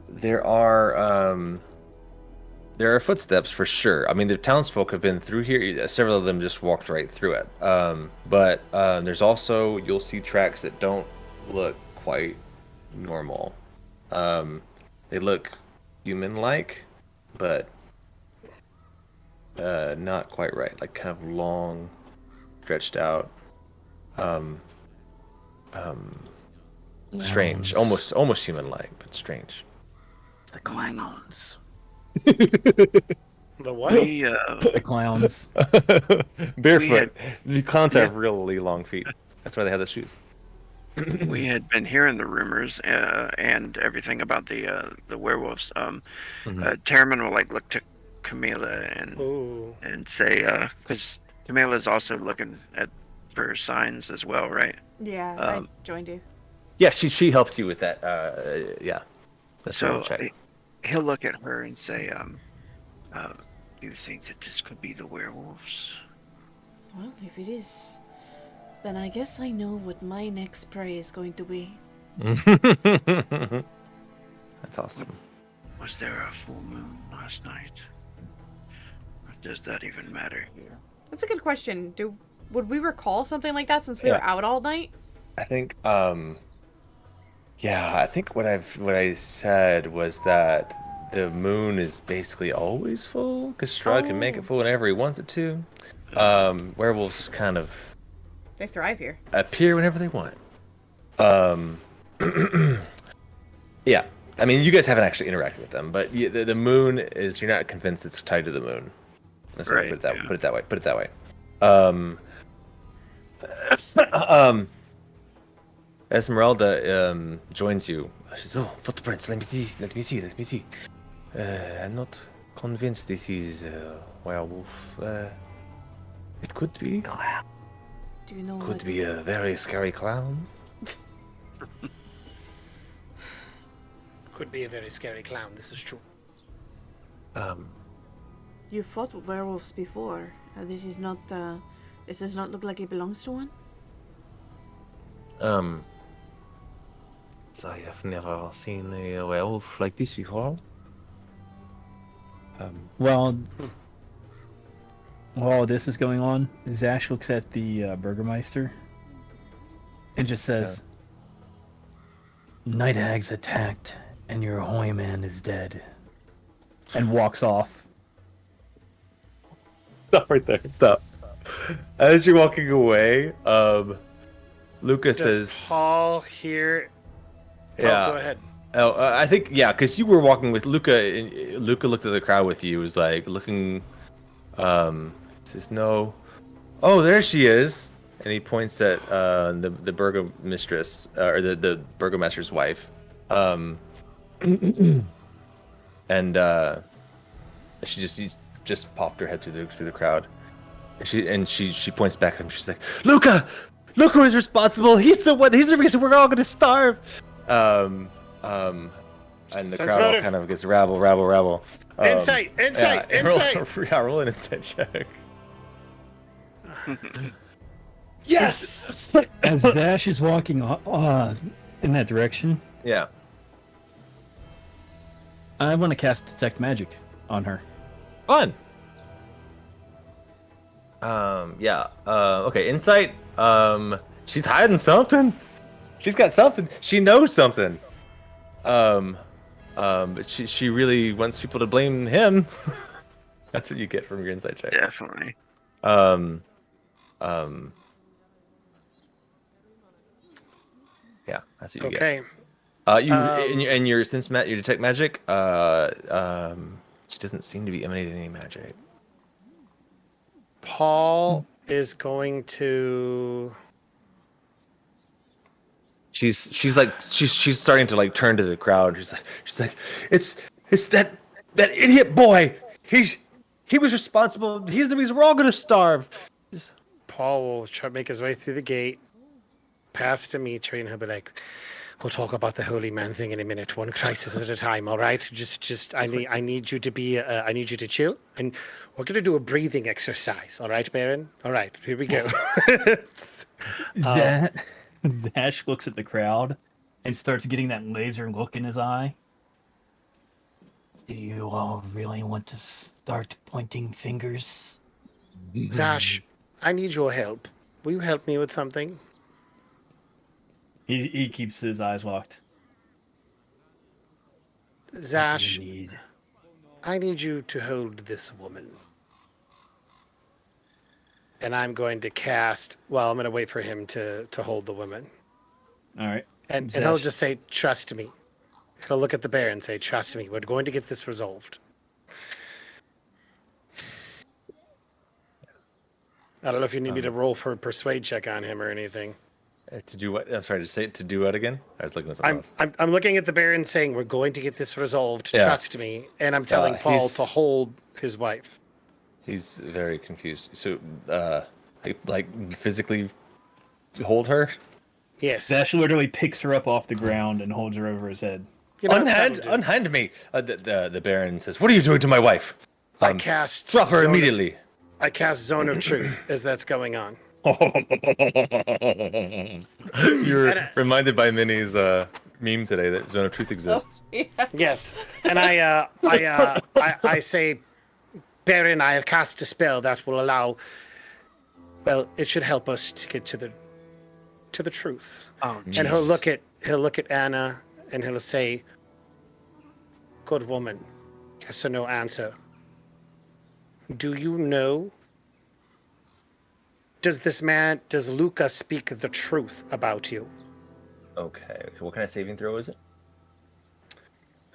there are footsteps for sure. I mean, the townsfolk have been through here. Several of them just walked right through it. But there's also, you'll see tracks that don't look quite normal. They look human-like, but not quite right. Like kind of long, stretched out. Strange. Almost human-like, but strange. The Klingons. The what? the clowns. Barefoot. The clowns have really long feet. That's why they have the shoes. We had been hearing the rumors and everything about the werewolves. Terramyn will look to Camila and say, because Camila's also looking for signs as well, right? Yeah, I joined you. Yeah, she helped you with that. Yeah. That's So check. he'll look at her and say, "Do you think that this could be the werewolves?" Well, if it is, then I guess I know what my next prey is going to be. That's awesome. Was there a full moon last night? Or does that even matter here? That's a good question. Would we recall something like that since we were out all night? I think I think what I said was that the moon is basically always full because Strahd can make it full whenever he wants it to. Werewolves just kind of They thrive here. appear whenever they want. Yeah. I mean, you guys haven't actually interacted with them, but the moon is, you're not convinced it's tied to the moon. Let's put it that way. Put it that way. Esmeralda joins you. She says, "Oh, footprints. Let me see. I'm not convinced this is a werewolf. It could be. Do you know Could be a very scary clown. Could be a very scary clown. This is true. You fought with werewolves before. This is not. This does not look like it belongs to one. I have never seen a werewolf like this before. Well, while this is going on, Zash looks at the Burgermeister and just says, "Night hags attacked, and your holy man is dead," and walks off. Stop right there. Stop. As you're walking away, Lucas Does says, Paul hear? "Yeah, go ahead. Oh, I think because you were walking with Luca. And Luca looked at the crowd with you. Was like looking. Says no. Oh, there she is, and he points at the burgomistress or the burgomaster's wife. And she just popped her head through the crowd, and she points back at him. She's like, Luca, look who is responsible. He's the one. He's the reason we're all gonna starve. And the crowd all kind of gets rabble. Insight. Roll an insight check. Yes. As Zash is walking in that direction, Yeah. I want to cast Detect Magic on her. Fun. Yeah. Okay. Insight. She's hiding something. She's got something. She knows something. But she really wants people to blame him. That's what you get from your insight check. Definitely. Yeah, that's what you get. Okay. In your sense, your detect magic. She doesn't seem to be emanating any magic. Paul is going to. She's starting to turn to the crowd. She's like, it's that idiot boy. He was responsible. He's the reason we're all gonna starve. Paul will try to make his way through the gate, past Dimitri, and he'll be like, We'll talk about the holy man thing in a minute. One crisis at a time, all right? I need you to be. I need you to chill, and we're gonna do a breathing exercise, all right, Baron? All right, here we go. Zash looks at the crowd and starts getting that laser look in his eye. Do you all really want to start pointing fingers? Zash, I need your help. Will you help me with something? He keeps his eyes locked. Zash, What do you need? I need you to hold this woman. And I'm going to cast. Well, I'm going to wait for him to hold the woman. All right. And Zash. he'll just say, "Trust me." He'll look at the bear and say, "Trust me. We're going to get this resolved." I don't know if you need me to roll for a persuade check on him or anything. To do what? I'm sorry, to say to do what again? I was looking at something else. I'm looking at the bear and saying, "We're going to get this resolved. Yeah. Trust me." And I'm telling Paul he's- to hold his wife. He's very confused. So, like physically hold her? Yes. Zash literally picks her up off the ground and holds her over his head. You know, Unhand me! The Baron says, "What are you doing to my wife?" I cast. Drop her Zone of- immediately. I cast Zone of Truth as that's going on. You're reminded by Minnie's meme today that Zone of Truth exists. Yeah. Yes, and I say, Baron, I have cast a spell that will allow. Well, it should help us to get to the truth. Oh, And he'll look at Anna and he'll say, "Good woman, yes or no answer. Do you know? Does Luca speak the truth about you?" Okay. So what kind of saving throw is it?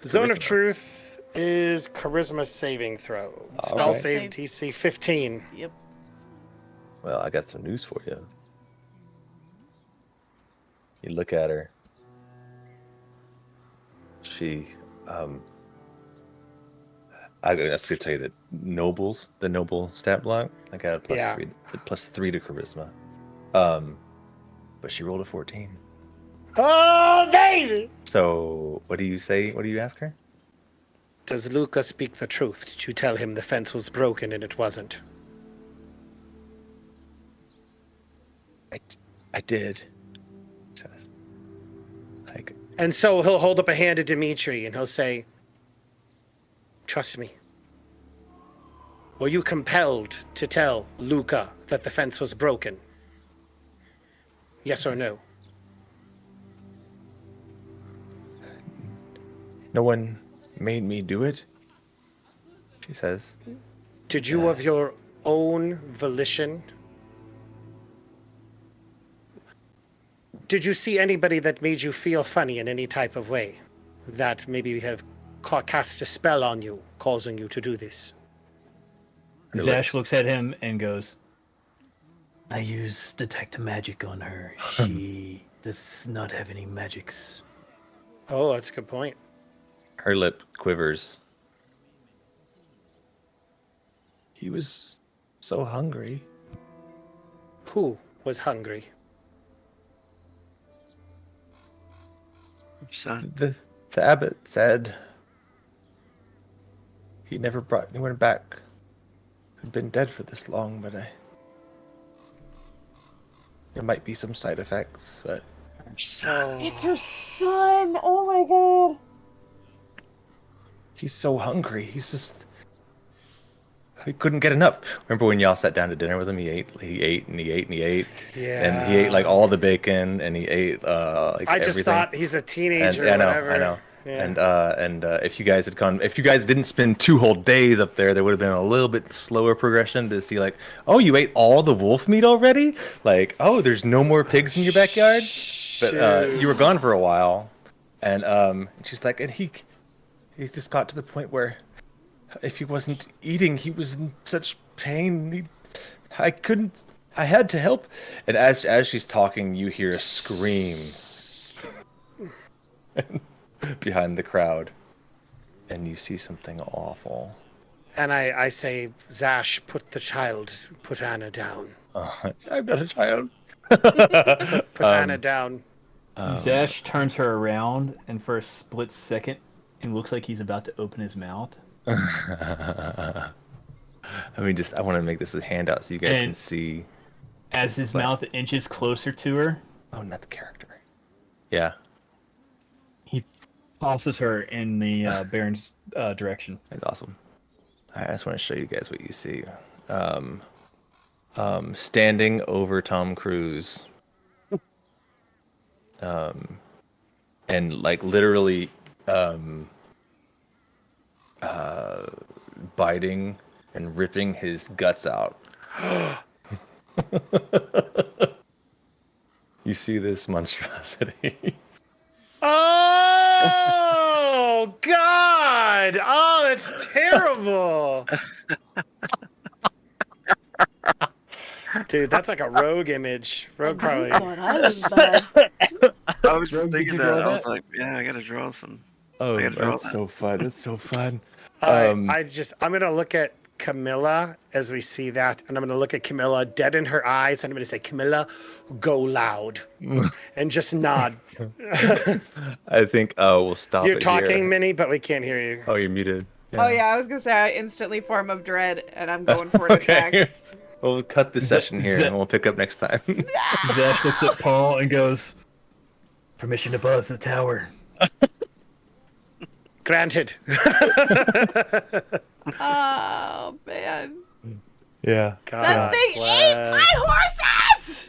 Zone of Charisma. Truth is charisma saving throw. Spell right. save DC 15. Yep. Well, I got some news for you. You look at her. She, I'm just gonna tell you that the noble stat block, I got a +3 to charisma. But she rolled a 14. Oh, baby! So what do you say? What do you ask her? Does Luca speak the truth? Did you tell him the fence was broken and it wasn't? I did. Says, like, And so he'll hold up a hand to Dimitri and he'll say, "Trust me. Were you compelled to tell Luca that the fence was broken? Yes or no?" no one made me do it. She says. Did you, of your own volition, did you see anybody that made you feel funny in any type of way? That maybe have cast a spell on you, causing you to do this? Zash looks at him and goes, I use detect magic on her. She does not have any magics. Oh, that's a good point. Her lip quivers. He was so hungry. Who was hungry? son. The abbot said he never brought anyone back who'd been dead for this long, but there might be some side effects, but Oh, It's her son. Oh my god. he's so hungry. He couldn't get enough. Remember when y'all sat down to dinner with him? He ate, and he ate. yeah. And he ate like all the bacon, and he ate like I just everything. thought he's a teenager And, or I whatever. know. Yeah. And if you guys didn't spend 2 whole days up there, there would have been a little bit slower progression to see like, oh, you ate all the wolf meat already? Like, oh, there's no more pigs in your backyard? But you were gone for a while, and she's like, and he just got to the point where if he wasn't eating, he was in such pain. I had to help. And as she's talking, you hear a scream behind the crowd, and you see something awful. And I say, Zash, put Anna down. I'm not a child. Put Anna down. Zash turns her around, and for a split second, it looks like he's about to open his mouth. I want to make this a handout so you guys can see. As his mouth inches closer to her, oh, not the character. Yeah. He tosses her in the Baron's direction. That's awesome. I just want to show you guys what you see. Standing over Tom Cruise. And like literally biting and ripping his guts out. You see this monstrosity? Oh God! Oh, that's terrible. Dude, that's like a Rogue image. Rogue probably. I was bad. I was just Rogue, did thinking you that. draw I was that? like, yeah, I gotta draw some. Oh, I gotta draw that's that. so fun. That's so fun. I'm gonna look at Camila as we see that, and I'm gonna look at Camila dead in her eyes, and I'm gonna say, Camila, go loud, and just nod. I think we'll stop. You're it talking, here. Minnie, but we can't hear you. Oh, you're muted. Oh yeah, I was gonna say I instantly form of dread, and I'm going for an attack. Okay. We'll cut the session here, and we'll pick up next time. Zash looks at Paul and goes, "Permission to buzz the tower." Granted. Oh man, Yeah. that God thing bless. ate my horses!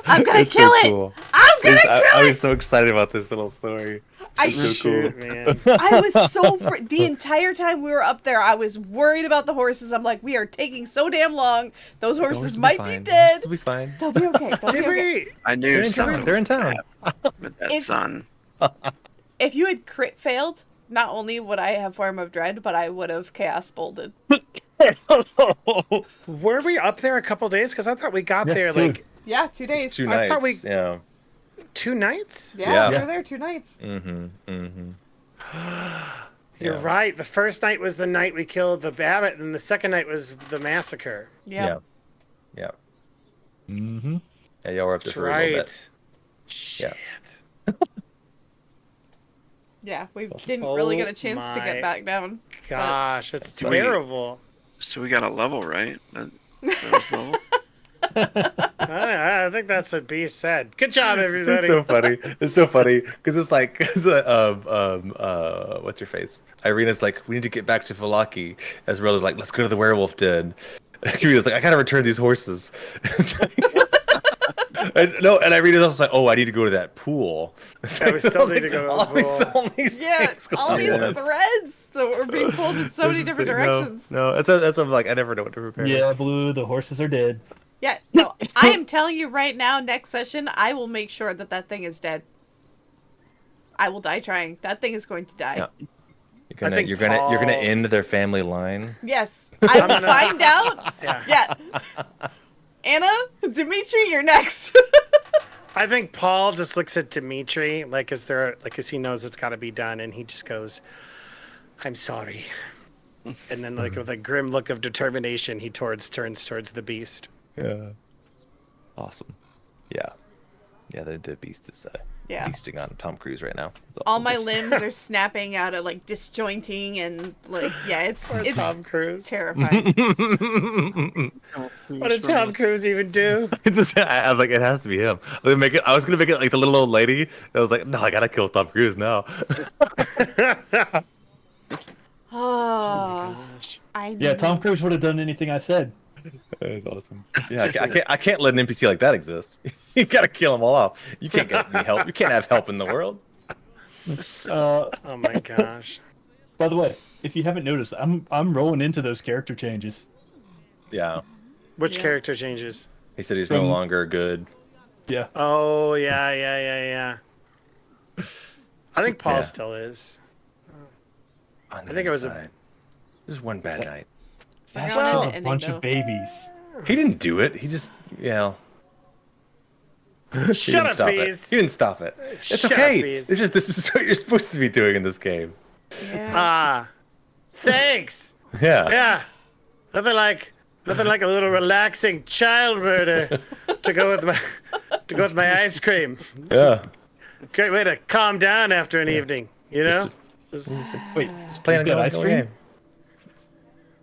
I'm gonna It's kill so it. cool. I'm gonna I kill was it. so excited about this little story. I so Shoot, cool. man. I was so the entire time we were up there, I was worried about the horses. I'm like, we are taking so damn long. Those horses might be dead. They'll be fine. They'll be okay. They'll Did be okay. we? I knew They're in something town. They're in town. with that If- sun. If you had crit failed, not only would I have Form of Dread, but I would have Chaos Bolded. Were we up there a couple days? Because I thought we got there two. like Yeah, 2 days. It's 2 I nights. thought we- Yeah. 2 nights. Yeah, we Yeah. were there 2 nights. Mm-hmm. Mm-hmm. You're Yeah. right. The first night was the night we killed the Babbitt, and the second night was the massacre. Yeah. Yeah. Mm-hmm. Yeah, y'all were up there That's for a little right. bit. Shit. Yeah, we didn't really get a chance to my get back down. Gosh, that's That's right. terrible. So we got a level, right? That was level? I think that's what B said. Good job, everybody. It's so funny. It's so funny because it's like, what's your face? Irina's like, we need to get back to Valaki. Esmeralda's like, let's go to the werewolf den. Camille's like, I gotta return these horses. and Irina's also like, oh, I need to go to that pool. Yeah, we still need to go to the all these- pool. all these Yeah, things all going these on. threads that were being pulled in so many different directions. No, that's what I'm like. I never know what to prepare. Yeah, Blue, the horses are dead. Yeah, no, I am telling you right now, next session, I will make sure that that thing is dead. I will die trying. That thing is going to die. Yeah. think You're gonna Paul- end their family line. Yes, I will gonna- find out. Yeah. Yeah. Anna, Dimitri, you're next. I think Paul just looks at Dimitri like as he knows it's got to be done, and he just goes, "I'm sorry," and then like with a grim look of determination, he turns towards the beast. Yeah. Awesome. Yeah. Yeah, the beast is Yeah. feasting on Tom Cruise right now. It's All awesome. my limbs are snapping out of like disjointing and like it's Poor Tom Cruise. terrifying. What did Tom Cruise even do? It's just, I was like, it has to be him. I was gonna make it like the little old lady. I was like, no, I gotta kill Tom Cruise now. Oh, I Yeah, know. Tom Cruise would have done anything I said. That's awesome. Yeah, I can't let an NPC like that exist. You gotta kill them all off. You can't get any help. You can't have help in the world. Oh my gosh. By the way, if you haven't noticed, I'm rolling into those character changes. Yeah. Which Yeah. character changes? He said he's no From- longer good. Yeah. Oh yeah. I think Paul Yeah. still is. I think it was a- This is one bad night. Zash wanted killed the a ending, bunch though. of babies. He didn't do it. He just, Shut He didn't up, stop it. bees. He didn't stop it. It's Shut up, okay. bees. It's just this is what you're supposed to be doing in this game. Yeah. Ah, thanks. Yeah. Yeah, nothing like a little relaxing child murder to go with to go with my ice cream. Yeah. Great way to calm down after an evening, you know? Wait, Just playing a got going ice cream? game.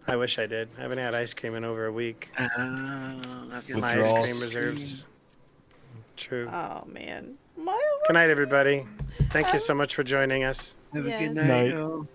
I wish I did. I haven't had ice cream in over a week. I've got My Withdrawals. ice cream reserves. True. Oh man. My Good night, Alexis. everybody. Thank you so much for joining us. Have a Yes. good Night. night. y'all.